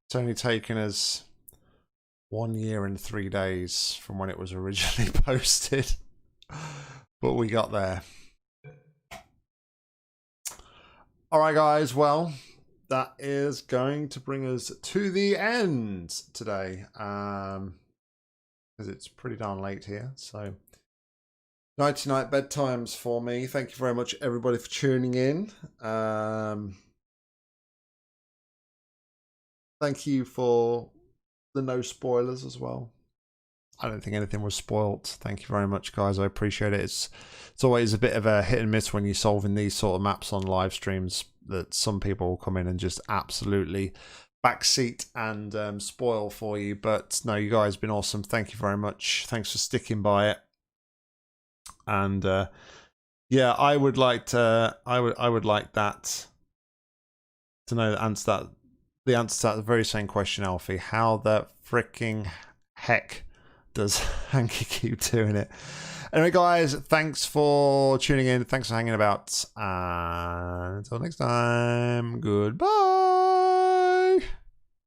It's only taken us 1 year and 3 days from when it was originally posted, but we got there. All right, guys. Well, that is going to bring us to the end today, because it's pretty darn late here. So, nighty-night bedtimes for me. Thank you very much, everybody, for tuning in. Thank you for the no spoilers as well. I don't think anything was spoilt. Thank you very much, guys. I appreciate it. It's always a bit of a hit and miss when you're solving these sort of maps on live streams, that some people will come in and just absolutely backseat and spoil for you. But no, you guys have been awesome. Thank you very much. Thanks for sticking by it. And yeah, I would like to. I would like that to know the answer to that very same question, Alfie. How the freaking heck does Hanky keep doing it? Anyway, guys, thanks for tuning in. Thanks for hanging about. And until next time, goodbye.